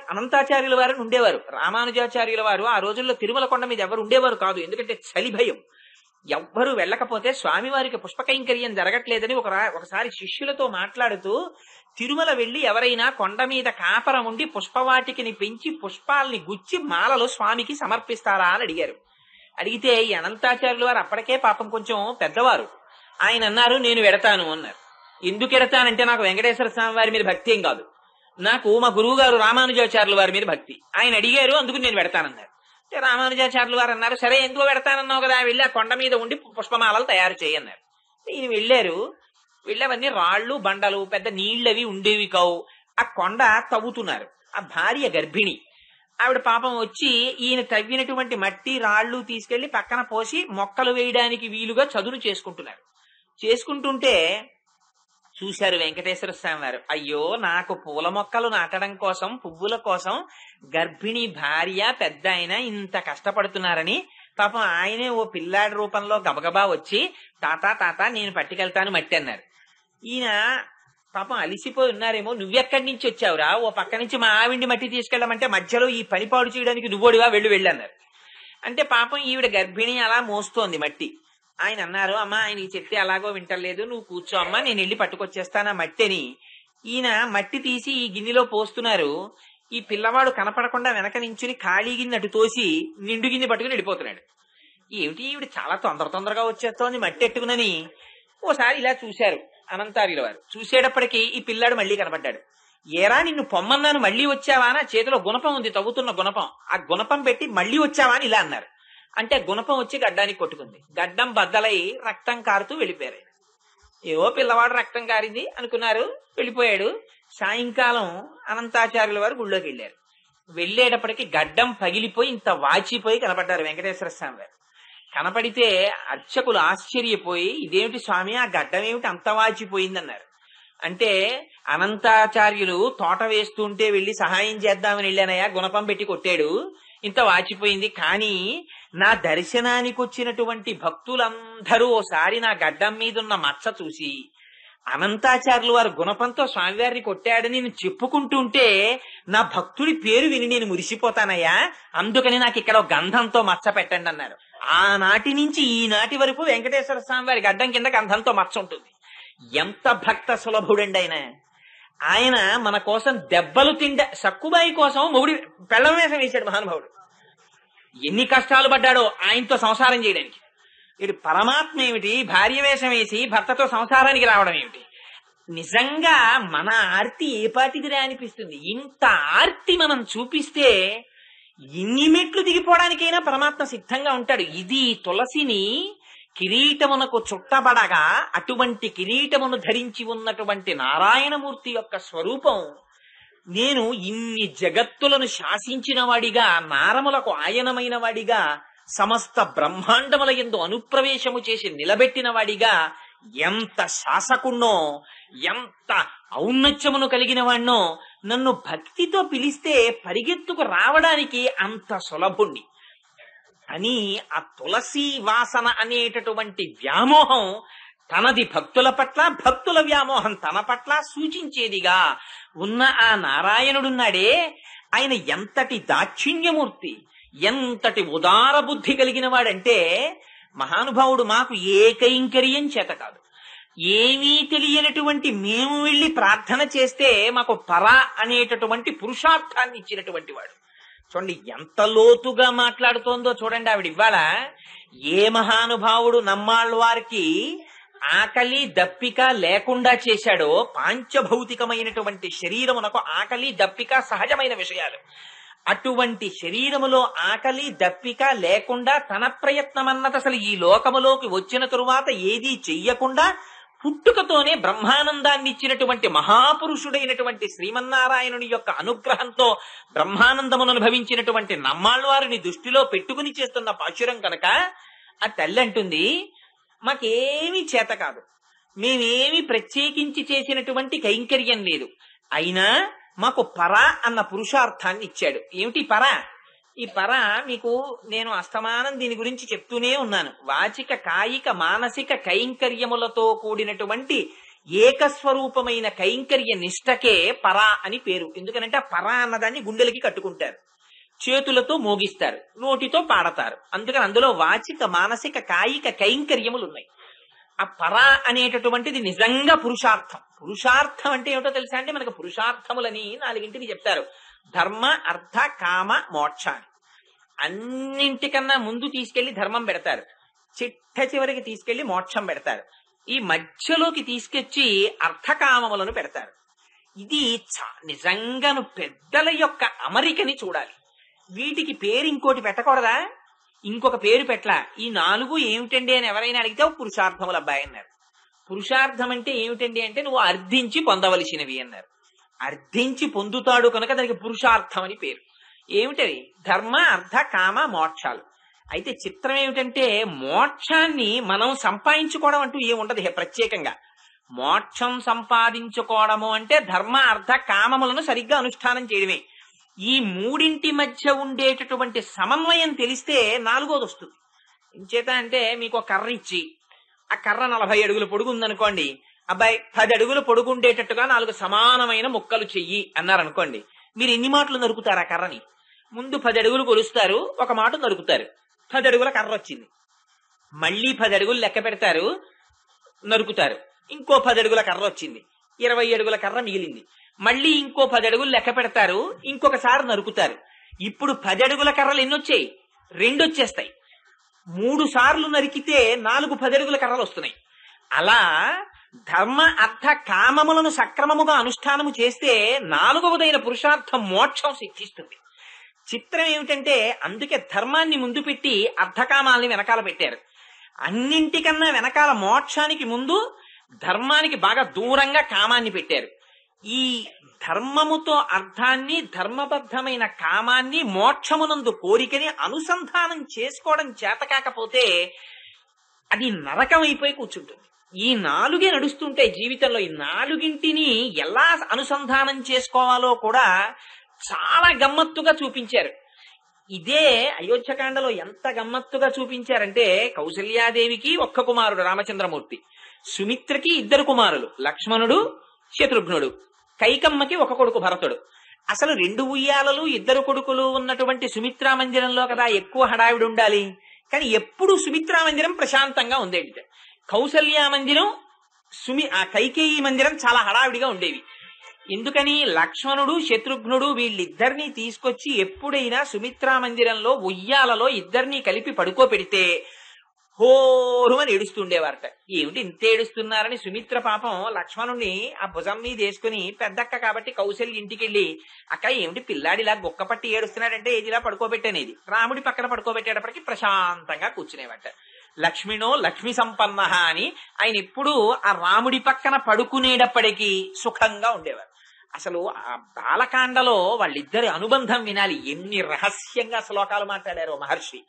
అనంతాచార్యుల వారు ఉండేవారు. రామానుజాచార్యుల వారు ఆ రోజుల్లో తిరుమల కొండ మీద ఎవరు ఉండేవారు కాదు. ఎందుకంటే చలి భయం. ఎవ్వరూ వెళ్ళకపోతే స్వామివారికి పుష్పకైంకర్యం జరగట్లేదని ఒకసారి శిష్యులతో మాట్లాడుతూ, తిరుమల వెళ్లి ఎవరైనా కొండ మీద కాపరం ఉండి పుష్పవాటికిని పెంచి పుష్పాలని గుచ్చి మాలలో స్వామికి సమర్పిస్తారా అని అడిగారు. అడిగితే ఈ అనంతాచార్యుల వారు అప్పటికే పాపం కొంచెం పెద్దవారు. ఆయన అన్నారు, నేను వెడతాను అన్నారు. ఎందుకు ఎడతానంటే నాకు వెంకటేశ్వర స్వామి వారి మీద భక్తి ఏం కాదు, నాకు మా గురువు గారు రామానుజాచార్యుల వారి మీద భక్తి. ఆయన అడిగారు, అందుకు నేను పెడతానన్నారు. రామానుజాచార్యుల వారు అన్నారు, సరే ఎందుకో పెడతానన్నావు కదా, వెళ్ళి ఆ కొండ మీద ఉండి పుష్పమాలలు తయారు చేయన్నారు. ఈయన వెళ్ళారు. వెళ్ళవన్నీ రాళ్లు బండలు, పెద్ద నీళ్ళవి ఉండేవి కావు. ఆ కొండ తవ్వుతున్నారు. ఆ భార్య గర్భిణి. ఆవిడ పాపం వచ్చి ఈయన తవ్వినటువంటి మట్టి రాళ్లు తీసుకెళ్లి పక్కన పోసి మొక్కలు వేయడానికి వీలుగా చదును చేసుకుంటున్నారు. చేసుకుంటుంటే చూశారు వెంకటేశ్వర స్వామి వారు. అయ్యో నాకు పూల మొక్కలు నాటడం కోసం, పువ్వుల కోసం గర్భిణి భార్య పెద్ద ఆయన ఇంత కష్టపడుతున్నారని పాపం ఆయనే ఓ పిల్లాడి రూపంలో గబగబా వచ్చి తాత నేను పట్టుకెళ్తాను మట్టి అన్నారు. ఈయన పాపం అలిసిపోయి ఉన్నారేమో, నువ్వెక్కడి నుంచి వచ్చావురా, ఓ పక్క నుంచి మా ఆవిడ్ని మట్టి తీసుకెళ్ళమంటే మధ్యలో ఈ పని పాడు చేయడానికి నువ్వోడివా, వెళ్ళన్నారు. అంటే పాపం ఈవిడ గర్భిణి అలా మోస్తోంది మట్టి. ఆయన అన్నారు, అమ్మా ఆయనకి చెప్తే అలాగో వింటలేదు, నువ్వు కూర్చో అమ్మా, నేను వెళ్ళి పట్టుకొచ్చేస్తాను ఆ మట్టిని. ఈయన మట్టి తీసి ఈ గిన్నెలో పోస్తున్నారు. ఈ పిల్లవాడు కనపడకుండా వెనక నించుని ఖాళీ గిన్నె అటు తోసి నిండు గిన్నె పట్టుకుని వెళ్ళిపోతున్నాడు. ఏమిటి ఈవిడ చాలా తొందరగా వచ్చేస్తోంది మట్టి ఎట్టుకునని ఓసారి ఇలా చూశారు అనంతార్యుల వారు. చూసేటప్పటికి ఈ పిల్లాడు మళ్ళీ కనపడ్డాడు. ఏరా నిన్ను పొమ్మన్నాను మళ్ళీ వచ్చావా, నా చేతిలో గుణపం ఉంది, తవ్వుతున్న గుణపం, ఆ గుణపం పెట్టి మళ్ళీ వచ్చావా అని ఇలా అన్నారు. అంటే గుణపం వచ్చి గడ్డానికి కొట్టుకుంది. గడ్డం బద్దలై రక్తం కారుతూ వెళ్ళిపోయారు. ఏవో పిల్లవాడు రక్తం కారింది అనుకున్నారు, వెళ్ళిపోయాడు. సాయంకాలం అనంతాచార్యుల వారు గుళ్ళోకి వెళ్ళారు. వెళ్ళేటప్పటికి గడ్డం పగిలిపోయి ఇంత వాచిపోయి కనపడ్డారు వెంకటేశ్వర స్వామి వారు. కనపడితే అర్చకులు ఆశ్చర్యపోయి, ఇదేమిటి స్వామి ఆ గడ్డం ఏమిటి అంత వాచిపోయిందన్నారు. అంటే అనంతాచార్యులు తోట వేస్తుంటే వెళ్లి సహాయం చేద్దామని వెళ్ళానయ్యా, గుణపం పెట్టి కొట్టాడు, ఇంత వాచిపోయింది. కానీ నా దర్శనానికి వచ్చినటువంటి భక్తులందరూ ఓసారి నా గడ్డం మీద ఉన్న మచ్చ చూసి అనంతాచార్యులు వారు గుణపంతో స్వామివారిని కొట్టాడని నేను చెప్పుకుంటుంటే నా భక్తుడి పేరు విని నేను మురిసిపోతానయ్యా, అందుకని నాకు ఇక్కడ గంధంతో మచ్చ పెట్టండి అన్నారు. ఆనాటి నుంచి ఈనాటి వరకు వెంకటేశ్వర స్వామి వారి గడ్డం కింద గంధంతో మచ్చ ఉంటుంది. ఎంత భక్త సులభుడండి ఆయన. ఆయన మన కోసం దెబ్బలు సక్కుబాయి కోసం మొగుడి పెళ్ళం వేషం వేశాడు మహానుభావుడు. ఎన్ని కష్టాలు పడ్డాడో ఆయనతో సంసారం చేయడానికి. ఇటు పరమాత్మ ఏమిటి, భార్య వేషం వేసి భర్తతో సంసారానికి రావడం ఏమిటి. నిజంగా మన ఆర్తి ఏ పాటిదిరా అనిపిస్తుంది. ఇంత ఆర్తి మనం చూపిస్తే ఇన్ని మెట్లు దిగిపోవడానికైనా పరమాత్మ సిద్ధంగా ఉంటాడు. ఇది తులసిని కిరీటమునకు చుట్టబడగా అటువంటి కిరీటమును ధరించి ఉన్నటువంటి నారాయణమూర్తి యొక్క స్వరూపం నేను ఇన్ని జగత్తులను శాసించిన వాడిగా, నారములకు ఆయనమైన వాడిగా, సమస్త బ్రహ్మాండముల యందు అనుప్రవేశము చేసి నిలబెట్టిన వాడిగా, ఎంత శాసకుణ్ణో, ఎంత ఔన్నత్యమును కలిగిన వాణ్ణో, నన్ను భక్తితో పిలిస్తే పరిగెత్తుకు రావడానికి అంత సులభుణ్ణి అని ఆ తులసి వాసన అనేటటువంటి వ్యామోహం తనది భక్తుల పట్ల, భక్తుల వ్యామోహం తన పట్ల సూచించేదిగా ఉన్న ఆ నారాయణుడున్నాడే, ఆయన ఎంతటి దాక్షిణ్యమూర్తి, ఎంతటి ఉదార బుద్ధి కలిగిన వాడంటే, మహానుభావుడు మాకు ఏ కైంకర్యం చేత కాదు, ఏమీ తెలియనటువంటి మేము వెళ్లి ప్రార్థన చేస్తే మాకు పర అనేటటువంటి పురుషార్థాన్ని ఇచ్చినటువంటి వాడు. చూడండి ఎంత లోతుగా మాట్లాడుతోందో చూడండి ఆవిడ. ఇవాళ ఏ మహానుభావుడు నమ్మాళ్ళ వారికి ఆకలి దప్పిక లేకుండా చేశాడో, పాంచభౌతికమైనటువంటి శరీరమునకు ఆకలి దప్పిక సహజమైన విషయాలు, అటువంటి శరీరములో ఆకలి దప్పిక లేకుండా తన ప్రయత్నమన్నది అసలు ఈ లోకములోకి వచ్చిన తరువాత ఏదీ చెయ్యకుండా పుట్టుకతోనే బ్రహ్మానందాన్ని ఇచ్చినటువంటి మహాపురుషుడైనటువంటి శ్రీమన్నారాయణుని యొక్క అనుగ్రహంతో బ్రహ్మానందమును అనుభవించినటువంటి నమ్మాళ్ళవారిని దృష్టిలో పెట్టుకుని చేస్తున్న పాశురం కనుక ఆ తల్లి అంటుంది, మాకేమీ చేత కాదు, మేమేమి ప్రత్యేకించి చేసినటువంటి కైంకర్యం లేదు, అయినా మాకు పర అన్న పురుషార్థాన్ని ఇచ్చాడు. ఏమిటి పర? ఈ పర మీకు నేను అస్తమానం దీని గురించి చెప్తూనే ఉన్నాను. వాచిక కాయిక మానసిక కైంకర్యములతో కూడినటువంటి ఏకస్వరూపమైన కైంకర్య నిష్టకే పర అని పేరు. ఎందుకనంటే ఆ పర అన్నదాన్ని గుండెలకి కట్టుకుంటారు, చేతులతో మోగిస్తారు, నోటితో పాడతారు. అందుకని అందులో వాచిక మానసిక కాయిక కైంకర్యములు ఉన్నాయి. ఆ పర అనేటటువంటిది నిజంగా పురుషార్థం. పురుషార్థం అంటే ఏమిటో తెలుసా అండి? మనకు పురుషార్థములని 4 చెప్తారు. ధర్మ అర్థ కామ మోక్ష. అన్నింటికన్నా ముందు తీసుకెళ్లి ధర్మం పెడతారు, చిట్ట చివరికి తీసుకెళ్లి మోక్షం పెడతారు, ఈ మధ్యలోకి తీసుకొచ్చి అర్థకామములను పెడతారు. ఇది నిజంగాను పెద్దల యొక్క అమరికని చూడాలి. వీటికి పేరు ఇంకోటి పెట్టకూడదా? ఇంకొక పేరు పెట్టలా. ఈ 4 ఏమిటండి అని ఎవరైనా అడిగితే పురుషార్థములు అబ్బాయి అన్నారు. పురుషార్థం అంటే ఏమిటండి అంటే నువ్వు అర్థించి పొందవలసినవి అన్నారు. అర్థించి పొందుతాడు కనుక దానికి పురుషార్థం అని పేరు. ఏమిటది? ధర్మ అర్థ కామ మోక్షాలు. అయితే చిత్రం ఏమిటంటే మోక్షాన్ని మనం సంపాదించుకోవడం అంటూ ఏముండదు ప్రత్యేకంగా. మోక్షం సంపాదించుకోవడము అంటే ధర్మ అర్థ కామములను సరిగ్గా అనుష్ఠానం చేయడమే. ఈ మూడింటి మధ్య ఉండేటటువంటి సమన్వయం తెలిస్తే 4వది వస్తుంది. ఇంచేత అంటే మీకు ఒక కర్ర ఇచ్చి ఆ కర్ర 40 అడుగులు పొడుగు ఉందనుకోండి, అబ్బాయి 10 అడుగులు పొడుగు ఉండేటట్టుగా 4 సమానమైన ముక్కలు చెయ్యి అన్నారనుకోండి, మీరు ఎన్ని మాటలు నరుకుతారు ఆ కర్రని? ముందు 10 అడుగులు కొలుస్తారు, ఒక మాట నరుకుతారు, 10 అడుగుల కర్ర వచ్చింది. మళ్ళీ 10 అడుగులు లెక్క పెడతారు, నరుకుతారు, ఇంకో 10 అడుగుల కర్ర వచ్చింది, 20 అడుగుల కర్ర మిగిలింది. మళ్ళీ ఇంకో 10 అడుగులు లెక్క పెడతారు, ఇంకొకసారి నరుకుతారు. ఇప్పుడు 10 అడుగుల కర్రలు ఎన్ని వచ్చాయి? 2 వచ్చేస్తాయి. 3 సార్లు నరికితే 4 10 అడుగుల కర్రలు వస్తున్నాయి. అలా ధర్మ అర్థ కామములను సక్రమముగా అనుష్ఠానము చేస్తే 4వదైన పురుషార్థం మోక్షం సిద్ధిస్తుంది. చిత్రం ఏమిటంటే అందుకే ధర్మాన్ని ముందు పెట్టి అర్థకామాల్ని వెనకాల పెట్టారు. అన్నింటికన్నా వెనకాల మోక్షానికి ముందు ధర్మానికి బాగా దూరంగా కామాన్ని పెట్టారు. ఈ ధర్మముతో అర్థాన్ని, ధర్మబద్ధమైన కామాన్ని, మోక్షమునందు కోరికని అనుసంధానం చేసుకోవడం చేత కాకపోతే అది నరకం అయిపోయి కూర్చుంటుంది. ఈ 4 నడుస్తుంటే జీవితంలో ఈ 4 ఎలా అనుసంధానం చేసుకోవాలో కూడా చాలా గమ్మత్తుగా చూపించారు. ఇదే అయోధ్యకాండలో ఎంత గమ్మత్తుగా చూపించారంటే, కౌసల్యాదేవికి ఒక్క కుమారుడు రామచంద్రమూర్తి, సుమిత్రకి 2 కుమారులు లక్ష్మణుడు శత్రుఘ్నుడు, కైకమ్మకి 1 కొడుకు భరతుడు. అసలు 2 ఉయ్యాలలు 2 కొడుకులు ఉన్నటువంటి సుమిత్రా మందిరంలో కదా ఎక్కువ హడావిడి ఉండాలి. కానీ ఎప్పుడు సుమిత్రా మందిరం ప్రశాంతంగా ఉండేది. కౌసల్య మందిరం, ఆ కైకేయి మందిరం చాలా హడావిడిగా ఉండేవి. ఎందుకని? లక్ష్మణుడు శత్రుఘ్నుడు వీళ్ళిద్దరినీ తీసుకొచ్చి ఎప్పుడైనా సుమిత్రా మందిరంలో ఉయ్యాలలో 2 కలిపి పడుకోబెడితే హోరు అని ఏడుస్తుండేవారట. ఏమిటి ఇంత ఏడుస్తున్నారని సుమిత్ర పాపం లక్ష్మణుణ్ణి ఆ భుజం మీద వేసుకుని, పెద్దక్క కాబట్టి కౌశల్య ఇంటికెళ్ళి, అక్క ఏమిటి పిల్లాడిలా గొక్కపట్టి ఏడుస్తున్నాడంటే ఏదిలా పడుకోబెట్టనేది. రాముడి పక్కన పడుకోబెట్టేటప్పటికి ప్రశాంతంగా కూర్చునేవాట. లక్ష్మినో లక్ష్మి సంపన్న అని ఆయన ఎప్పుడు ఆ రాముడి పక్కన పడుకునేటప్పటికీ సుఖంగా ఉండేవారు. అసలు ఆ బాలకాండలో వాళ్ళిద్దరి అనుబంధం వినాలి. ఎన్ని రహస్యంగా శ్లోకాలు మాట్లాడారో మహర్షి.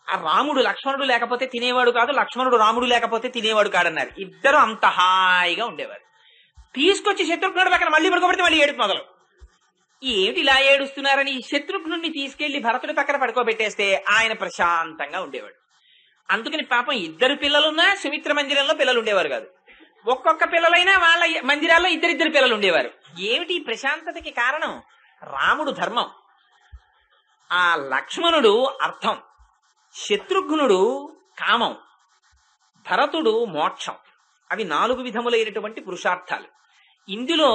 ఆ రాముడు లక్ష్మణుడు లేకపోతే తినేవాడు కాదు, లక్ష్మణుడు రాముడు లేకపోతే తినేవాడు కాడన్నారు. ఇద్దరు అంత హాయిగా ఉండేవారు. తీసుకొచ్చి శత్రుఘ్నుడు పక్కన మళ్ళీ పడుకోబెడితే మళ్ళీ ఏడుపు మొదలు. ఏమిటి ఇలా ఏడుస్తున్నారని శత్రుఘ్నుడిని తీసుకెళ్లి భరతుడి పక్కన పడుకోబెట్టేస్తే ఆయన ప్రశాంతంగా ఉండేవాడు. అందుకని పాపం ఇద్దరు పిల్లలున్నా సుమిత్ర మందిరంలో పిల్లలు ఉండేవారు కాదు. ఒక్కొక్క పిల్లలైనా వాళ్ళ మందిరాల్లో ఇద్దరిద్దరు పిల్లలు ఉండేవారు. ఏమిటి ప్రశాంతతకి కారణం? రాముడు ధర్మం, ఆ లక్ష్మణుడు అర్థం, శత్రుఘ్నుడు కామం, భరతుడు మోక్షం. అవి 4 విధములైనటువంటి పురుషార్థాలు. ఇందులో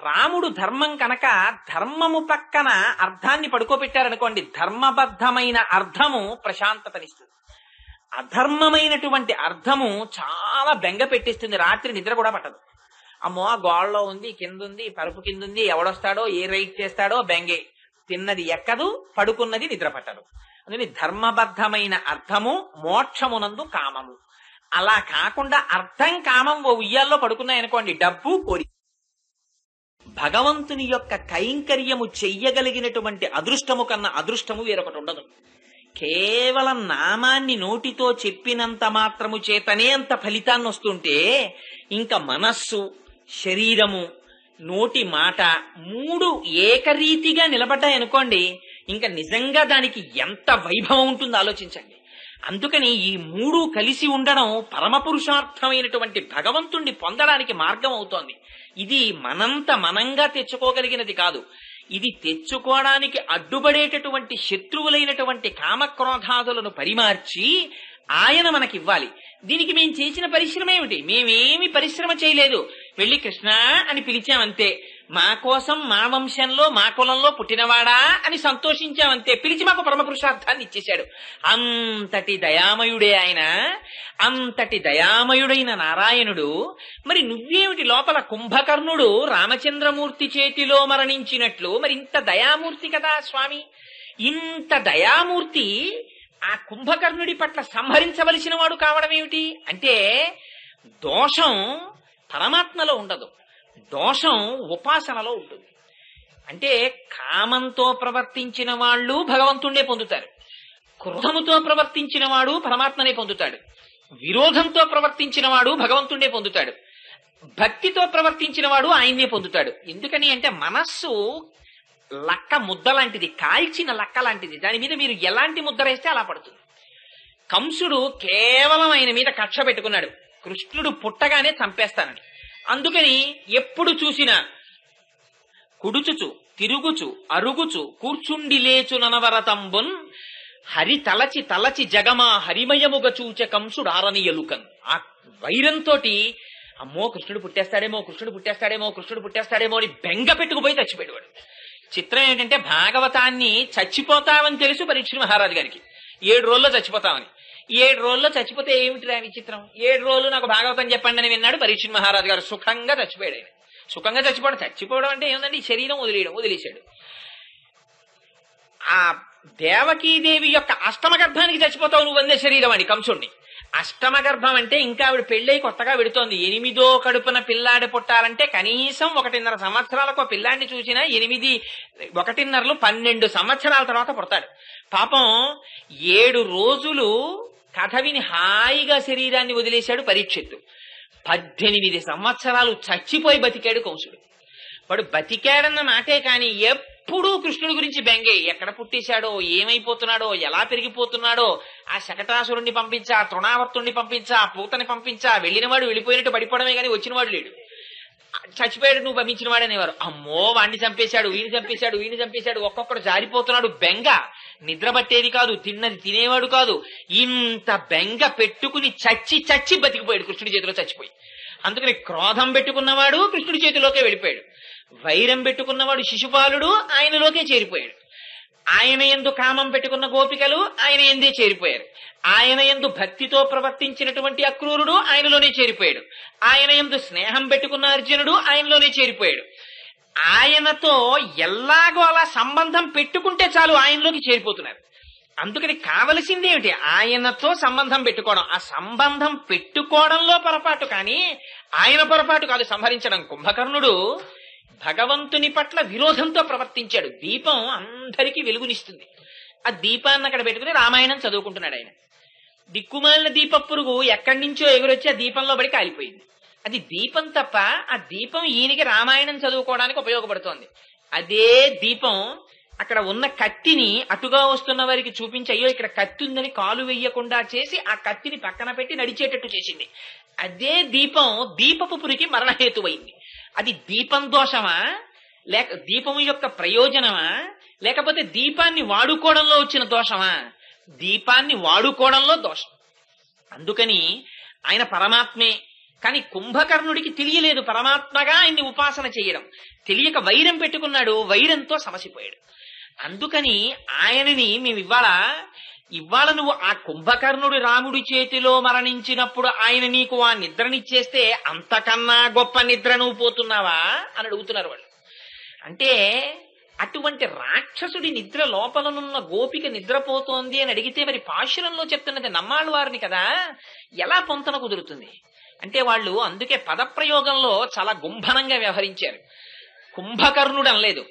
రాముడు ధర్మం కనుక ధర్మము పక్కన అర్థాన్ని పడుకోబెట్టారనుకోండి, ధర్మబద్ధమైన అర్థము ప్రశాంతతనిస్తుంది. అధర్మమైనటువంటి అర్థము చాలా బెంగ పెట్టిస్తుంది. రాత్రి నిద్ర కూడా పట్టదు. అమ్మో ఆ గోడలో ఉంది, కింద ఉంది, పరుపు కింద ఉంది, ఎవడొస్తాడో ఏ రైట్ చేస్తాడో బెంగే. తిన్నది ఎక్కదు, పడుకున్నది నిద్ర పట్టదు. అందుకని ధర్మబద్ధమైన అర్థము, మోక్షమునందు కామము. అలా కాకుండా అర్థం కామం ఓ ఉయ్యాల్లో పడుకున్నాయనుకోండి, డబ్బు కోరి. భగవంతుని యొక్క కైంకర్యము చెయ్యగలిగినటువంటి అదృష్టము కన్నా అదృష్టము వేరొకటి ఉండదు. కేవలం నామాన్ని నోటితో చెప్పినంత మాత్రము చేతనే అంత ఫలితాన్ని వస్తుంటే, ఇంకా మనస్సు, శరీరము, నోటి మాట 3 ఏకరీతిగా నిలబడ్డాయనుకోండి, ఇంకా నిజంగా దానికి ఎంత వైభవం ఉంటుందో ఆలోచించండి. అందుకని ఈ 3 కలిసి ఉండడం పరమ పురుషార్థమైనటువంటి భగవంతుణ్ణి పొందడానికి మార్గం అవుతోంది. ఇది మనంత మనంగా తెచ్చుకోగలిగినది కాదు. ఇది తెచ్చుకోవడానికి అడ్డుపడేటటువంటి శత్రువులైనటువంటి కామక్రోధాదులను పరిమార్చి ఆయన మనకివ్వాలి. దీనికి మేము చేసిన పరిశ్రమ ఏమిటి? మేమేమి పరిశ్రమ చేయలేదు. వెళ్ళి కృష్ణ అని పిలిచామంతే. మా కోసం, మా వంశంలో, మా కులంలో పుట్టినవాడా అని సంతోషించామంతే. పిలిచి మాకు పరమపురుషార్థాన్ని ఇచ్చేశాడు. అంతటి దయామయుడే ఆయన. అంతటి దయామయుడైన నారాయణుడు. మరి నువ్వేమిటి లోపల కుంభకర్ణుడు రామచంద్రమూర్తి చేతిలో మరణించినట్లు మరి ఇంత దయామూర్తి కదా స్వామి. ఇంత దయామూర్తి ఆ కుంభకర్ణుడి పట్ల సంహరించవలసిన వాడు కావడం ఏమిటి అంటే, దోషం పరమాత్మలో ఉండదు, దోషం ఉపాసనలో ఉంటుంది. అంటే కామంతో ప్రవర్తించిన వాళ్ళు భగవంతుణ్ణే పొందుతారు, క్రోధముతో ప్రవర్తించిన వాడు పరమాత్మనే పొందుతాడు, విరోధంతో ప్రవర్తించిన వాడు భగవంతుణ్ణే పొందుతాడు, భక్తితో ప్రవర్తించిన వాడు ఆయన్నే పొందుతాడు. ఎందుకని అంటే మనస్సు లక్క ముద్ద లాంటిది, కాల్చిన లక్క లాంటిది. దాని మీద మీరు ఎలాంటి ముద్ర వేస్తే అలా పడుతుంది. కంసుడు కేవలం ఆయన మీద కక్ష పెట్టుకున్నాడు, కృష్ణుడు పుట్టగానే చంపేస్తానని. అందుకని ఎప్పుడు చూసినా కుడుచుచు, తిరుగుచు, అరుగుచు, కూర్చుండి లేచు ననవరతంబున్ హరి తలచి తలచి జగమా హరిమయముగ చూచే కంసుడు ఆరని ఎలుకన్. ఆ వైరంతో అమ్మో కృష్ణుడు పుట్టేస్తాడేమో, కృష్ణుడు పుట్టేస్తాడేమో, కృష్ణుడు పుట్టేస్తాడేమో అని బెంగ పెట్టుకుపోయి చచ్చిపోయాడు. చిత్రం ఏంటంటే భాగవతాన్ని చచ్చిపోతామని తెలుసు పరీక్ష మహారాజు గారికి. 7 రోజుల్లో చచ్చిపోతామని. 7 రోజుల్లో చచ్చిపోతే ఏమిటి విచిత్రం? 7 రోజులు నాకు భాగవతం చెప్పండి అని విన్నాడు పరీక్ష మహారాజు గారు. సుఖంగా చచ్చిపోయాడు ఆయన. సుఖంగా చచ్చిపోవడం అంటే ఏముందండి, శరీరం వదిలేశాడు. ఆ దేవకీదేవి యొక్క అష్టమ గర్భానికి చచ్చిపోతావు నువ్వు అందే శరీరం అని కంసుణ్ణి. అష్టమ గర్భం అంటే ఇంకా ఆవిడ పెళ్ళై కొత్తగా విడుతోంది. 8వ కడుపున పిల్లాడి పుట్టాలంటే కనీసం 1.5 సంవత్సరాలకు పిల్లాడిని చూసినా 8, 1.5 12 సంవత్సరాల తర్వాత పుడతాడు. పాపం 7 రోజులు కథ విని హాయిగా శరీరాన్ని వదిలేశాడు పరీక్షిత్తు. 18 సంవత్సరాలు చచ్చిపోయి బతికాడు కంసుడు. వాడు బతికాడన్న మాటే కాని ఎప్పుడూ కృష్ణుడి గురించి బెంగే. ఎక్కడ పుట్టేశాడో, ఏమైపోతున్నాడో, ఎలా పెరిగిపోతున్నాడో, ఆ శకటాసురుణ్ణి పంపించా, తృణావర్తుణ్ణి పంపించా, పూతని పంపించా, వెళ్ళినవాడు వెళ్ళిపోయినట్టు పడిపోవడమే కానీ వచ్చినవాడు లేడు. చచ్చిపోయాడు నువ్వు పంపించిన వాడు అనేవారు. అమ్మో వాడిని చంపేశాడు, వీడిని చంపేశాడు, ఒక్కొక్కడు జారిపోతున్నాడు. బెంగ నిద్ర పట్టేది కాదు, తిన్నది తినేవాడు కాదు. ఇంత బెంగ పెట్టుకుని చచ్చి బతికిపోయాడు కృష్ణుడి చేతిలో చచ్చిపోయి. అందుకని క్రోధం పెట్టుకున్నవాడు కృష్ణుడి చేతిలోకే వెళ్ళిపోయాడు. వైరం పెట్టుకున్నవాడు శిశుపాలుడు ఆయనలోకే చేరిపోయాడు. ఆయన యందు కామం పెట్టుకున్న గోపికలు ఆయన ఎందే చేరిపోయారు. ఆయన యందు భక్తితో ప్రవర్తించినటువంటి అక్రూరుడు ఆయనలోనే చేరిపోయాడు. ఆయన యందు స్నేహం పెట్టుకున్న అర్జునుడు ఆయనలోనే చేరిపోయాడు. ఆయనతో ఎల్లాగో అలా సంబంధం పెట్టుకుంటే చాలు ఆయనలోకి చేరిపోతున్నారు. అందుకని కావలసిందేమిటి? ఆయనతో సంబంధం పెట్టుకోవడం. ఆ సంబంధం పెట్టుకోవడంలో పొరపాటు కానీ ఆయన పొరపాటు కాదు సంహరించడం. కుంభకర్ణుడు భగవంతుని పట్ల విరోధంతో ప్రవర్తించాడు. దీపం అందరికీ వెలుగునిస్తుంది. ఆ దీపాన్ని అక్కడ పెట్టుకుని రామాయణం చదువుకుంటున్నాడు ఆయన. దిక్కుమాలిన దీప పురుగు ఎక్కడి నుంచో ఎగురొచ్చి ఆ దీపంలో పడి కాలిపోయింది. అది దీపం తప్ప ఆ దీపం ఈయనకి రామాయణం చదువుకోవడానికి ఉపయోగపడుతోంది. అదే దీపం అక్కడ ఉన్న కత్తిని అటుగా వస్తున్న వారికి చూపించి, అయ్యో ఇక్కడ కత్తి ఉందని కాలు వెయ్యకుండా చేసి ఆ కత్తిని పక్కన పెట్టి నడిచేటట్టు చేసింది. అదే దీపం దీపపు పురికి మరణహేతువైంది. అది దీపం దోషమా, లేక దీపం యొక్క ప్రయోజనమా, లేకపోతే దీపాన్ని వాడుకోవడంలో వచ్చిన దోషమా? దీపాన్ని వాడుకోవడంలో దోషం. అందుకని ఆయన పరమాత్మే. కానీ కుంభకర్ణుడికి తెలియలేదు పరమాత్మగా ఆయన్ని ఉపాసన చేయడం. తెలియక వైరం పెట్టుకున్నాడు, వైరంతో సమసిపోయాడు. అందుకని ఆయనని మేము ఇవాళ నువ్వు ఆ కుంభకర్ణుడు రాముడి చేతిలో మరణించినప్పుడు ఆయన నీకు ఆ నిద్రనిచ్చేస్తే అంతకన్నా గొప్ప నిద్ర నువ్వు పోతున్నావా అని అడుగుతున్నారు వాళ్ళు. అంటే అటువంటి రాక్షసుడి నిద్ర లోపలనున్న గోపిక నిద్రపోతోంది అని అడిగితే మరి పాశురంలో చెప్తున్నది నమ్మాళ్ళు వారిని కదా, ఎలా పొంతన కుదురుతుంది? అంటే వాళ్ళు అందుకే పదప్రయోగంలో చాలా గుంభనంగా వ్యవహరించారు. కుంభకర్ణుడు అనలేదు,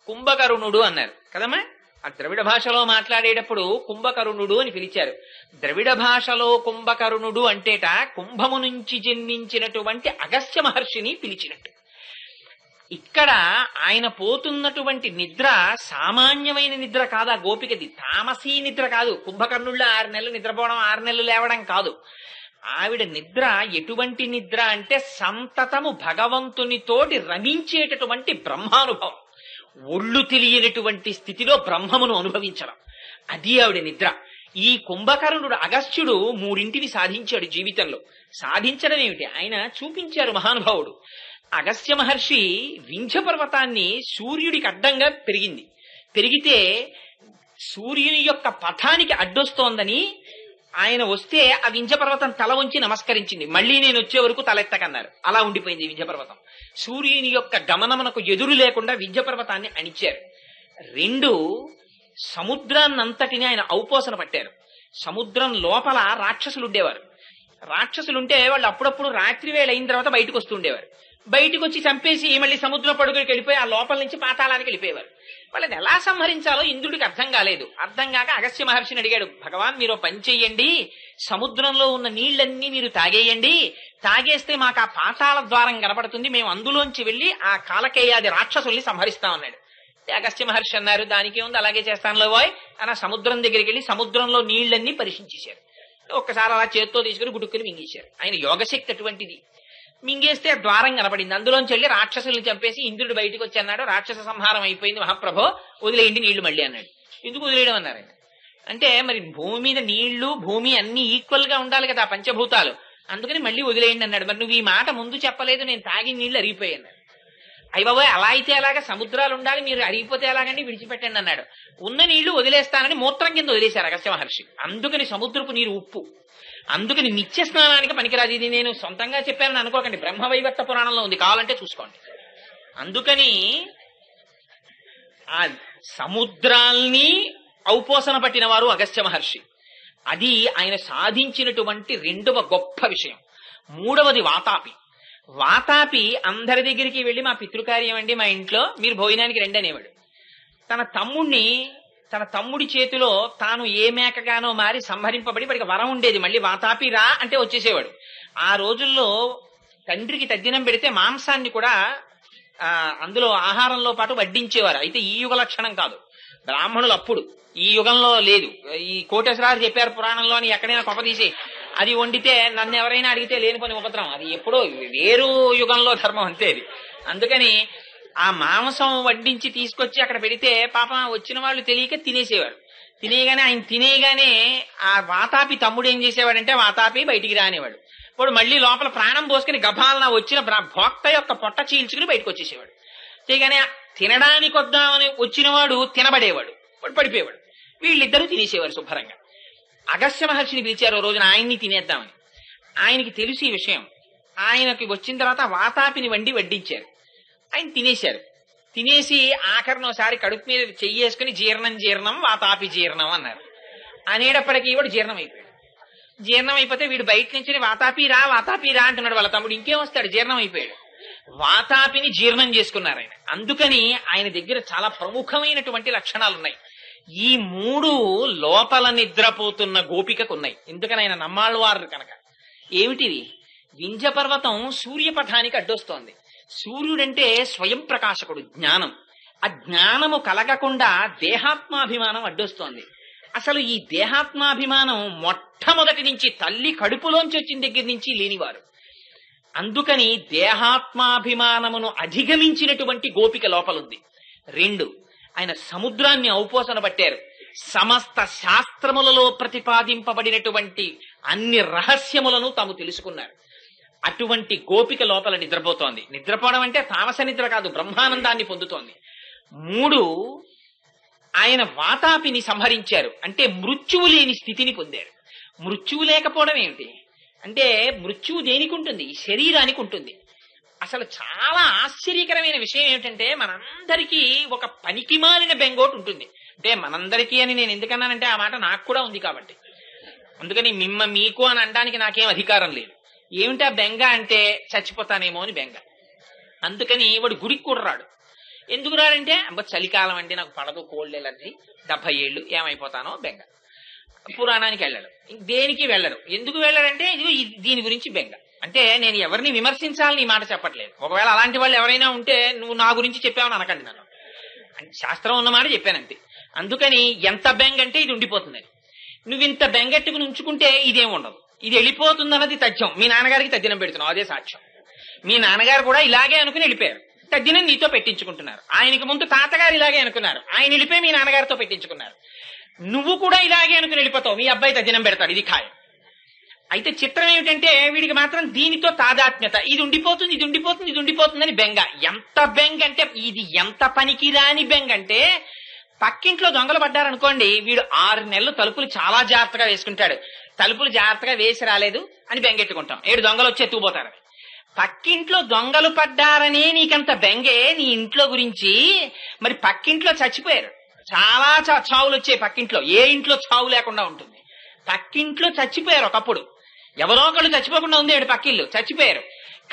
కుంభకరుణుడు అన్నారు కదమ్మా. ఆ ద్రవిడ భాషలో మాట్లాడేటప్పుడు కుంభకరుణుడు అని పిలిచారు. ద్రవిడ భాషలో కుంభకరుణుడు అంటేట కుంభము నుంచి జన్మించినటువంటి అగస్త్య మహర్షిని పిలిచినట్టు. ఇక్కడ ఆయన పోతున్నటువంటి నిద్ర సామాన్యమైన నిద్ర కాదు. ఆ గోపికది తామసీ నిద్ర కాదు. కుంభకర్ణుళ్ళ 6 నెలలు నిద్రపోవడం, 6 నెలలు లేవడం కాదు. ఆవిడ నిద్ర ఎటువంటి నిద్ర అంటే సంతతము భగవంతునితోటి రమించేటటువంటి బ్రహ్మానుభవం, ఒళ్ళు తెలియనటువంటి స్థితిలో బ్రహ్మమును అనుభవించడం, అది ఆవిడ నిద్ర. ఈ కుంభకర్ణుడు అగస్త్యుడు 3 సాధించాడు జీవితంలో. సాధించడం ఏమిటి? ఆయన చూపించారు మహానుభావుడు. అగస్త్య మహర్షి వింధ్య పర్వతాన్ని సూర్యుడికి అడ్డంగా పెరిగితే సూర్యుని యొక్క పథానికి అడ్డొస్తోందని ఆయన వస్తే ఆ వింధ్య పర్వతం తల వంచి నమస్కరించింది. మళ్ళీ నేను వచ్చే వరకు తలెత్తకన్నారు. అలా ఉండిపోయింది వింధ్య పర్వతం. సూర్యుని యొక్క గమనమునకు ఎదురు లేకుండా వింధ్య పర్వతాన్ని అణిచారు. 2 సముద్రాన్నంతటిని ఆయన ఔపోసన పట్టారు. సముద్రం లోపల రాక్షసులు ఉండేవారు. రాక్షసులుంటే వాళ్ళు అప్పుడప్పుడు రాత్రి వేళ అయిన తర్వాత బయటకు వస్తుండేవారు. బయటకు వచ్చి చంపేసి మళ్ళీ సముద్రం పడుగుడికి వెళ్ళిపోయి ఆ లోపల నుంచి పాతాళానికి వెళ్ళిపోయేవారు. వాళ్ళని ఎలా సంహరించాలో ఇంద్రుడికి అర్థం కాలేదు. అర్థం కాక అగస్త్య మహర్షిని అడిగాడు, భగవాన్ మీరు పని చెయ్యండి, సముద్రంలో ఉన్న నీళ్లన్నీ మీరు తాగేయండి, తాగేస్తే మాకు ఆ పాతాళ ద్వారం కనపడుతుంది, మేము అందులోంచి వెళ్లి ఆ కాలకేయాది రాక్షసుల్ని సంహరిస్తామన్నాడు. అగస్త్య మహర్షి అన్నారు, దానికి ఉంది అలాగే చేస్తానులో బాయ్ అని సముద్రం దగ్గరికి వెళ్ళి సముద్రంలో నీళ్లన్నీ పరీక్షించేశారు. ఒక్కసారి అలా చేత్తో తీసుకుని గుడుక్కుని మింగేశారు. ఆయన యోగశక్తి అటువంటిది. మింగేస్తే ద్వారం కనపడింది. అందులోంచి వెళ్ళి రాక్షసుల్ని చంపేసి ఇంద్రుడు బయటకు వచ్చి అన్నాడు, రాక్షస సంహారం అయిపోయింది మహాప్రభో, వదిలేయండి నీళ్లు మళ్ళీ అన్నాడు. ఎందుకు వదిలేయడం అన్నారు ఆయన. అంటే మరి భూమి మీద నీళ్లు భూమి అన్ని ఈక్వల్ గా ఉండాలి కదా పంచభూతాలు, అందుకని మళ్ళీ వదిలేయండి అన్నాడు. మరి నువ్వు ఈ మాట ముందు చెప్పలేదు, నేను తాగిన నీళ్లు అరిగిపోయాయి అన్నాడు. అయ్య బాబోయ్ అలా అయితే ఎలాగా, సముద్రాలు ఉండాలి, మీరు అరిగిపోతే ఎలాగండి, విడిచిపెట్టండి అన్నాడు. ఉన్న నీళ్లు వదిలేస్తానని మూత్రం కింద వదిలేశారు అగస్త్య మహర్షి. అందుకని సముద్రపు నీరు ఉప్పు, అందుకని నిత్య స్నానానికి పనికిరాదు. ఇది నేను సొంతంగా చెప్పానని అనుకోకండి, బ్రహ్మవైవర్త పురాణంలో ఉంది, కావాలంటే చూసుకోండి. అందుకని ఆ సముద్రాల్ని ఔపోసన పట్టిన వారు అగస్త్య మహర్షి. అది ఆయన సాధించినటువంటి 2వ గొప్ప విషయం. 3వది వాతాపి. వాతాపి అందరి దగ్గరికి వెళ్లి మా పితృకార్యం అండి మా ఇంట్లో, మీరు భోజనానికి రండి అనేవాడు. తన తమ్ముడి చేతిలో తాను ఏ మేకగానో మారి సంహరింపబడి వాడికి వరం ఉండేది, మళ్ళీ వాతాపి రా అంటే వచ్చేసేవాడు. ఆ రోజుల్లో తండ్రికి తద్దినం పెడితే మాంసాన్ని కూడా అందులో ఆహారంలో పాటు వడ్డించేవారు. అయితే ఈ యుగ లక్షణం కాదు, బ్రాహ్మణులు అప్పుడు, ఈ యుగంలో లేదు. ఈ కోటేశ్వరారు చెప్పారు పురాణంలో అని ఎక్కడైనా కొపదీసి అది వండితే నన్ను ఎవరైనా అడిగితే లేనిపోని ఉపద్రవం. అది ఎప్పుడో వేరు యుగంలో ధర్మం అంతే అది. అందుకని ఆ మాంసం వడ్డించి తీసుకొచ్చి అక్కడ పెడితే పాపం వచ్చిన వాళ్ళు తెలియక తినేసేవారు. ఆయన తినేయగానే ఆ వాతాపి తమ్ముడు ఏం చేసేవాడంటే వాతాపి బయటికి రానివాడు. వాడు మళ్ళీ లోపల ప్రాణం పోసుకుని గభాలన వచ్చిన భోక్త యొక్క పొట్ట చీల్చుకుని బయటకు వచ్చేసేవాడు. చేయగానే తినడానికి వద్దామని వచ్చిన వాడు తినబడేవాడు, వాడు పడిపోయేవాడు. వీళ్ళిద్దరూ తినేసేవారు శుభ్రంగా. అగస్త్య మహర్షిని పిలిచారు రోజున ఆయన్ని తినేద్దామని. ఆయనకి తెలుసు ఈ విషయం. ఆయనకి వచ్చిన తర్వాత వాతాపిని వడ్డించారు. ఆయన తినేశారు. తినేసి ఆఖరినోసారి కడుపు మీద చెయ్యేసుకుని జీర్ణం వాతాపి జీర్ణం అన్నారు. అనేటప్పటికీ వాడు జీర్ణం అయిపోయాడు. జీర్ణం అయిపోతే వీడు బయట నుంచి వాతాపి రా అంటున్నాడు వాళ్ళ తమ్ముడు. ఇంకేం వస్తాడు, జీర్ణం అయిపోయాడు. వాతాపిని జీర్ణం చేసుకున్నారు ఆయన. అందుకని ఆయన దగ్గర చాలా ప్రముఖమైనటువంటి లక్షణాలు ఉన్నాయి. ఈ 3 లోపల నిద్రపోతున్న గోపికకున్నాయి. ఎందుకని ఆయన నమ్మాళ్ళవారు కనుక. ఏమిటిది? వింధ్య పర్వతం సూర్యపథానికి అడ్డొస్తోంది. సూర్యుడంటే స్వయం ప్రకాశకుడు, జ్ఞానం. ఆ జ్ఞానము కలగకుండా దేహాత్మాభిమానం అడ్డొస్తోంది. అసలు ఈ దేహాత్మాభిమానం మొట్టమొదటి నుంచి తల్లి కడుపులోంచి వచ్చిన దగ్గర నుంచి లేనివారు. అందుకని దేహాత్మాభిమానమును అధిగమించినటువంటి గోపిక లోపలుంది. 2, ఆయన సముద్రాన్ని ఔపోసన పట్టారు. సమస్త శాస్త్రములలో ప్రతిపాదింపబడినటువంటి అన్ని రహస్యములను తాము తెలుసుకున్నారు. అటువంటి గోపిక లోపల నిద్రపోతోంది. నిద్రపోవడం అంటే తామస నిద్ర కాదు, బ్రహ్మానందాన్ని పొందుతోంది. 3, ఆయన వాతాపిని సంహరించారు. అంటే మృత్యువు లేని స్థితిని పొందారు. మృత్యువు లేకపోవడం ఏమిటి అంటే, మృత్యువు దేనికి ఉంటుంది? శరీరానికి ఉంటుంది. అసలు చాలా ఆశ్చర్యకరమైన విషయం ఏమిటంటే, మనందరికీ ఒక పనికిమాలిన బెంగోటి ఉంటుంది. అంటే మనందరికీ అని నేను ఎందుకన్నానంటే ఆ మాట నాకు కూడా ఉంది కాబట్టి. అందుకని మీకు అని అనడానికి నాకేం అధికారం లేదు. ఏమిటా బెంగ అంటే, చచ్చిపోతానేమో అని బెంగ. అందుకని వాడు గుడికి కూడా రాడు. ఎందుకు రాడంటే, చలికాలం అంటే నాకు పడదు, కోల్డ్ ఎలర్జీ, 70 ఏళ్ళు ఏమైపోతానో బెంగ. పురాణానికి వెళ్ళడు, దేనికి వెళ్ళడు. ఎందుకు వెళ్ళడంటే ఇదిగో దీని గురించి బెంగ. అంటే నేను ఎవరిని విమర్శించాలని ఈ మాట చెప్పట్లేదు. ఒకవేళ అలాంటి వాళ్ళు ఎవరైనా ఉంటే నువ్వు నా గురించి చెప్పావని అనకండి నన్ను. శాస్త్రం ఉన్నమాట చెప్పానంతే. అందుకని ఎంత బెంగ అంటే ఇది ఉండిపోతుందని. నువ్వు ఇంత బెంగెట్టుకుని ఉంచుకుంటే ఇదేం ఉండదు. ఇది వెళ్ళిపోతుందన్నది తథ్యం. మీ నాన్నగారికి తద్దినం పెడుతున్నావు, అదే సాక్ష్యం. మీ నాన్నగారు కూడా ఇలాగే అనుకుని వెళ్ళిపోయారు, తద్దినం నీతో పెట్టించుకుంటున్నారు. ఆయనకి ముందు తాతగారు ఇలాగే అనుకున్నారు, ఆయన వెళ్ళిపోయి మీ నాన్నగారితో పెట్టించుకున్నారు. నువ్వు కూడా ఇలాగే అనుకుని వెళ్ళిపోతావు, మీ అబ్బాయి తద్దినం పెడతాడు, ఇది ఖాయం. అయితే చిత్రం ఏమిటంటే వీడికి మాత్రం దీనితో తాదాత్మ్యత. ఇది ఉండిపోతుంది, ఇది ఉండిపోతుంది, ఇది ఉండిపోతుందని బెంగ. ఎంత బెంగ అంటే, ఇది ఎంత పనికిరాని బెంగ అంటే, పక్కింట్లో దొంగలు పడ్డారనుకోండి, వీడు 6 నెలలు తలుపులు చాలా జాగ్రత్తగా వేసుకుంటాడు. తలుపులు జాగ్రత్తగా వేసి రాలేదు అని బెంగెట్టుకుంటాం. 7 దొంగలు వచ్చి ఎత్తుకుపోతారని. పక్కింట్లో దొంగలు పడ్డారనే నీకంత బెంగే నీ ఇంట్లో గురించి. మరి పక్కింట్లో చచ్చిపోయారు, చాలా చావులు వచ్చాయి పక్కింట్లో. ఏ ఇంట్లో చావు లేకుండా ఉంటుంది? పక్కింట్లో చచ్చిపోయారు ఒకప్పుడు. ఎవరో ఒకళ్ళు చచ్చిపోకుండా ఉంది, పక్కిళ్ళు చచ్చిపోయారు.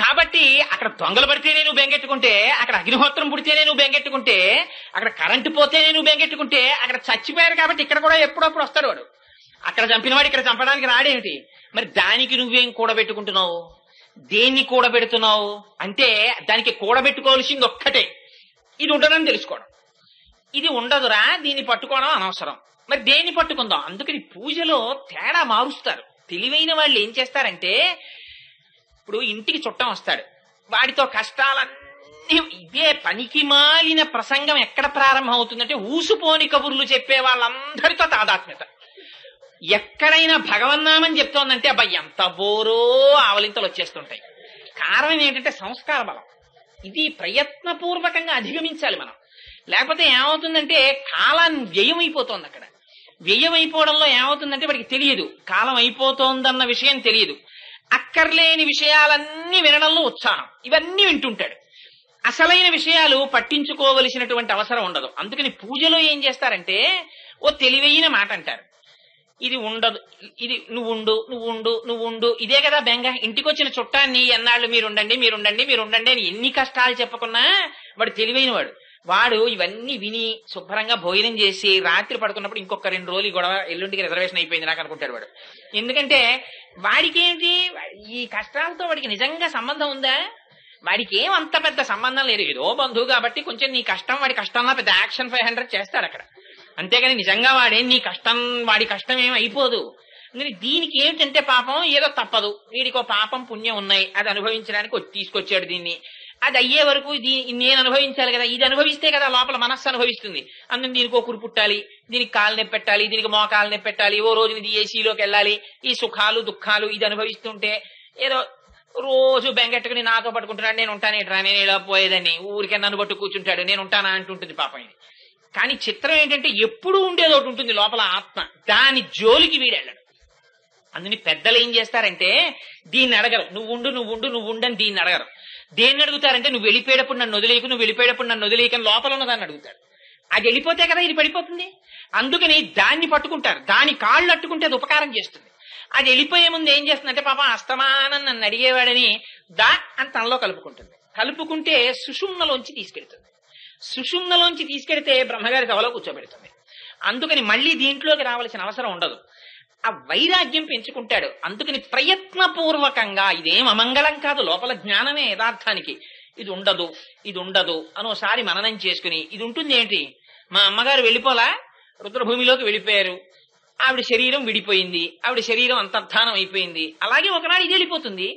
కాబట్టి అక్కడ దొంగలు పడితేనే నువ్వు బెంగెట్టుకుంటే, అక్కడ అగ్నిహోత్రం పుడితేనే నువ్వు బెంగెట్టుకుంటే, అక్కడ కరెంటు పోతేనే నువ్వు బెంగెట్టుకుంటే, అక్కడ చచ్చిపోయారు కాబట్టి ఇక్కడ కూడా ఎప్పుడప్పుడు వస్తాడు వాడు. అక్కడ చంపినవాడు ఇక్కడ చంపడానికి రాడేమిటి? మరి దానికి నువ్వేం కూడబెట్టుకుంటున్నావు? దేన్ని కూడబెడుతున్నావు అంటే, దానికి కూడబెట్టుకోవాల్సింది ఒక్కటే, ఇది ఉండదని తెలుసుకోవడం. ఇది ఉండదురా, దీన్ని పట్టుకోవడం అనవసరం. మరి దేన్ని పట్టుకుందాం? అందుకని పూజలో తేడా మారుస్తారు. తెలివైన వాళ్ళు ఏం చేస్తారంటే, ఇప్పుడు ఇంటికి చుట్టం వస్తాడు, వాడితో కష్టాలన్నీ, ఇదే పనికి మాలిన ప్రసంగం ఎక్కడ ప్రారంభం అవుతుందంటే, ఊసుపోని కబుర్లు చెప్పే వాళ్ళందరితో తాదాత్మ్యత. ఎక్కడైనా భగవన్నామని చెప్తోందంటే అబ్బా ఎంత బోరో ఆవలింతలు వచ్చేస్తుంటాయి. కారణం ఏంటంటే సంస్కార బలం. ఇది ప్రయత్నపూర్వకంగా అధిగమించాలి మనం. లేకపోతే ఏమవుతుందంటే కాలం వ్యయం అయిపోతుంది. అక్కడ వ్యయం అయిపోవడంలో ఏమవుతుందంటే వాడికి తెలియదు, కాలం అయిపోతోందన్న విషయం తెలియదు. అక్కర్లేని విషయాలన్నీ వినడంలో ఉత్సాహం, ఇవన్నీ వింటుంటాడు. అసలైన విషయాలు పట్టించుకోవలసినటువంటి అవసరం ఉండదు. అందుకని పూజలో ఏం చేస్తారంటే ఓ తెలివైన మాట అంటారు, ఇది ఉండదు, ఇది నువ్వుండు నువ్వుండు నువ్వుండు, ఇదే కదా బెంగ. ఇంటికి వచ్చిన చుట్టాన్ని ఎన్నాళ్ళు మీరుండండి మీరుండండి మీరుండండి అని ఎన్ని కష్టాలు చెప్పుకున్నా వాడు తెలివైన వాడు. వాడు ఇవన్నీ విని శుభ్రంగా భోజనం చేసి రాత్రి పడుకున్నప్పుడు ఇంకొక 2 రోజులు ఈ గొడవ, ఎల్లుండికి రిజర్వేషన్ అయిపోయింది నాకు అనుకుంటాడు వాడు. ఎందుకంటే వాడికి ఏంటి, ఈ కష్టాలతో వాడికి నిజంగా సంబంధం ఉందా? వాడికి ఏం అంత పెద్ద సంబంధం లేదు. ఏదో బంధువు కాబట్టి కొంచెం నీ కష్టం వాడి కష్టంలో పెద్ద యాక్షన్ 500 చేస్తాడు అక్కడ. అంతేగాని నిజంగా వాడేం నీ కష్టం, వాడి కష్టం ఏం అయిపోదు. దీనికి ఏమిటంటే పాపం ఏదో తప్పదు, వీడికో పాపం పుణ్యం ఉన్నాయి, అది అనుభవించడానికి తీసుకొచ్చాడు దీన్ని. అది అయ్యే వరకు నేను అనుభవించాలి కదా, ఇది అనుభవిస్తే కదా లోపల మనస్సు అనుభవిస్తుంది. అందుకని దీనికి ఒక కురు పుట్టాలి, దీనికి కాలు నొప్పి పెట్టాలి, దీనికి మోకాలు నొప్పి పెట్టాలి, ఓ రోజున ఇది ఏసీలోకి వెళ్ళాలి, ఈ సుఖాలు దుఃఖాలు ఇది అనుభవిస్తుంటే ఏదో రోజు బెంగెట్టుకుని నాతో పట్టుకుంటున్నాడు, నేను ఉంటానేట్రా, నేను ఇలా పోయేదాన్ని, ఊరికే నన్ను పట్టు కూర్చుంటాడు, నేను ఉంటానా అంటుంటుంది పాపం ఇది. కానీ చిత్రం ఏంటంటే ఎప్పుడూ ఉండేది ఒకటి ఉంటుంది లోపల ఆత్మ, దాని జోలికి వీడెళ్ళడు. అందుని పెద్దలు ఏం చేస్తారంటే దీన్ని అడగరు, నువ్వుండు నువ్వుండు నువ్వుండని దీన్ని అడగరు. దేన్ని అడుగుతారంటే నువ్వు వెళ్ళిపోయేటప్పుడు నన్ను వదిలేయకు, నువ్వు వెళ్ళిపోయేటప్పుడు నన్ను వదిలేయకని లోపల ఉన్నదాన్ని అడుగుతాడు. అది వెళ్ళిపోతే కదా ఇది పడిపోతుంది. అందుకని దాన్ని పట్టుకుంటారు, దాని కాళ్ళు అట్టుకుంటే అది ఉపకారం చేస్తుంది. అది వెళ్ళిపోయే ముందు ఏం చేస్తుందంటే పాపం అస్తమానం నన్ను అడిగేవాడని దా అని తనలో కలుపుకుంటుంది. కలుపుకుంటే సుషుమ్నలోంచి తీసుకెడుతుంది. సుషుమ్నలోంచి తీసుకెడితే బ్రహ్మగారి సభలో కూర్చోబెడుతుంది. అందుకని మళ్ళీ దీంట్లోకి రావాల్సిన అవసరం ఉండదు. ఆ వైరాగ్యం పెంచుకుంటాడు. అందుకని ప్రయత్నపూర్వకంగా ఇదేం అమంగళం కాదు, లోపల జ్ఞానమే యథార్థానికి. ఇది ఉండదు ఇది ఉండదు అనోసారి మననం చేసుకుని ఇది ఉంటుంది ఏంటి, మా అమ్మగారు వెళ్ళిపోలా, రుద్రభూమిలోకి వెళ్ళిపోయారు, ఆవిడ శరీరం విడిపోయింది, ఆవిడ శరీరం అంతర్ధానం అయిపోయింది, అలాగే ఒకనాడు ఇది వెళ్ళిపోతుంది.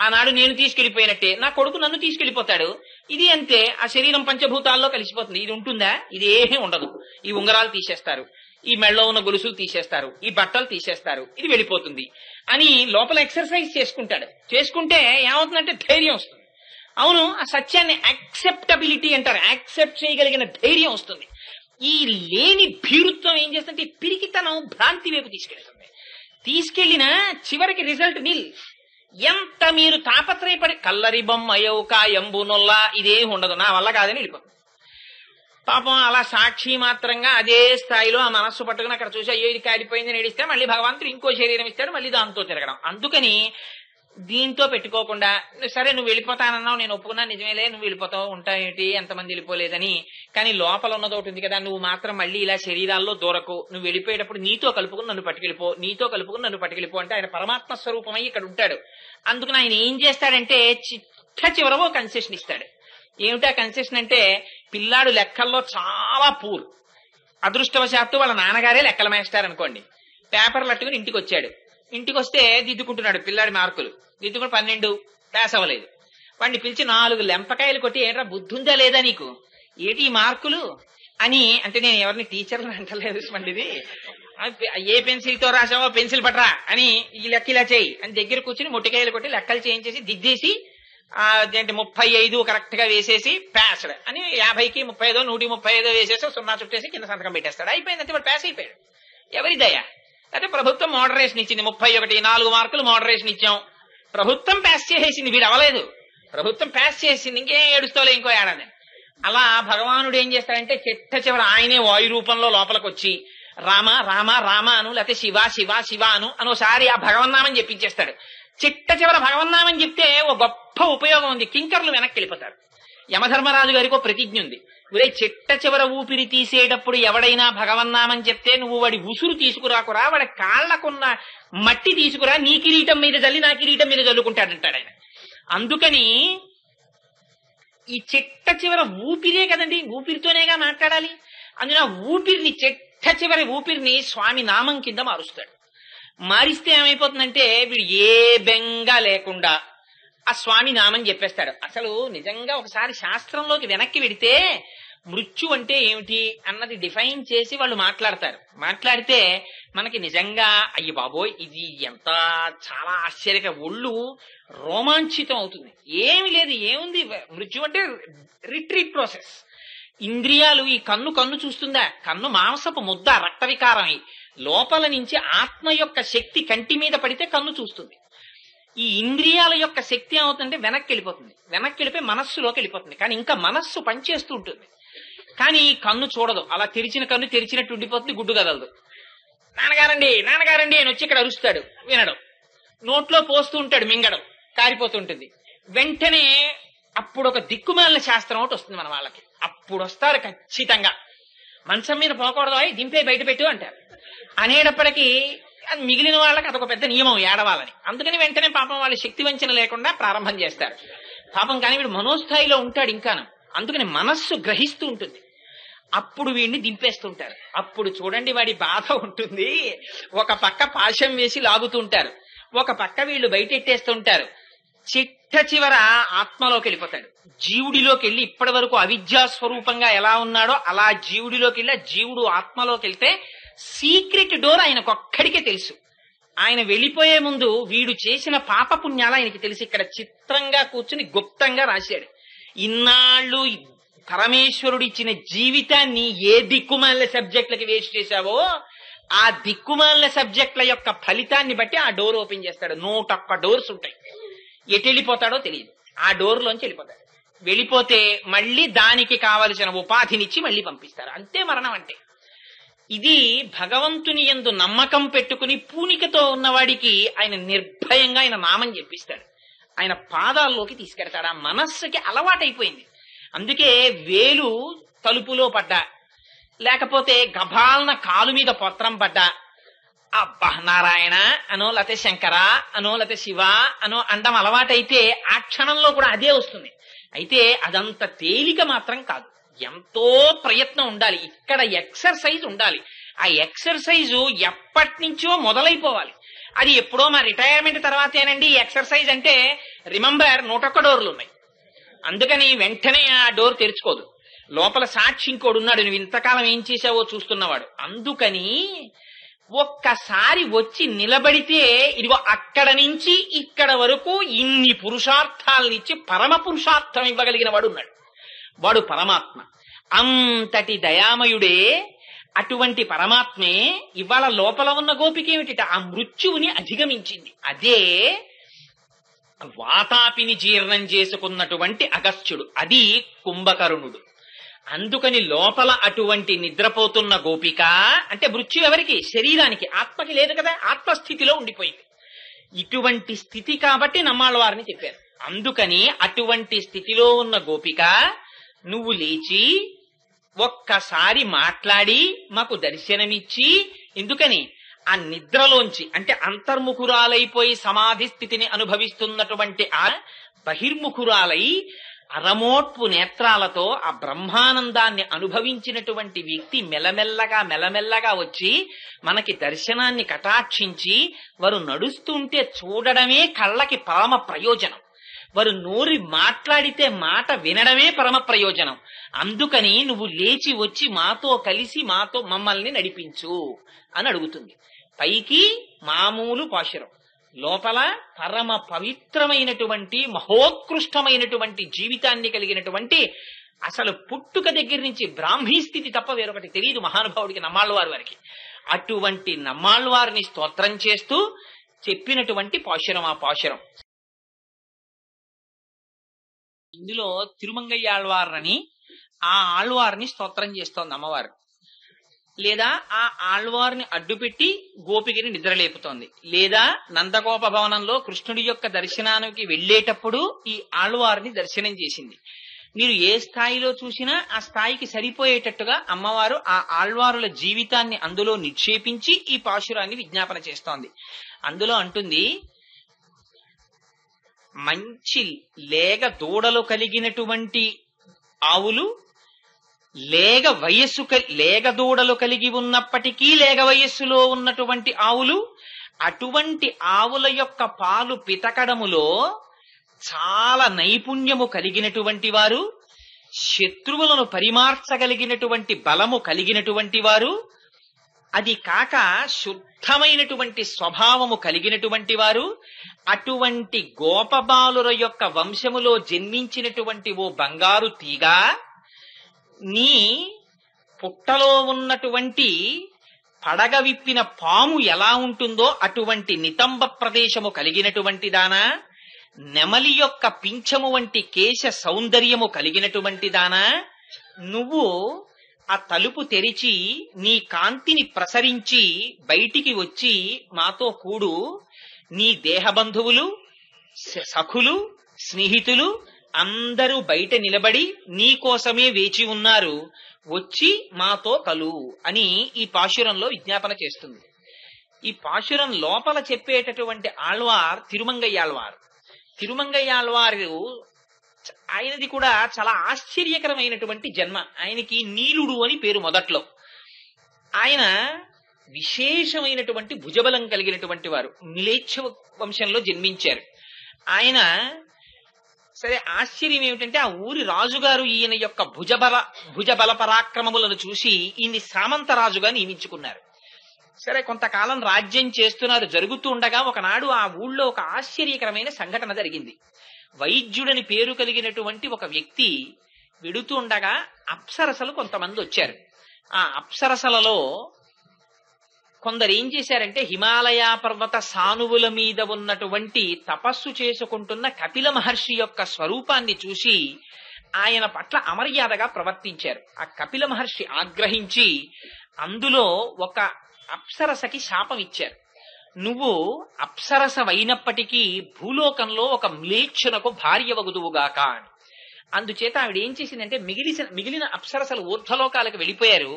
ఆనాడు నేను తీసుకెళ్లిపోయినట్టే నా కొడుకు నన్ను తీసుకెళ్లిపోతాడు. ఇది అంతే, ఆ శరీరం పంచభూతాల్లో కలిసిపోతుంది. ఇది ఉంటుందా? ఇది ఏమీ ఉండదు. ఈ ఉంగరాలు తీసేస్తారు, ఈ మెళ్ళలో ఉన్న గొలుసులు తీసేస్తారు, ఈ బట్టలు తీసేస్తారు, ఇది వెళ్ళిపోతుంది అని లోపల ఎక్సర్సైజ్ చేసుకుంటాడు. చేసుకుంటే ఏమవుతుందంటే ధైర్యం వస్తుంది. అవును, ఆ సత్యాన్ని యాక్సెప్టబిలిటీ అంటారు, యాక్సెప్ట్ చేయగలిగిన ధైర్యం వస్తుంది. ఈ లేని భీరుత్వం ఏం చేస్తుంటే పిరికితనం భ్రాంతి వైపు తీసుకెళ్తుంది. తీసుకెళ్లిన చివరికి రిజల్ట్ నిల్. ఎంత మీరు తాపత్రయపడి కల్లరి బొమ్మయవు కాయంబునొల్లా ఇదేం ఉండదు, నా వల్ల కాదని వెళ్ళిపోతుంది. పాపం అలా సాక్షి మాత్రంగా అదే స్థాయిలో ఆ మనస్సు పట్టుకుని అక్కడ చూసి అయ్యో ఇది కాలిపోయింది నడిస్తే మళ్ళీ భగవంతుడు ఇంకో శరీరం ఇస్తాడు, మళ్ళీ దాంతో తిరగడం. అందుకని దీంతో పెట్టుకోకుండా సరే నువ్వు వెళ్ళిపోతానన్నావు, నేను ఒప్పుకున్నా, నిజమేలే నువ్వు వెళ్ళిపోతావు, ఉంటాయేంటి ఎంతమంది వెళ్ళిపోలేదని. కానీ లోపల ఉన్నది ఒకటి ఉంది కదా, నువ్వు మాత్రం మళ్ళీ ఇలా శరీరాల్లో దూరకు, నువ్వు వెళ్ళిపోయేటప్పుడు నీతో కలుపుకుని నన్ను పట్టుకెళ్ళిపో, నీతో కలుపుకుని నన్ను పట్టుకెళ్ళిపో అంటే ఆయన పరమాత్మ స్వరూపమై ఇక్కడ ఉంటాడు. అందుకని ఆయన ఏం చేస్తాడంటే చివరవో కన్సెషన్ ఇస్తాడు. ఏమిటా కన్సెషన్ అంటే, పిల్లాడు లెక్కల్లో చాలా పూర్, అదృష్టవశాత్తు వాళ్ళ నాన్నగారే లెక్కల మేస్తారు అనుకోండి, పేపర్లు అట్టుకుని ఇంటికి వచ్చాడు. ఇంటికి వస్తే దిద్దుకుంటున్నాడు పిల్లాడి మార్కులు, దిద్దుకుని 12 పాస్ అవ్వలేదు. వాడిని పిలిచి 4 లెంపకాయలు కొట్టి ఏంట్రా బుద్ధుందా లేదా నీకు, ఏటి ఈ మార్కులు అని అంటే, నేను ఎవరిని టీచర్లు అంటలేదు మండిది, ఏ పెన్సిల్ తో రాసావో పెన్సిల్ పట్రా అని, ఈ లెక్క ఇలా చేయి అని దగ్గర కూర్చుని మొట్టికాయలు కొట్టి లెక్కలు చేయించేసి దిద్దేసి 35 కరెక్ట్ గా వేసేసి పాస్డ్ అని 50కి 35 135 వేసేసి 0 చుట్టేసి కింద సంతకం పెట్టేస్తాడు. అయిపోయింది అంతే, వాడు పాస్ అయిపోయాడు. ఎవరి దయ? అంటే ప్రభుత్వం మోడరేషన్ ఇచ్చింది, 31 4 మార్కులు మోడరేషన్ ఇచ్చాం, ప్రభుత్వం పాస్ చేసేసింది, వీడు అవ్వలేదు, ప్రభుత్వం పాస్ చేసింది, ఇంకేం ఏడుస్తోలే ఇంకో ఏడాది. అలా భగవానుడు ఏం చేస్తాడంటే చిట్ట చివర ఆయనే వాయు రూపంలో లోపలికి వచ్చి రామ రామ రామ అను, లేకపోతే శివ శివ శివ అను అనోసారి ఆ భగవన్నామం చెప్పించేస్తాడు. చిట్ట చివర భగవన్నామం చెప్తే ఓ గొప్ప ఉపయోగం ఉంది, కింకర్లు వెనక్కి వెళ్ళిపోతారు. యమధర్మరాజు గారికి ఒక ప్రతిజ్ఞ ఉంది, ఒరే చిట్ట చివర ఊపిరి తీసేటప్పుడు ఎవడైనా భగవన్నామం చెప్తే నువ్వు వాడి ఉసురు తీసుకురాకురా, వాడి కాళ్లకున్న మట్టి తీసుకురా, నీ కిరీటం మీద జల్లి నా కిరీటం మీద జల్లుకుంటాడంటాడు ఆయన. అందుకని ఈ చిట్ట చివర ఊపిరే కదండి, ఊపిరితోనేగా మాట్లాడాలి. అందులో ఊపిరిని చిట్ట చివరి ఊపిరిని స్వామి నామం కింద మారుస్తాడు. మారిస్తే ఏమైపోతుందంటే వీడు ఏ బెంగ లేకుండా ఆ స్వామి నామం చెప్పేస్తాడు. అసలు నిజంగా ఒకసారి శాస్త్రంలోకి వెనక్కి వెడితే మృత్యు అంటే ఏమిటి అన్నది డిఫైన్ చేసి వాళ్ళు మాట్లాడతారు. మాట్లాడితే మనకి నిజంగా అయ్యి బాబోయ్ ఇది ఎంత చాలా ఆశ్చర్యక, ఒళ్ళు రోమాంచితం అవుతుంది. ఏమి లేదు, ఏముంది మృత్యు అంటే రిట్రీట్ ప్రాసెస్. ఇంద్రియాలు, ఈ కన్ను చూస్తుందా, కన్ను మాంసపు ముద్ద, రక్త వికారం లోపల నుంచి ఆత్మ యొక్క శక్తి కంటి మీద పడితే కన్ను చూస్తుంది. ఈ ఇంద్రియాల యొక్క శక్తి ఏమవుతుందంటే వెనక్కి వెళ్ళిపోతుంది, వెనక్కి వెళ్ళిపోయి మనస్సులోకి వెళ్ళిపోతుంది. కానీ ఇంకా మనస్సు పనిచేస్తూ ఉంటుంది, కానీ కన్ను చూడదు. అలా తెరిచిన కన్ను తెరిచినట్టు ఉండిపోతుంది, గుడ్డు కదలదు. నాన్నగారండి నాన్నగారండి అని వచ్చి ఇక్కడ అరుస్తాడు, వినడం. నోట్లో పోస్తూ ఉంటాడు, మింగడం, కారిపోతుంటుంది. వెంటనే అప్పుడు ఒక దిక్కుమాలిన శాస్త్రం ఒకటి వస్తుంది మన వాళ్ళకి. అప్పుడు వస్తారు ఖచ్చితంగా, మంచం మీద పోకూడదు, దింపే బయట పెట్టు అంటారు. అనేటప్పటికీ మిగిలిన వాళ్ళకి అదొక పెద్ద నియమం ఏడవాలని. అందుకని వెంటనే పాపం వాళ్ళ శక్తి వంచన లేకుండా ప్రారంభం చేస్తారు పాపం. కానీ వీడు మనోస్థాయిలో ఉంటాడు ఇంకాను, అందుకని మనస్సు గ్రహిస్తూ ఉంటుంది. అప్పుడు వీడిని దింపేస్తుంటారు. అప్పుడు చూడండి వాడి బాధ ఉంటుంది. ఒక పక్క పాశం వేసి లాగుతుంటారు, ఒక పక్క వీళ్ళు బయటెట్టేస్తుంటారు. చిట్ట చివర ఆత్మలోకి వెళ్ళిపోతాడు, జీవుడిలోకి వెళ్ళి ఇప్పటి వరకు అవిద్యా స్వరూపంగా ఎలా ఉన్నాడో అలా జీవుడిలోకి వెళ్ళి, జీవుడు ఆత్మలోకి వెళ్తే సీక్రెట్ డోర్ ఆయనకొక్కడికే తెలుసు. ఆయన వెళ్ళిపోయే ముందు వీడు చేసిన పాపపుణ్యాలు ఆయనకి తెలిసి ఇక్కడ చిత్రంగా కూర్చుని గుప్తంగా రాశాడు. ఇన్నాళ్ళు పరమేశ్వరుడు ఇచ్చిన జీవితాన్ని ఏ దిక్కుమాల సబ్జెక్టులకి వేస్ట్ చేశావో ఆ దిక్కుమాల సబ్జెక్టుల యొక్క ఫలితాన్ని బట్టి ఆ డోర్ ఓపెన్ చేస్తాడు. 101 డోర్స్ ఉంటాయి. ఎటు వెళ్ళిపోతాడో తెలియదు, ఆ డోర్లోంచి వెళ్ళిపోతాడు. వెళ్ళిపోతే మళ్ళీ దానికి కావలసిన ఉపాధినిచ్చి మళ్ళీ పంపిస్తారు. అంతే మరణం అంటే. ఇది భగవంతుని యందు నమ్మకం పెట్టుకుని పూనికతో ఉన్నవాడికి ఆయన నిర్భయంగా ఆయన నామం చెప్పిస్తాడు. ఆయన పాదాల్లోకి తీసుకెడతాడు. ఆ మనస్సుకి అలవాటైపోయింది. అందుకే వేలు తలుపులో పడ్డా, లేకపోతే గభాలన కాలు మీద పొత్రం పడ్డా, అబ్బా నారాయణ అనో లేకపోతే శంకర అనో లేకపోతే శివ అనో అండం అలవాటైతే ఆ క్షణంలో కూడా అదే వస్తుంది. అయితే అదంత తేలిక మాత్రం కాదు, ఎంతో ప్రయత్నం ఉండాలి. ఇక్కడ ఎక్సర్సైజ్ ఉండాలి. ఆ ఎక్సర్సైజు ఎప్పటి నుంచో మొదలైపోవాలి. అది ఎప్పుడో మా రిటైర్మెంట్ తర్వాతేనండి ఎక్సర్సైజ్ అంటే, రిమెంబర్ 101 డోర్లు ఉన్నాయి, అందుకని వెంటనే ఆ డోర్ తెరుచుకోదు. లోపల సాక్షి ఇంకోడు ఉన్నాడు, నువ్వు ఇంతకాలం ఏం చేసావో చూస్తున్నవాడు. అందుకని ఒక్కసారి వచ్చి నిలబడితే ఇదిగో అక్కడ నుంచి ఇక్కడ వరకు ఇన్ని పురుషార్థాలనిచ్చి పరమ పురుషార్థం ఇవ్వగలిగిన వాడు ఉన్నాడు. వాడు పరమాత్మ. అంతటి దయామయుడే. అటువంటి పరమాత్మే ఇవాళ లోపల ఉన్న గోపిక ఏమిటి? ఆ మృత్యువుని అధిగమించింది. అదే వాతాపిని జీర్ణం చేసుకున్నటువంటి అగస్త్యుడు, అది కుంభకర్ణుడు. అందుకని లోపల అటువంటి నిద్రపోతున్న గోపిక అంటే మృత్యు ఎవరికి? శరీరానికి, ఆత్మకి లేదు కదా, ఆత్మస్థితిలో ఉండిపోయింది. ఇటువంటి స్థితి కాబట్టి నమ్మాళ్ళ వారిని చెప్పారు. అందుకని అటువంటి స్థితిలో ఉన్న గోపిక నువ్వు లేచి ఒక్కసారి మాట్లాడి మాకు దర్శనమిచ్చి, ఎందుకని ఆ నిద్రలోంచి అంటే అంతర్ముఖురాలైపోయి సమాధి స్థితిని అనుభవిస్తున్నటువంటి ఆ బహిర్ముఖురాలై అరమోట్పు నేత్రాలతో ఆ బ్రహ్మానందాన్ని అనుభవించినటువంటి వ్యక్తి మెల్లమెల్లగా వచ్చి మనకి దర్శనాన్ని కటాక్షించి వారు నడుస్తుంటే చూడడమే కళ్ళకి పరమ ప్రయోజనం. వారు నోరి మాట్లాడితే మాట వినడమే పరమ ప్రయోజనం. అందుకని నువ్వు లేచి వచ్చి మాతో కలిసి మమ్మల్ని నడిపించు అని అడుగుతుంది. పైకి మామూలు పాశురం, లోపల పరమ పవిత్రమైనటువంటి మహోత్కృష్టమైనటువంటి జీవితాన్ని కలిగినటువంటి, అసలు పుట్టుక దగ్గర నుంచి బ్రాహ్మీ స్థితి తప్ప వేరొకటి తెలియదు మహానుభావుడికి, నమ్మాళ్ళవారి వారికి. అటువంటి నమ్మాళ్ళవారిని స్తోత్రం చేస్తూ చెప్పినటువంటి పాశురం ఆ పాశురం. ఇందులో తిరుమంగయ్య ఆళ్వార్ని, ఆ ఆళ్వారిని స్తోత్రం చేస్తోంది అమ్మవారు. లేదా ఆ ఆళ్వారిని అడ్డుపెట్టి గోపికని నిద్రలేపుతోంది. లేదా నందగోప భవనంలో కృష్ణుడి యొక్క దర్శనానికి వెళ్లేటప్పుడు ఈ ఆళ్వారిని దర్శనం చేసింది. మీరు ఏ స్థాయిలో చూసినా ఆ స్థాయికి సరిపోయేటట్టుగా అమ్మవారు ఆ ఆళ్వారుల జీవితాన్ని అందులో నిక్షేపించి ఈ పాశురాన్ని విజ్ఞాపన చేస్తోంది. అందులో అంటుంది, మంచి లేగ దూడలు కలిగినటువంటి ఆవులు, లేగ దూడలు కలిగి ఉన్నప్పటికీ లేగ వయస్సులో ఉన్నటువంటి ఆవులు, అటువంటి ఆవుల యొక్క పాలు పితకడములో చాలా నైపుణ్యము కలిగినటువంటి వారు, శత్రువులను పరిమార్చగలిగినటువంటి బలము కలిగినటువంటి వారు, అది కాక శుద్ధమైనటువంటి స్వభావము కలిగినటువంటి వారు, అటువంటి గోపబాలుర యొక్క వంశములో జన్మించినటువంటి ఓ బంగారు తీగ, నీ పుట్టలో ఉన్నటువంటి పడగ విప్పిన పాము ఎలా ఉంటుందో అటువంటి నితంబ ప్రదేశము కలిగినటువంటి దానా, నెమలి యొక్క పింఛము వంటి కేశ సౌందర్యము కలిగినటువంటి దానా, నువ్వు ఆ తలుపు తెరిచి నీ కాంతిని ప్రసరించి బయటికి వచ్చి మాతో కూడు. నీ దేహబంధువులు, సఖులు, స్నేహితులు అందరూ బయట నిలబడి నీ కోసమే వేచి ఉన్నారు, వచ్చి మాతో కలు అని ఈ పాశురంలో విజ్ఞాపన చేస్తుంది. ఈ పాశురం లోపల చెప్పేటటువంటి ఆళ్వార్ తిరుమంగయ్యాళ్వారు. తిరుమంగయ్యాళ్వారు ఆయనది కూడా చాలా ఆశ్చర్యకరమైనటువంటి జన్మ. ఆయనకి నీలుడు అని పేరు మొదట్లో. ఆయన విశేషమైనటువంటి భుజబలం కలిగినటువంటి వారు, మిలేచ్ఛ వంశంలో జన్మించారు. ఆయన సరే ఆశ్చర్యం ఏమిటంటే, ఆ ఊరి రాజుగారు ఈయన యొక్క భుజబల పరాక్రమములను చూసి ఈయన్ని సామంతరాజుగా నియమించుకున్నారు. సరే కొంతకాలం రాజ్యం చేస్తున్నారు. జరుగుతూ ఉండగా ఒకనాడు ఆ ఊళ్ళో ఒక ఆశ్చర్యకరమైన సంఘటన జరిగింది. వైద్యుడని పేరు కలిగినటువంటి ఒక వ్యక్తి వెడుతూ ఉండగా అప్సరసలు కొంతమంది వచ్చారు. ఆ అప్సరసలలో కొందరు ఏం చేశారంటే, హిమాలయ పర్వత సానువుల మీద ఉన్నటువంటి తపస్సు చేసుకుంటున్న కపిల మహర్షి యొక్క స్వరూపాన్ని చూసి ఆయన పట్ల అమర్యాదగా ప్రవర్తించారు. ఆ కపిల మహర్షి ఆగ్రహించి అందులో ఒక అప్సరసకి శాపం ఇచ్చారు. నువ్వు అప్సరసవైనప్పటికీ భూలోకంలో ఒక మ్లేచ్ఛునకు భార్య వగుదువుగాక అని. అందుచేత ఆవిడ ఏం చేసిందంటే మిగిలిన అప్సరసలు ఊర్ధ్వలోకాలకు వెళ్ళిపోయారు.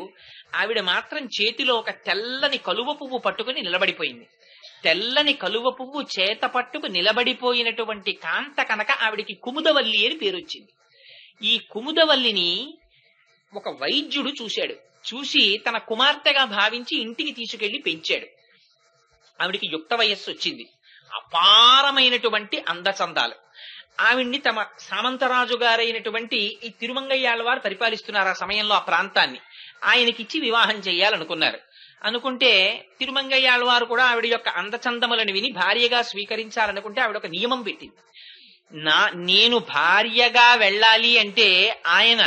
ఆవిడ మాత్రం చేతిలో ఒక తెల్లని కలువ పువ్వు పట్టుకుని నిలబడిపోయింది. తెల్లని కలువ పువ్వు చేత పట్టుకు నిలబడిపోయినటువంటి కాంత కనుక ఆవిడికి కుముదవల్లి అని పేరు వచ్చింది. ఈ కుముదవల్లిని ఒక వైద్యుడు చూశాడు. చూసి తన కుమార్తెగా భావించి ఇంటికి తీసుకెళ్లి పెంచాడు. ఆవిడికి యుక్త వయస్సు వచ్చింది. అపారమైనటువంటి అందచందాలు. ఆవిడ్ని తమ సామంతరాజు గారైనటువంటి ఈ తిరుమంగయ్యాళ్వారు పరిపాలిస్తున్నారు ఆ సమయంలో ఆ ప్రాంతాన్ని. ఆయనకిచ్చి వివాహం చెయ్యాలనుకున్నారు. అనుకుంటే తిరుమంగయ్యాళ్వారు కూడా ఆవిడ యొక్క అందచందములను విని భార్యగా స్వీకరించాలనుకుంటే ఆవిడ ఒక నియమం పెట్టింది. నేను భార్యగా వెళ్ళాలి అంటే ఆయన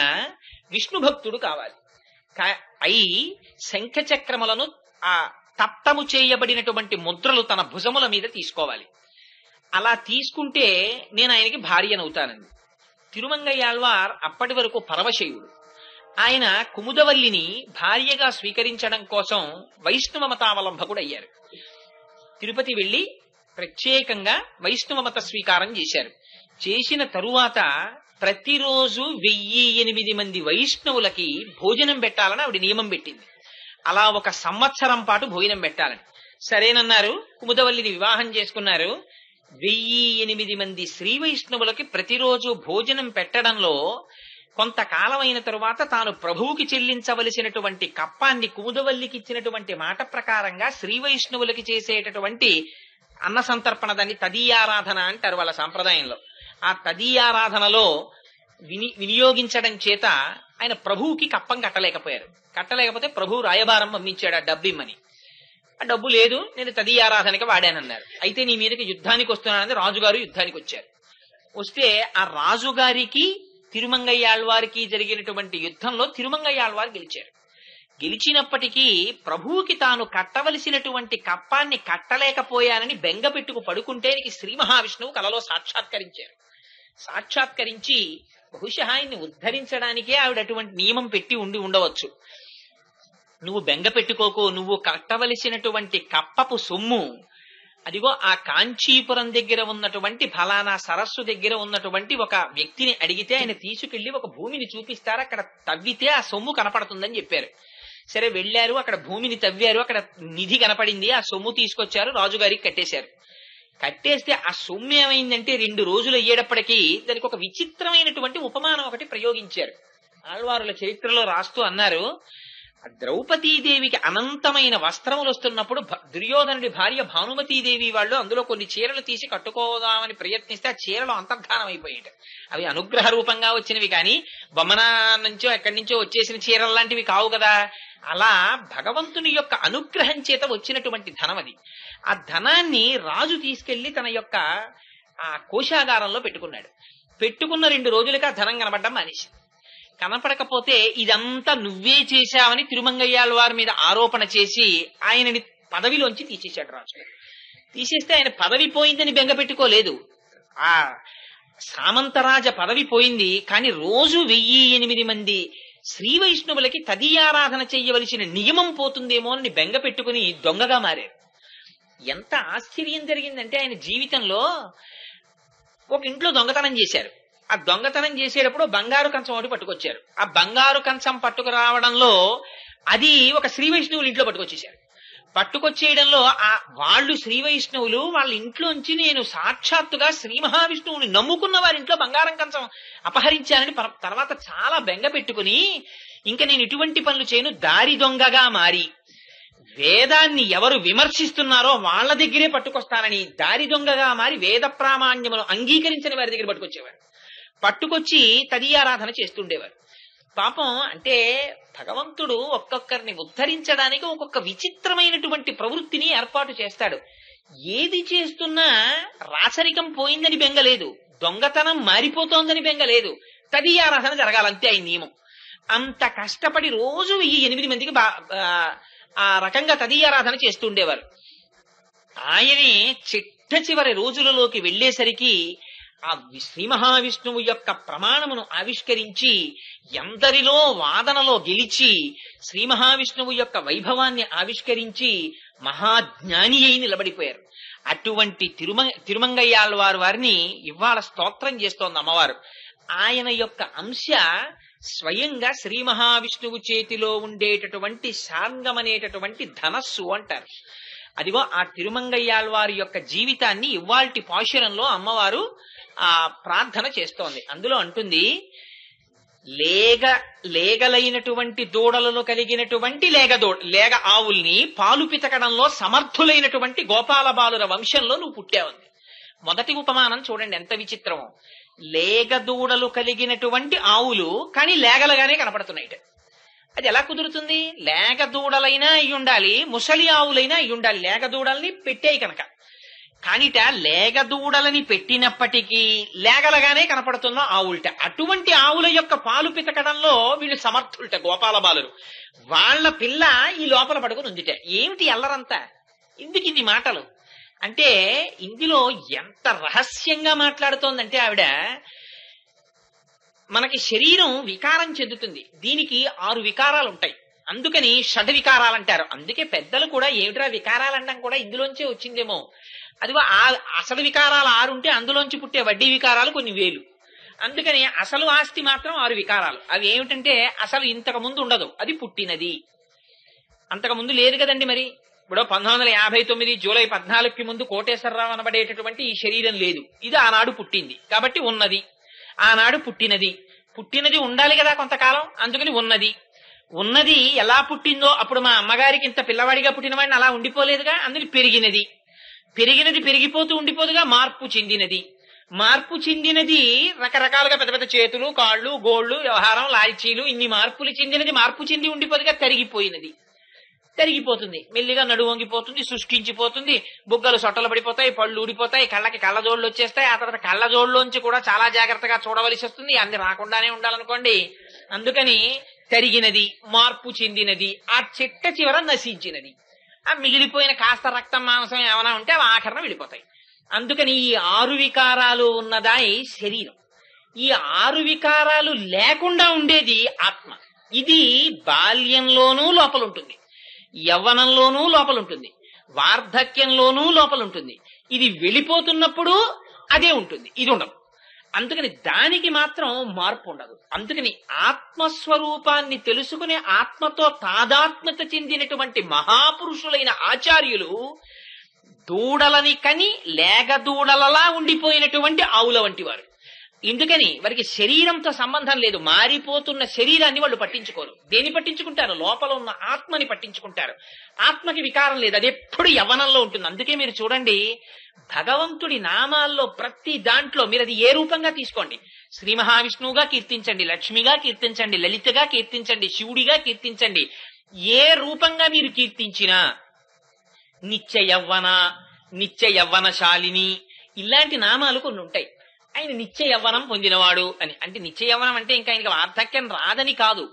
విష్ణు భక్తుడు కావాలి. అయి శంఖచక్రములను ఆ తప్తము చేయబడినటువంటి ముద్రలు తన భుజముల మీద తీసుకోవాలి. అలా తీసుకుంటే నేను ఆయనకి భార్యనవుతానండి. తిరుమంగయ్యాళ్వార్ అప్పటి వరకు పరమశైవుడు. ఆయన కుముదవల్లిని భార్యగా స్వీకరించడం కోసం వైష్ణవ మతావలంబకుడు అయ్యారు. తిరుపతి వెళ్లి ప్రత్యేకంగా వైష్ణవ మత స్వీకారం చేశారు. చేసిన తరువాత ప్రతిరోజు 1008 మంది వైష్ణవులకి భోజనం పెట్టాలని ఆవిడ నియమం పెట్టింది. అలా 1 సంవత్సరం పాటు భోజనం పెట్టాలని. సరేనన్నారు. కుముదవల్లిని వివాహం చేసుకున్నారు. 1008 మంది శ్రీ వైష్ణవులకి ప్రతిరోజు భోజనం పెట్టడంలో కొంతకాలం అయిన తరువాత తాను ప్రభువుకి చెల్లించవలసినటువంటి కప్పాన్ని కుముదవల్లికి ఇచ్చినటువంటి మాట ప్రకారంగా శ్రీ వైష్ణవులకి చేసేటటువంటి అన్న సంతర్పణ, దాన్ని తదీయారాధన అంటారు వాళ్ళ సాంప్రదాయంలో. ఆ తదీయారాధనలో వినియోగించడం చేత ఆయన ప్రభువుకి కప్పం కట్టలేకపోయారు. కట్టలేకపోతే ప్రభు రాయబారం పంపించాడు ఆ డబ్బిమ్మని. ఆ డబ్బు లేదు, నేను తదీయారాధనకి వాడానన్నారు. అయితే నీ మీదకి యుద్ధానికి వస్తున్నానని రాజుగారు యుద్ధానికి వచ్చారు. వస్తే ఆ రాజుగారికి తిరుమంగయ్యాళ్వారికి జరిగినటువంటి యుద్ధంలో తిరుమంగయ్యాళ్వారు గెలిచారు. గెలిచినప్పటికీ ప్రభువుకి తాను కట్టవలసినటువంటి కప్పాన్ని కట్టలేకపోయానని బెంగ పెట్టుకు పడుకుంటే శ్రీ మహావిష్ణువు కలలో సాక్షాత్కరించారు. సాక్షాత్కరించి బహుశా ఆయన్ని ఉద్ధరించడానికే ఆవిడ అటువంటి నియమం పెట్టి ఉండవచ్చు. నువ్వు బెంగ పెట్టుకోకు, నువ్వు కట్టవలసినటువంటి కప్పపు సొమ్ము అదిగో ఆ కాంచీపురం దగ్గర ఉన్నటువంటి ఫలానా సరస్సు దగ్గర ఉన్నటువంటి ఒక వ్యక్తిని అడిగితే ఆయన తీసుకెళ్లి ఒక భూమిని చూపిస్తారు, అక్కడ తవ్వితే ఆ సొమ్ము కనపడుతుందని చెప్పారు. సరే వెళ్లారు, అక్కడ భూమిని తవ్వారు, అక్కడ నిధి కనపడింది, ఆ సొమ్ము తీసుకొచ్చారు, రాజుగారికి కట్టేశారు. కట్టేస్తే ఆ సొమ్ము ఏమైందంటే 2 రోజులు అయ్యేటప్పటికీ దానికి ఒక విచిత్రమైనటువంటి ఉపమానం ఒకటి ప్రయోగించారు. ఆళ్వారుల చరిత్రలో రాస్తూ అన్నారు, ద్రౌపదీదేవికి అనంతమైన వస్త్రములు వస్తున్నప్పుడు దుర్యోధనుడి భార్య భానుమతీదేవి వాళ్ళు అందులో కొన్ని చీరలు తీసి కట్టుకోదామని ప్రయత్నిస్తే ఆ చీరలు అంతర్ధానం అయిపోయాయి. అవి అనుగ్రహ రూపంగా వచ్చినవి కానీ బొమ్మన నుంచో ఎక్కడి నుంచో వచ్చేసిన చీరలు లాంటివి కావు కదా. అలా భగవంతుని యొక్క అనుగ్రహం చేత వచ్చినటువంటి ధనం అది. ఆ ధనాన్ని రాజు తీసుకెళ్లి తన యొక్క ఆ కోశాగారంలో పెట్టుకున్నాడు. పెట్టుకున్న 2 రోజులకి ఆ ధనం కనబడ్డం మానేసి, కనపడకపోతే ఇదంతా నువ్వే చేశావని తిరుమంగయ్యాళ్వారి మీద ఆరోపణ చేసి ఆయనని పదవిలోంచి తీసేశాడు రాజు. తీసేస్తే ఆయన పదవి పోయిందని బెంగ పెట్టుకోలేదు. ఆ సామంతరాజ పదవి పోయింది, కానీ రోజు 1008 మంది శ్రీ వైష్ణవులకి తదీయారాధన చెయ్యవలసిన నియమం పోతుందేమో అని బెంగ పెట్టుకుని దొంగగా మారారు. ఎంత ఆశ్చర్యం జరిగిందంటే ఆయన జీవితంలో ఒక ఇంట్లో దొంగతనం చేశారు. ఆ దొంగతనం చేసేటప్పుడు బంగారు కంచం ఒకటి పట్టుకొచ్చారు. ఆ బంగారు కంచం పట్టుకురావడంలో అది ఒక శ్రీ వైష్ణవులు ఇంట్లో పట్టుకొచ్చేశారు. పట్టుకొచ్చేయడంలో వాళ్ళు శ్రీ వైష్ణవులు వాళ్ళ ఇంట్లోంచి నేను సాక్షాత్తుగా శ్రీ మహావిష్ణువుని నమ్ముకున్న వారి ఇంట్లో బంగారం కంచం అపహరించానని తర్వాత చాలా బెంగ పెట్టుకుని ఇంకా నేను ఇటువంటి పనులు చేయను, దారి దొంగగా మారి వేదాన్ని ఎవరు విమర్శిస్తున్నారో వాళ్ళ దగ్గరే పట్టుకొస్తానని దారి దొంగగా మారి వేద ప్రామాణ్యమును అంగీకరించిన వారి దగ్గర పట్టుకొచ్చేవారు. పట్టుకొచ్చి తదీయారాధన చేస్తుండేవారు. పాపం అంటే భగవంతుడు ఒక్కొక్కరిని ఉద్ధరించడానికి ఒక్కొక్క విచిత్రమైనటువంటి ప్రవృత్తిని ఏర్పాటు చేస్తాడు. ఏది చేస్తున్నా రాచరికం పోయిందని బెంగలేదు, దొంగతనం మారిపోతోందని బెంగలేదు, తదీయారాధన జరగాలంతే ఆయన నియమం. అంత కష్టపడి రోజు 8 మందికి ఆ రకంగా తదీయారాధన చేస్తుండేవారు. ఆయనే చిట్ట చివరి రోజులలోకి వెళ్లేసరికి ఆ శ్రీ మహావిష్ణువు యొక్క ప్రమాణమును ఆవిష్కరించి ఎందరిలో వాదనలో గెలిచి శ్రీ మహావిష్ణువు యొక్క వైభవాన్ని ఆవిష్కరించి మహాజ్ఞాని అయి నిలబడిపోయారు. అటువంటి తిరుమంగయ్యాళ్వారు వారిని ఇవాళ స్తోత్రం చేస్తోంది అమ్మవారు. ఆయన యొక్క అంశ స్వయంగా శ్రీ మహావిష్ణువు చేతిలో ఉండేటటువంటి శాంగం అనేటటువంటి ధనస్సు అంటారు. అదిగో ఆ తిరుమంగయ్యాళ్వారి యొక్క జీవితాన్ని ఇవాల్టి పాశురంలో అమ్మవారు ప్రార్థన చేస్తోంది. అందులో అంటుంది, లేగలైనటువంటి దూడలను కలిగినటువంటి లేగ ఆవుల్ని పాలు పితకడంలో సమర్థులైనటువంటి గోపాల బాలుర వంశంలో నువ్వు పుట్టావుంది. మొదటి ఉపమానం చూడండి ఎంత విచిత్రమో. లేగ దూడలు కలిగినటువంటి ఆవులు కానీ లేగలుగానే కనపడుతున్నాయి. అది ఎలా కుదురుతుంది? లేగ దూడలైనా అయి ఉండాలి, ముసలి ఆవులైనా అయి ఉండాలి. లేగ దూడల్ని పెట్టాయి కనుక. కానిట లేగ దూడలని పెట్టినప్పటికీ లేగలగానే కనపడుతున్న ఆవులట. అటువంటి ఆవుల యొక్క పాలు పితకడంలో వీళ్ళు సమర్థులట గోపాల బాలురు. వాళ్ళ పిల్ల ఈ లోపల పడుకుని ఉందిట. ఏమిటి అల్లరంతా? ఎందుకు ఇన్ని మాటలు అంటే, ఇందులో ఎంత రహస్యంగా మాట్లాడుతోందంటే ఆవిడ, మనకి శరీరం వికారం చెందుతుంది. దీనికి 6 వికారాలు ఉంటాయి. అందుకని షడ్వికారాలు అంటారు. అందుకే పెద్దలు కూడా ఏమిట్రా వికారాలు అనడం కూడా ఇందులోంచే వచ్చిందేమో. అదిగో అసలు వికారాలు 6 ఉంటే అందులోంచి పుట్టే వడ్డీ వికారాలు కొన్ని వేలు. అందుకని అసలు ఆస్తి మాత్రం 6 వికారాలు. అవి ఏమిటంటే, అసలు ఇంతకు ముందు ఉండదు, అది పుట్టినది. అంతకు ముందు లేదు కదండి. మరి ఇప్పుడు 1959 జూలై 14కి ముందు కోటేశ్వరరావు అనబడేటటువంటి ఈ శరీరం లేదు. ఇది ఆనాడు పుట్టింది కాబట్టి ఉన్నది. ఆనాడు పుట్టినది ఉండాలి కదా కొంతకాలం. అందుకని ఉన్నది ఎలా పుట్టిందో, అప్పుడు మా అమ్మగారికి ఇంత పిల్లవాడిగా పుట్టిన వాడిని అలా ఉండిపోలేదుగా. అందుకని పెరిగినది పెరిగిపోతూ ఉండిపోదుగా. మార్పు చెందినది రకరకాలుగా పెద్ద పెద్ద చేతులు, కాళ్ళు, గోళ్లు, వ్యవహారం, లాల్చీలు, ఇన్ని మార్పులు చెందినది మార్పు చెంది ఉండిపోదుగా. తరిగిపోతుంది, మెల్లిగా నడువు వంగిపోతుంది, శుష్కించిపోతుంది, బుగ్గలు సొట్టలు పడిపోతాయి, పళ్ళు ఊడిపోతాయి, కళ్ళకి కళ్ళజోళ్లు వచ్చేస్తాయి. ఆ తర్వాత కళ్ళజోళ్ళలోంచి కూడా చాలా జాగ్రత్తగా చూడవలసి వస్తుంది. అన్ని రాకుండానే ఉండాలనుకోండి. అందుకని తరిగినది, మార్పు చెందినది, ఆ చిట్ట చివర నశించినది. ఆ మిగిలిపోయిన కాస్త రక్తం మాంసం ఏమైనా ఉంటే అవి ఆఖరణ వెళ్ళిపోతాయి. అందుకని ఈ 6 వికారాలు ఉన్నదా ఈ శరీరం. ఈ 6 వికారాలు లేకుండా ఉండేది ఆత్మ. ఇది బాల్యంలోనూ లోపలుంటుంది, యవ్వనంలోనూ లోపలుంటుంది, వార్ధక్యంలోనూ లోపలుంటుంది. ఇది వెళ్ళిపోతున్నప్పుడు అదే ఉంటుంది, ఇది ఉండదు. అందుకని దానికి మాత్రం మార్పు ఉండదు. అందుకని ఆత్మస్వరూపాన్ని తెలుసుకునే, ఆత్మతో తాదాత్మ్యత చెందినటువంటి మహాపురుషులైన ఆచార్యులు దూడలని కని లేగ దూడలలా ఉండిపోయినటువంటి ఆవుల వంటి వారు. ఎందుకని వారికి శరీరంతో సంబంధం లేదు. మారిపోతున్న శరీరాన్ని వాళ్ళు పట్టించుకోరు. దేని పట్టించుకుంటారు? లోపల ఉన్న ఆత్మని పట్టించుకుంటారు. ఆత్మకి వికారం లేదు, అది ఎప్పుడు యవ్వనంలో ఉంటుంది. అందుకే మీరు చూడండి, భగవంతుడి నామాల్లో ప్రతి దాంట్లో మీరు అది ఏ రూపంగా తీసుకోండి, శ్రీ మహావిష్ణువుగా కీర్తించండి, లక్ష్మిగా కీర్తించండి, లలితగా కీర్తించండి, శివుడిగా కీర్తించండి, ఏ రూపంగా మీరు కీర్తించినా నిత్య యవ్వనశాలిని ఇలాంటి నామాలు కొన్ని ఉంటాయి. ఆయన నిత్య యవ్వనం పొందినవాడు అని. అంటే నిత్య యవ్వనం అంటే ఇంకా ఆయనకి వార్ధక్యం రాదని కాదు.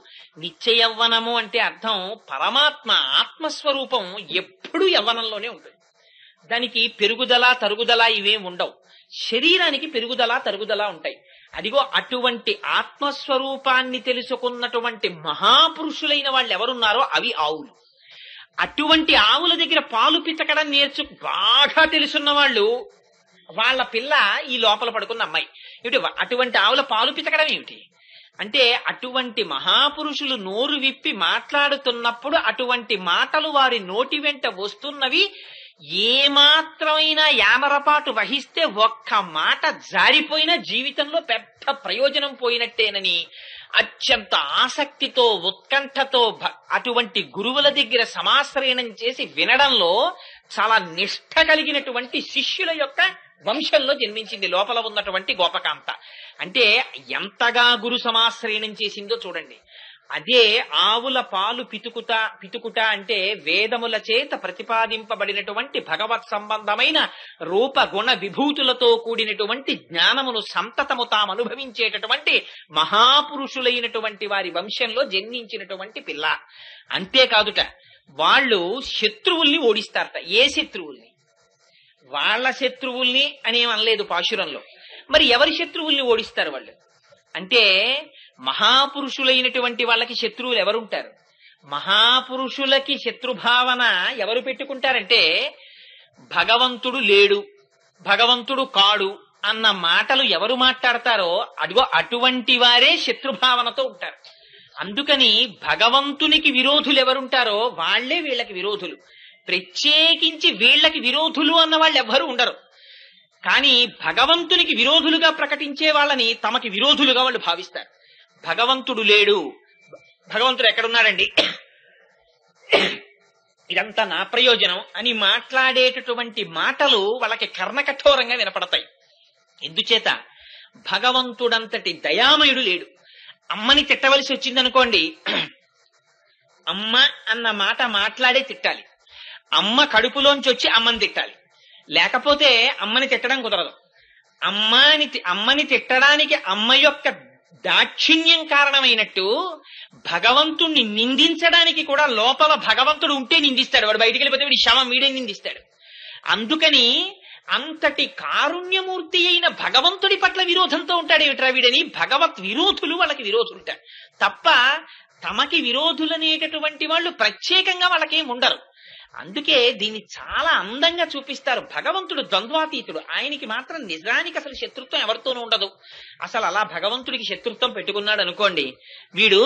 నిత్య యవ్వనము అంటే అర్థం పరమాత్మ ఆత్మస్వరూపం ఎప్పుడూ యవ్వనంలోనే ఉంటుంది. దానికి పెరుగుదల తరుగుదల ఇవేం ఉండవు. శరీరానికి పెరుగుదల తరుగుదల ఉంటాయి. అదిగో అటువంటి ఆత్మస్వరూపాన్ని తెలుసుకున్నటువంటి మహాపురుషులైన వాళ్ళు ఎవరున్నారో అవి ఆవులు. అటువంటి ఆవుల దగ్గర పాలు పితకడం బాగా తెలుసున్న వాళ్ళు, వాళ్ళ పిల్ల ఈ లోపల పడుకున్న అమ్మాయి. ఏమిటి అటువంటి ఆవుల పాలు పితకడం ఏమిటి అంటే, అటువంటి మహాపురుషులు నోరు విప్పి మాట్లాడుతున్నప్పుడు అటువంటి మాటలు వారి నోటి వెంట వస్తున్నవి ఏమాత్రమైనా యామరపాటు వహిస్తే ఒక్క మాట జారిపోయినా జీవితంలో పెద్ద ప్రయోజనం పోయినట్టేనని అత్యంత ఆసక్తితో ఉత్కంఠతో అటువంటి గురువుల దగ్గర సమాశ్రయణం చేసి వినడంలో చాలా నిష్ఠ కలిగినటువంటి శిష్యుల యొక్క వంశంలో జన్మించింది లోపల ఉన్నటువంటి గోపకాంత. అంటే ఎంతగా గురు సమాశ్రయణం చేసిందో చూడండి. అదే ఆవుల పాలు పితుకుట అంటే వేదముల చేత ప్రతిపాదింపబడినటువంటి భగవత్ సంబంధమైన రూప గుణ విభూతులతో కూడినటువంటి జ్ఞానమును సంతతము తాము అనుభవించేటటువంటి మహాపురుషులైనటువంటి వారి వంశంలో జన్మించినటువంటి పిల్ల. అంతేకాదుట, వాళ్ళు శత్రువుల్ని ఓడిస్తారట. ఏ శత్రువుల్ని? వాళ్ళ శత్రువుల్ని అనేమనలేదు పాశురంలో. మరి ఎవరి శత్రువుల్ని ఓడిస్తారు వాళ్ళు అంటే, మహాపురుషులైనటువంటి వాళ్ళకి శత్రువులు ఎవరుంటారు? మహాపురుషులకి శత్రుభావన ఎవరు పెట్టుకుంటారంటే భగవంతుడు లేడు, భగవంతుడు కాడు అన్న మాటలు ఎవరు మాట్లాడతారో అదిగో అటువంటి వారే శత్రుభావనతో ఉంటారు. అందుకని భగవంతునికి విరోధులు ఎవరుంటారో వాళ్లే వీళ్ళకి విరోధులు. ప్రత్యేకించి వీళ్ళకి విరోధులు అన్న వాళ్ళు ఎవ్వరూ ఉండరు. కానీ భగవంతునికి విరోధులుగా ప్రకటించే వాళ్ళని తమకి విరోధులుగా వాళ్ళు భావిస్తారు. భగవంతుడు లేడు, భగవంతుడు ఎక్కడున్నాడండి, ఇదంతా నా ప్రయోజనం అని మాట్లాడేటటువంటి మాటలు వాళ్ళకి కర్ణకఠోరంగా వినపడతాయి. ఎందుచేత భగవంతుడంతటి దయామయుడు లేడు. అమ్మని తిట్టవలసి వచ్చిందనుకోండి, అమ్మ అన్న మాట మాట్లాడే తిట్టాలి. అమ్మ కడుపులోంచి వచ్చి అమ్మని తిట్టాలి, లేకపోతే అమ్మని తిట్టడం కుదరదు. అమ్మని తిట్టడానికి అమ్మ యొక్క దాక్షిణ్యం కారణమైనట్టు భగవంతుణ్ణి నిందించడానికి కూడా లోపల భగవంతుడు ఉంటే నిందిస్తాడు. వాడు బయటికి వెళ్ళిపోతే వీడి శవం వీడే నిందిస్తాడు. అందుకని అంతటి కారుణ్యమూర్తి అయిన భగవంతుడి పట్ల విరోధంతో ఉంటాడేమిట్రా వీడని భగవత్ విరోధులు వాళ్ళకి విరోధులుంటారు తప్ప తమకి విరోధులనేటటువంటి వాళ్ళు ప్రత్యేకంగా వాళ్ళకేం ఉండరు. అందుకే దీన్ని చాలా అందంగా చూపిస్తారు. భగవంతుడు ద్వంద్వాతీతుడు, ఆయనకి మాత్రం నిజానికి అసలు శత్రుత్వం ఎవరితోనూ ఉండదు. అసలు అలా భగవంతుడికి శత్రుత్వం పెట్టుకున్నాడు అనుకోండి, వీడు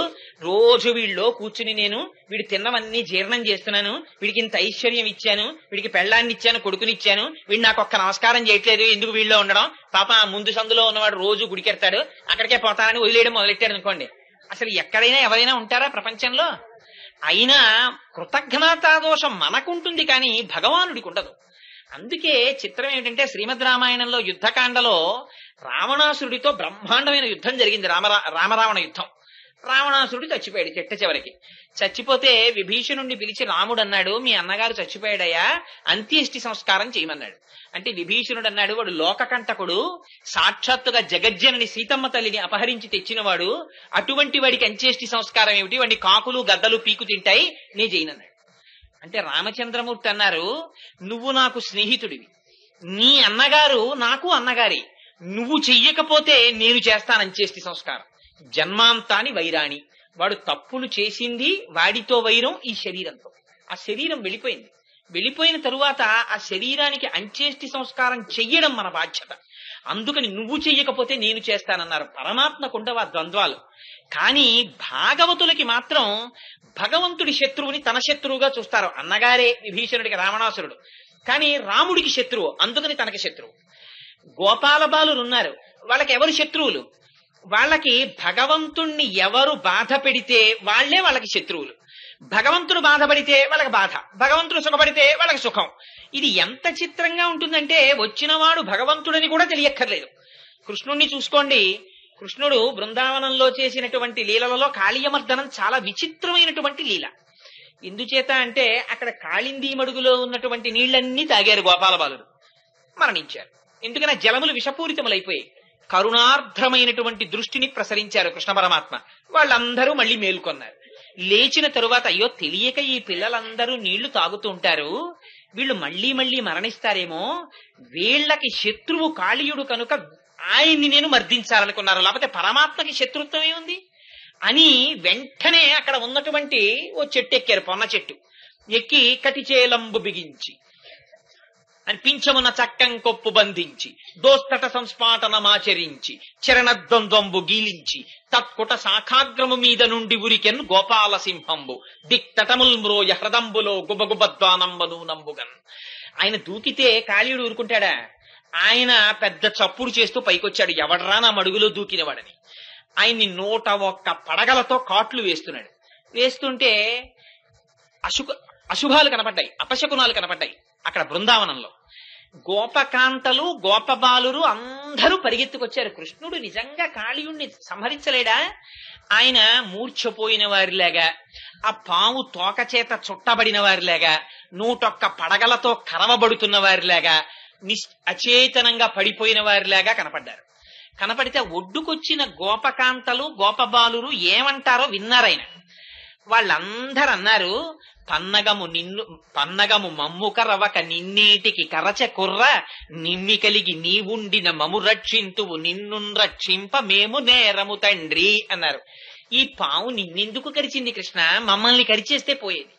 రోజు వీళ్ళలో కూర్చుని నేను వీడు తిన్నవన్నీ జీర్ణం చేస్తున్నాను, వీడికి ఇంత ఐశ్వర్యం ఇచ్చాను, వీడికి పెళ్ళాన్ని ఇచ్చాను, కొడుకునిచ్చాను, వీడు నాకు ఒక్క నమస్కారం చేయట్లేదు, ఎందుకు వీళ్ళలో ఉండడం, పాప ముందు సందులో ఉన్నవాడు రోజు గుడికెడతాడు, అక్కడికే పోతానని వదిలేయడం మొదలెట్టాడు అనుకోండి. అసలు ఎక్కడైనా ఎవరైనా ఉంటారా ప్రపంచంలో? అయినా కృతజ్ఞతా దోషం మనకుంటుంది కానీ భగవానుడికి ఉండదు. అందుకే చిత్రం ఏమిటంటే శ్రీమద్ రామాయణంలో యుద్ధకాండలో రావణాసురుడితో బ్రహ్మాండమైన యుద్ధం జరిగింది, రామరావణ యుద్ధం. రావణాసురుడు చచ్చిపోయాడు చిట్ట చివరికి. చచ్చిపోతే విభీషణుడిని పిలిచి రాముడు అన్నాడు, మీ అన్నగారు చచ్చిపోయాడయ్యా, అంత్యేష్టి సంస్కారం చేయమన్నాడు. అంటే విభీషణుడు అన్నాడు, వాడు లోకకంటకుడు, సాక్షాత్తుగా జగజ్జనని సీతమ్మ తల్లిని అపహరించి తెచ్చినవాడు, అటువంటి వాడికి అంత్యేష్టి సంస్కారం ఏమిటి, వాడిని కాకులు గద్దలు పీకు తింటాయి, నే చేయనన్నాడు. అంటే రామచంద్రమూర్తి అన్నారు, నువ్వు నాకు స్నేహితుడివి, నీ అన్నగారు నాకు అన్నగారి, నువ్వు చెయ్యకపోతే నేను చేస్తాను అంత్యేష్టి సంస్కారం. జన్మాంతాని వైరాణి, వాడు తప్పులు చేసింది, వాడితో వైరం ఈ శరీరంతో. ఆ శరీరం వెళ్ళిపోయింది, వెళ్ళిపోయిన తరువాత ఆ శరీరానికి అంత్యేష్టి సంస్కారం చెయ్యడం మన బాధ్యత. అందుకని నువ్వు చెయ్యకపోతే నేను చేస్తానన్నారు. పరమాత్మకుండవ ద్వంద్వాలు. కానీ భాగవతులకి మాత్రం భగవంతుడి శత్రువుని తన శత్రువుగా చూస్తారు. అన్నగారే విభీషణుడికి రావణాసురుడు, కానీ రాముడికి శత్రువు, అందుకని తనకి శత్రువు. గోపాల బాలురున్నారు, వాళ్ళకి ఎవరు శత్రువులు? వాళ్ళకి భగవంతుణ్ణి ఎవరు బాధ పెడితే వాళ్లే వాళ్ళకి శత్రువులు. భగవంతుడు బాధపడితే వాళ్ళకి బాధ, భగవంతుడు సుఖపడితే వాళ్ళకి సుఖం. ఇది ఎంత చిత్రంగా ఉంటుందంటే వచ్చినవాడు భగవంతుడని కూడా తెలియక్కర్లేదు. కృష్ణుణ్ణి చూసుకోండి, కృష్ణుడు బృందావనంలో చేసినటువంటి లీలలలో కాళీయమర్దనం చాలా విచిత్రమైనటువంటి లీల. ఎందుచేత అంటే అక్కడ కాళిందీ మడుగులో ఉన్నటువంటి నీళ్లన్నీ తాగారు గోపాల బాలుడు, మరణించారు. ఎందుకన్నా జలములు విషపూరితములైపోయాయి. కరుణార్ద్రమైనటువంటి దృష్టిని ప్రసరించారు కృష్ణ పరమాత్మ. వాళ్ళందరూ మళ్ళీ మేల్కొన్నారు. లేచిన తరువాత అయ్యో తెలియక ఈ పిల్లలందరూ నీళ్లు తాగుతుంటారు, వీళ్ళు మళ్ళీ మళ్ళీ మరణిస్తారేమో, వీళ్ళకి శత్రువు కాళీయుడు కనుక ఆయన్ని నేను మర్దించాలనుకున్నారు, లేకపోతే పరమాత్మకి శత్రుత్వం ఏముంది అని వెంటనే అక్కడ ఉన్నటువంటి ఓ చెట్టు ఎక్కారు, పొన్న చెట్టు ఎక్కి కటిచేలంబు బిగించి అనిపించమున చక్కం కొప్పు బంధించి దోస్తట సంస్పాటనమాచరించి చరణద్వంద్వంబు గీలించి తత్కుట శాఖాగ్రము మీద నుండి ఉరికెన్ గోపాల సింహంబు దిక్తటముల్ మ్రోయ హృదంబులో గుబగుబద్వానంబను నంబుగన్. ఆయన దూకితే కాళీయుడు ఊరుకుంటాడా? ఆయన పెద్ద చప్పుడు చేస్తూ పైకొచ్చాడు, ఎవడ్రా నా మడుగులో దూకినవాడని. ఆయన్ని 101 పడగలతో కాట్లు వేస్తున్నాడు. వేస్తుంటే అశుభాలు కనపడ్డాయి, అపశకునాలు కనపడ్డాయి. అక్కడ బృందావనంలో గోపకాంతలు గోపబాలురు అందరూ పరిగెత్తుకొచ్చారు. కృష్ణుడు నిజంగా కాళీయుణ్ణి సంహరించలేడా? ఆయన మూర్ఛపోయిన వారిలాగా, ఆ పాము తోక చేత చుట్టబడిన వారిలాగా, 101 పడగలతో కరవబడుతున్న వారిలాగా, అచేతనంగా పడిపోయిన వారిలాగా కనపడ్డారు. కనపడితే ఒడ్డుకొచ్చిన గోపకాంతలు గోపబాలురు ఏమంటారో విన్నారాయన. వాళ్ళందరూ అన్నారు, పన్నగము మమ్ము కరవక నిన్నేటికి కరచ కుర్ర నిమ్మి కలిగి నీవుండిన మము రక్షింతువు నిన్ను రక్షింప మేము నేరము తండ్రి అన్నారు. ఈ పాము నిన్నెందుకు కరిచింది కృష్ణ? మమ్మల్ని కరిచేస్తే పోయేది.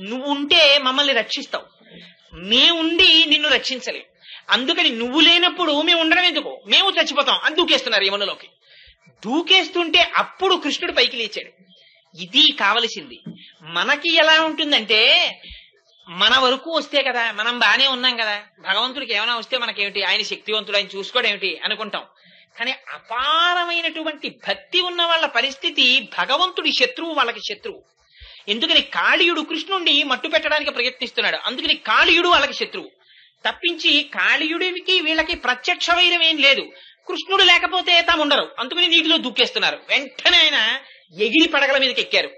నువ్వు ఉంటే మమ్మల్ని రక్షిస్తావు, మేముండి నిన్ను రక్షించలేం. అందుకని నువ్వు లేనప్పుడు మేము ఉండడం ఎందుకు, మేము చచ్చిపోతాం అని దూకేస్తున్నారు యమునలోకి. దూకేస్తుంటే అప్పుడు కృష్ణుడు పైకి లేచాడు. ఇది కావలసింది. మనకి ఎలా ఉంటుందంటే, మన వరకు వస్తే కదా మనం బానే ఉన్నాం కదా, భగవంతుడికి ఏమైనా వస్తే మనకేమిటి, ఆయన శక్తివంతుడు, ఆయన చూసుకోవడం ఏమిటి అనుకుంటాం. కానీ అపారమైనటువంటి భక్తి ఉన్న వాళ్ళ పరిస్థితి, భగవంతుడి శత్రువు వాళ్ళకి శత్రువు. ఎందుకని కాళీయుడు కృష్ణుణ్ణి మట్టు పెట్టడానికి ప్రయత్నిస్తున్నాడు, అందుకని కాళీయుడు వాళ్ళకి శత్రువు. తప్పించి కాళీయుడికి వీళ్ళకి ప్రత్యక్ష వైరం ఏం లేదు. కృష్ణుడు లేకపోతే తాముండరు, అందుకని నీటిలో దూకేస్తున్నారు. వెంటనే ఆయన ఎగిరి పడగల మీదకి ఎక్కారు.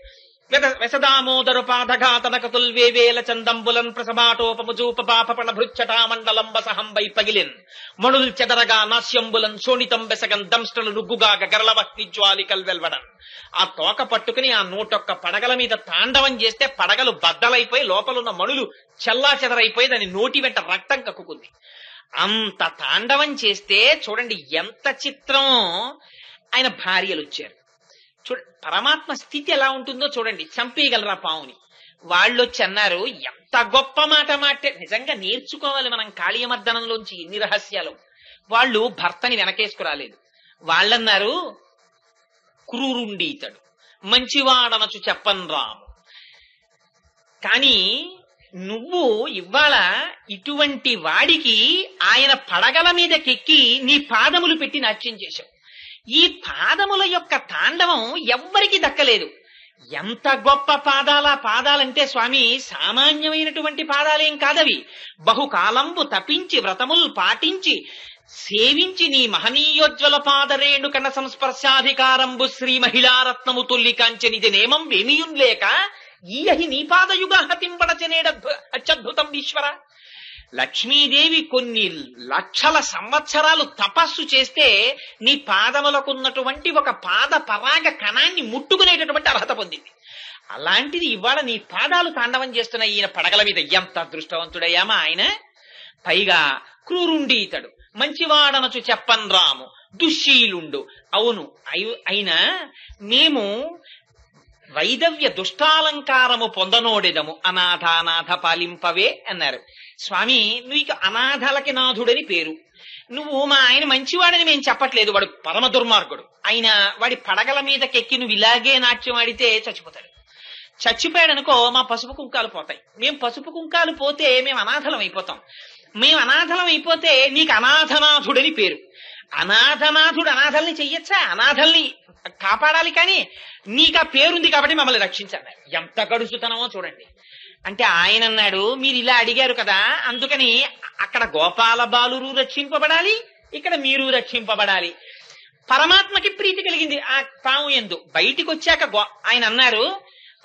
వెసదామోదరు పాదఘాతనకతుల్ వేవేల చందంబులన్ ప్రసభాటోపముజూప పాపపణ భృచ్చటా మండలం బసహంబై పగిలిన్ మణుల్ చెదరగా నాస్యంబులన్ శోణితం బెసగన్ దంష్టలు రుగ్గుగా గరళవహ్ని జ్వాలికల్ వెల్వడన్. ఆ తోక పట్టుకుని ఆ 101 పడగల మీద తాండవం చేస్తే పడగలు బద్దలైపోయి లోపలున్న మణులు చెల్లా చెదరైపోయి దాని నోటి వెంట రక్తం కక్కుకుంది. అంత తాండవం చేస్తే చూడండి ఎంత చిత్రం. ఆయన భార్యలు వచ్చారు. పరమాత్మ స్థితి ఎలా ఉంటుందో చూడండి. చంపేయగలరా పావుని? వాళ్ళు వచ్చి అన్నారు, ఎంత గొప్ప మాట మాటే. నిజంగా నేర్చుకోవాలి మనం కాళీయమర్దనంలోంచి ఎన్ని రహస్యాలు. వాళ్ళు భర్తని వెనకేసుకురాలేదు. వాళ్ళన్నారు, క్రూరుండి ఇతడు మంచివాడనచు చెప్పన్ రాము. కానీ నువ్వు ఇవాళ ఇటువంటి వాడికి ఆయన పడగల మీదకెక్కి నీ పాదములు పెట్టి నాట్యం చేశావు. ఈ పాదముల యొక్క తాండవం ఎవ్వరికి దక్కలేదు. ఎంత గొప్ప పాదాలంటే స్వామి, సామాన్యమైనటువంటి పాదాలేం కాదవి. బహుకాలంబు తపించి వ్రతముల్ పాటించి సేవించి నీ మహనీయోజ్వల పాదరేణు కన్న సంస్పర్శాధికారంబు శ్రీ మహిళారత్నము తొల్లి కాంచనిది నేమం వేమియున్ లేక ఈయహి నీ పాదయుగ హతింపడచనేడ అత్యద్భుతం ఈశ్వర. లక్ష్మీదేవి కొన్ని లక్షల సంవత్సరాలు తపస్సు చేస్తే నీ పాదములకున్నటువంటి ఒక పాద పరాగ కణాన్ని ముట్టుకునేటటువంటి అర్హత పొందింది. అలాంటిది ఇవాళ నీ పాదాలు తాండవం చేస్తున్న ఈయన పడగల మీద. ఎంత అదృష్టవంతుడయ్యామా ఆయన. పైగా క్రూరుండి ఇతడు మంచివాడనచు చెప్పన్ రాము దుశ్శీలుండు. అవును, అయినా మేము వైదవ్య దుష్టాలంకారము పొందనోడెదము అనాథానాథ పాలింపవే అన్నారు. స్వామి, నీకు అనాథలకి నాథుడని పేరు. నువ్వు మా ఆయన మంచివాడని మేము చెప్పట్లేదు, వాడు పరమ దుర్మార్గుడు. ఆయన వాడి పడగల మీదకెక్కి నువ్వు ఇలాగే నాట్యం ఆడితే చచ్చిపోతాడు. చచ్చిపోయాడనుకో మా పసుపు కుంకాలు పోతాయి. మేము పసుపు కుంకాలు పోతే మేము అనాథలం అయిపోతాం. మేము అనాథలం అయిపోతే నీకు అనాథనాథుడని పేరు. అనాథనాథుడు అనాథల్ని చెయ్యొచ్చా? అనాథల్ని కాపాడాలి, కానీ నీకు ఆ పేరుంది కాబట్టి మమ్మల్ని రక్షించాలి. ఎంత గడుసుతనమో చూడండి. అంటే ఆయన అన్నాడు, మీరు ఇలా అడిగారు కదా, అందుకని అక్కడ గోపాల బాలురు రక్షింపబడాలి, ఇక్కడ మీరు రక్షింపబడాలి. పరమాత్మకి ప్రీతి కలిగింది ఆ పాము యందు. బయటికి వచ్చాక ఆయన అన్నారు,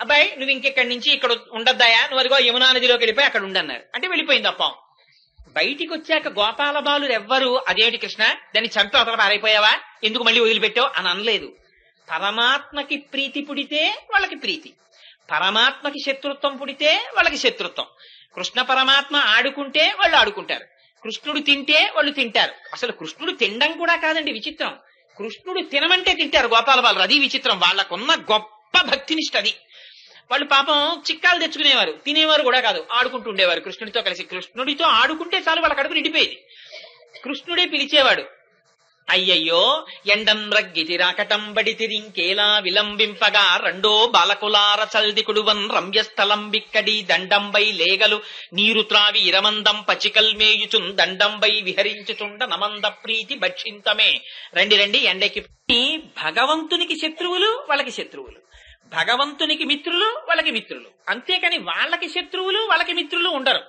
అబ్బాయి నువ్వు ఇంకెక్కడి నుంచి ఇక్కడ ఉండద్దాయా, నువ్వు అదిగో యమునా నదిలోకి వెళ్ళిపోయి అక్కడ ఉండన్నారు. అంటే వెళ్ళిపోయింది ఆ పాము. బయటికి వచ్చాక గోపాల బాలురు ఎవ్వరు అదేమిటి కృష్ణ దాన్ని చంపి అవతల పారైపోయావా, ఎందుకు మళ్ళీ వదిలిపెట్టావు అని అనలేదు. పరమాత్మకి ప్రీతి పుడితే వాళ్ళకి ప్రీతి, పరమాత్మకి శత్రుత్వం పుడితే వాళ్ళకి శత్రుత్వం. కృష్ణ పరమాత్మ ఆడుకుంటే వాళ్ళు ఆడుకుంటారు, కృష్ణుడు తింటే వాళ్ళు తింటారు. అసలు కృష్ణుడు తినడం కూడా కాదండి విచిత్రం, కృష్ణుడు తినమంటే తింటారు గోపాల బాలురు. అది విచిత్రం. వాళ్ళకున్న గొప్ప భక్తినిష్ట అది. వాళ్ళు పాపం చిక్కాలు తెచ్చుకునేవారు, తినేవారు కూడా కాదు, ఆడుకుంటూ ఉండేవారు కృష్ణుడితో కలిసి. కృష్ణుడితో ఆడుకుంటే చాలు వాళ్ళ కడుపు నిండిపోయేది. కృష్ణుడే పిలిచేవాడు, అయ్యయ్యో ఎండం రగ్గితి రాకటం బడితిరింకేలా విలంబింపగా రెండో బాలకులార చల్దికుడువన్ రమ్యస్థలం బిక్కడి దండంబై లేగలు నీరు త్రావి ఇరమందం పచికల్ మేయుచున్ దండంబై విహరించుచుండ నమంద ప్రీతి భక్షింతమే. రండి రండి ఎండకి. భగవంతునికి శత్రువులు వాళ్ళకి శత్రువులు, భగవంతునికి మిత్రులు వాళ్ళకి మిత్రులు. అంతేకాని వాళ్ళకి శత్రువులు వాళ్ళకి మిత్రులు ఉండరు.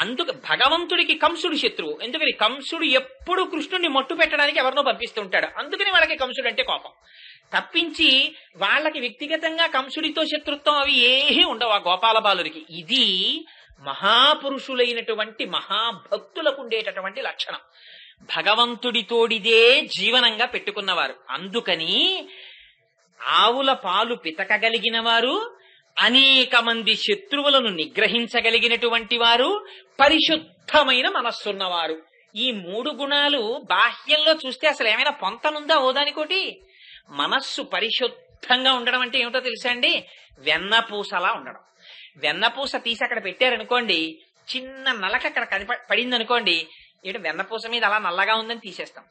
అందుకు భగవంతుడికి కంసుడు శత్రువు. ఎందుకని కంసుడు ఎప్పుడు కృష్ణుడిని మట్టు పెట్టడానికి ఎవరినో పంపిస్తుంటాడు, అందుకని వాళ్ళకి కంసుడు అంటే కోపం. తప్పించి వాళ్ళకి వ్యక్తిగతంగా కంసుడితో శత్రుత్వం అవి ఏమీ ఉండవు ఆ గోపాల బాలురికి. ఇది మహాపురుషులైనటువంటి మహాభక్తులకు ఉండేటటువంటి లక్షణం. భగవంతుడితోడిదే జీవనంగా పెట్టుకున్నవారు. అందుకని ఆవుల పాలు పితకగలిగిన వారు, అనేక మంది శత్రువులను నిగ్రహించగలిగినటువంటి వారు, పరిశుద్ధమైన మనస్సున్నవారు. ఈ 3 గుణాలు బాహ్యంలో చూస్తే అసలు ఏమైనా పొంతనుందా ఓదానికోటి? మనస్సు పరిశుద్ధ సిద్ధంగా ఉండడం అంటే ఏమిటో తెలుసా అండి? వెన్నపూసలా ఉండడం. వెన్నపూస తీసి అక్కడ పెట్టారనుకోండి, చిన్న నలక అక్కడ పడింది అనుకోండి, ఏంటి వెన్నపూస మీద అలా నల్లగా ఉందని తీసేస్తాం.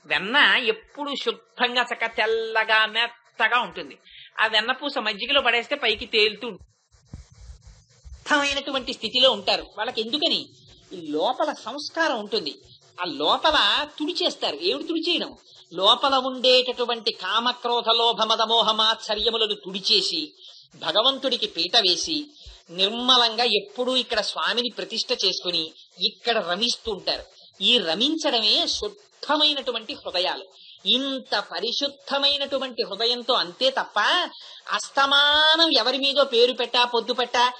వెన్న ఎప్పుడు శుద్ధంగా చక్కగా తెల్లగా మెత్తగా ఉంటుంది. ఆ వెన్నపూస మజ్జిగలో పడేస్తే పైకి తేలుతూ శుద్ధమైనటువంటి స్థితిలో ఉంటారు. వాళ్ళకి ఎందుకని? ఈ లోపల సంస్కారం ఉంటుంది. ఆ లోపల తుడిచేస్తారు. ఏమిటి తుడిచేయడం? లోపల ఉండేటటువంటి కామక్రోధ లోభ మద మోహమాత్సర్యములను తుడిచేసి భగవంతుడికి పీట వేసి నిర్మలంగా ఎప్పుడూ ఇక్కడ స్వామిని ప్రతిష్ఠ చేసుకుని ఇక్కడ రమిస్తూ ఉంటారు. ఈ రమించడమే శుద్ధమైనటువంటి హృదయాలు. ఇంత పరిశుద్ధమైనటువంటి హృదయంతో అంతే తప్ప అస్తమానం ఎవరి మీదో పేరు పెట్టా పొద్దు పెట్టా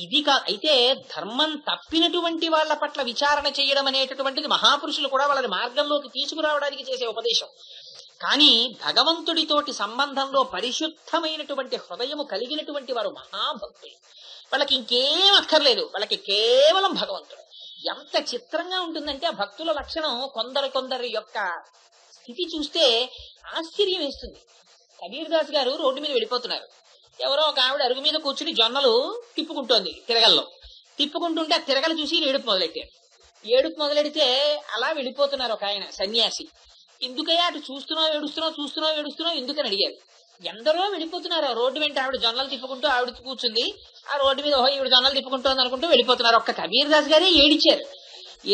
ఇది అయితే ధర్మం తప్పినటువంటి వాళ్ళ పట్ల విచారణ చేయడం అనేటటువంటిది మహాపురుషులు కూడా వాళ్ళని మార్గంలోకి తీసుకురావడానికి చేసే ఉపదేశం. కానీ భగవంతుడితోటి సంబంధంలో పరిశుద్ధమైనటువంటి హృదయము కలిగినటువంటి వారు మహాభక్తులు. వాళ్ళకి ఇంకేం అక్కర్లేదు, వాళ్ళకి కేవలం భగవంతుడు. ఎంత చిత్రంగా ఉంటుందంటే ఆ భక్తుల లక్షణం కొందరి యొక్క స్థితి చూస్తే ఆశ్చర్యం వేస్తుంది. కబీర్ దాస్ గారు రోడ్డు మీద వెళ్ళిపోతున్నారు. ఎవరో ఒక ఆవిడ అరుగు మీద కూర్చుని జొన్నలు తిప్పుకుంటోంది. తిరగల్లో తిప్పుకుంటుంటే ఆ తిరగలు చూసి ఏడుపు మొదలెట్టారు. ఏడుపు మొదలెడితే అలా వెళ్ళిపోతున్నారు ఒక ఆయన సన్యాసి. ఎందుకయ్యా అటు చూస్తున్నావు ఎందుకని అడిగారు. ఎందరో వెళ్ళిపోతున్నారు. రోడ్డు వెంట ఆవిడ జొన్నలు తిప్పుకుంటూ ఆవిడ కూర్చుంది. ఆ రోడ్డు మీద ఈవిడ జొన్నలు తిప్పుకుంటోంది అనుకుంటూ వెళ్ళిపోతున్నారు. ఒక్క కబీర్ దాస్ గారే ఏడిచారు.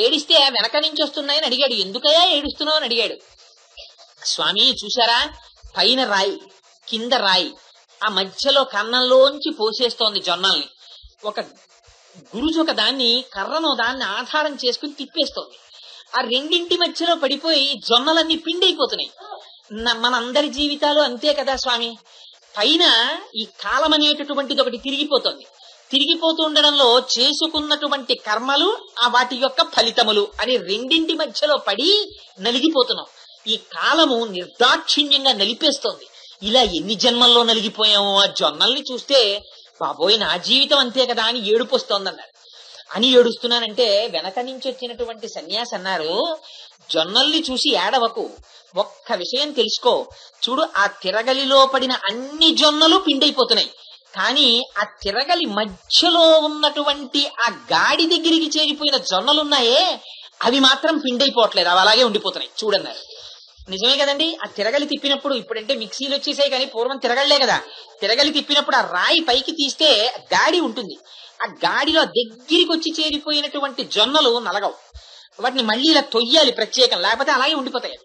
ఏడిస్తే వెనక నుంచి వస్తున్నాయని అడిగాడు. ఎందుకయ్యా ఏడుస్తున్నావు అని అడిగాడు. స్వామి చూశారా, పైన రాయి కింద రాయి, ఆ మధ్యలో కన్నంలోంచి పోసేస్తోంది జొన్నల్ని. ఒక గురుజు ఒక దాన్ని కర్రను దాన్ని ఆధారం చేసుకుని తిప్పేస్తోంది. ఆ రెండింటి మధ్యలో పడిపోయి జొన్నలన్నీ పిండైపోతున్నాయి. మనందరి జీవితాలు అంతే కదా స్వామి. పైన ఈ కాలం అనేటటువంటిది ఒకటి తిరిగిపోతుంది. తిరిగిపోతూ ఉండడంలో చేసుకున్నటువంటి కర్మలు ఆ వాటి యొక్క ఫలితములు అని రెండింటి మధ్యలో పడి నలిగిపోతున్నాం. ఈ కాలము నిర్దాక్షిణ్యంగా నలిపేస్తోంది. ఇలా ఎన్ని జన్మల్లో నలిగిపోయామో. ఆ జొన్నల్ని చూస్తే బాబోయ్ నా జీవితం అంతే కదా అని ఏడుపు వస్తోందన్నారు. అని ఏడుస్తున్నానంటే వెనక నుంచి వచ్చినటువంటి సన్యాసి అన్నారు, జొన్నల్ని చూసి ఏడవకు, ఒక్క విషయం తెలుసుకో. చూడు, ఆ తిరగలిలో పడిన అన్ని జొన్నలు పిండైపోతున్నాయి. కానీ ఆ తిరగలి మధ్యలో ఉన్నటువంటి ఆ గాడి దగ్గరికి చేరిపోయిన జొన్నలున్నాయే అవి మాత్రం పిండైపోవట్లేదు, అవి అలాగే ఉండిపోతున్నాయి చూడన్నారు. నిజమే కదండి. ఆ తిరగలి తిప్పినప్పుడు, ఇప్పుడంటే మిక్సీలు వచ్చేసాయి కానీ పూర్వం తిరగలే కదా. తిరగలి తిప్పినప్పుడు ఆ రాయి పైకి తీస్తే గాడి ఉంటుంది. ఆ గాడిలో దగ్గరికి వచ్చి చేరిపోయినటువంటి జొన్నలు నలగవు. వాటిని మళ్ళీ ఇలా తొయ్యాలి ప్రత్యేకం, లేకపోతే అలాగే ఉండిపోతాయి.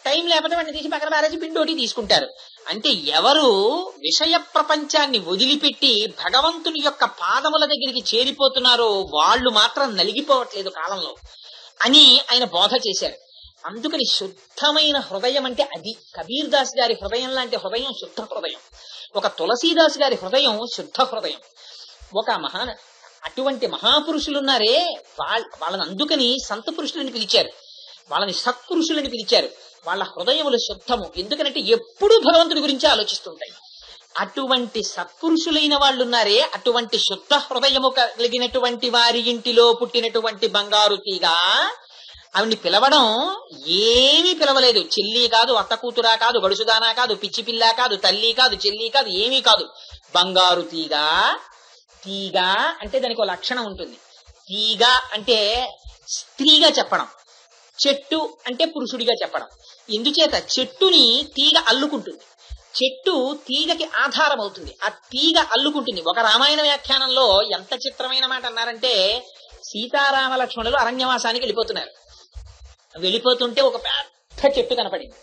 టైం లేకపోతే వాటిని తీసి పక్కన పారేసి పిండోటి తీసుకుంటారు. అంటే ఎవరు విషయ ప్రపంచాన్ని వదిలిపెట్టి భగవంతుని యొక్క పాదముల దగ్గరికి చేరిపోతున్నారో వాళ్ళు మాత్రం నలిగిపోవట్లేదు కాలంలో అని ఆయన బోధ చేశారు. అందుకని శుద్ధమైన హృదయం అంటే అది. కబీర్ దాస్ గారి హృదయం లాంటి హృదయం శుద్ధ హృదయం. ఒక తులసీదాస్ గారి హృదయం శుద్ధ హృదయం. ఒక అటువంటి మహాపురుషులున్నారే వాళ్ళని అందుకని సంత పురుషులని పిలిచారు, వాళ్ళని సత్పురుషులని పిలిచారు. వాళ్ళ హృదయములు శుద్ధము. ఎందుకనంటే ఎప్పుడూ భగవంతుడి గురించి ఆలోచిస్తుంటాయి. అటువంటి సత్పురుషులైన వాళ్ళున్నారే, అటువంటి శుద్ధ హృదయము కలిగినటువంటి వారి ఇంటిలో పుట్టినటువంటి బంగారు తీగ ఆవిడ్ని పిలవడం ఏమీ పిలవలేదు. చెల్లి కాదు, అత్త కూతురా కాదు, గడుసుదానా కాదు, పిచ్చి పిల్ల కాదు, తల్లి కాదు, చెల్లి కాదు, ఏమీ కాదు. బంగారు తీగ. తీగ అంటే దానికి ఒక లక్షణం ఉంటుంది. తీగ అంటే స్త్రీగా చెప్పడం, చెట్టు అంటే పురుషుడిగా చెప్పడం. ఎందుచేత చెట్టుని తీగ అల్లుకుంటుంది. చెట్టు తీగకి ఆధారం అవుతుంది. ఆ తీగ అల్లుకుంటుంది. ఒక రామాయణ వ్యాఖ్యానంలో ఎంత చిత్రమైన మాట అన్నారంటే, సీతారామ లక్ష్మణులు అరణ్యవాసానికి వెళ్ళిపోతున్నారు. వెళ్ళిపోతుంటే ఒక పెద్ద చెట్టు కనపడింది.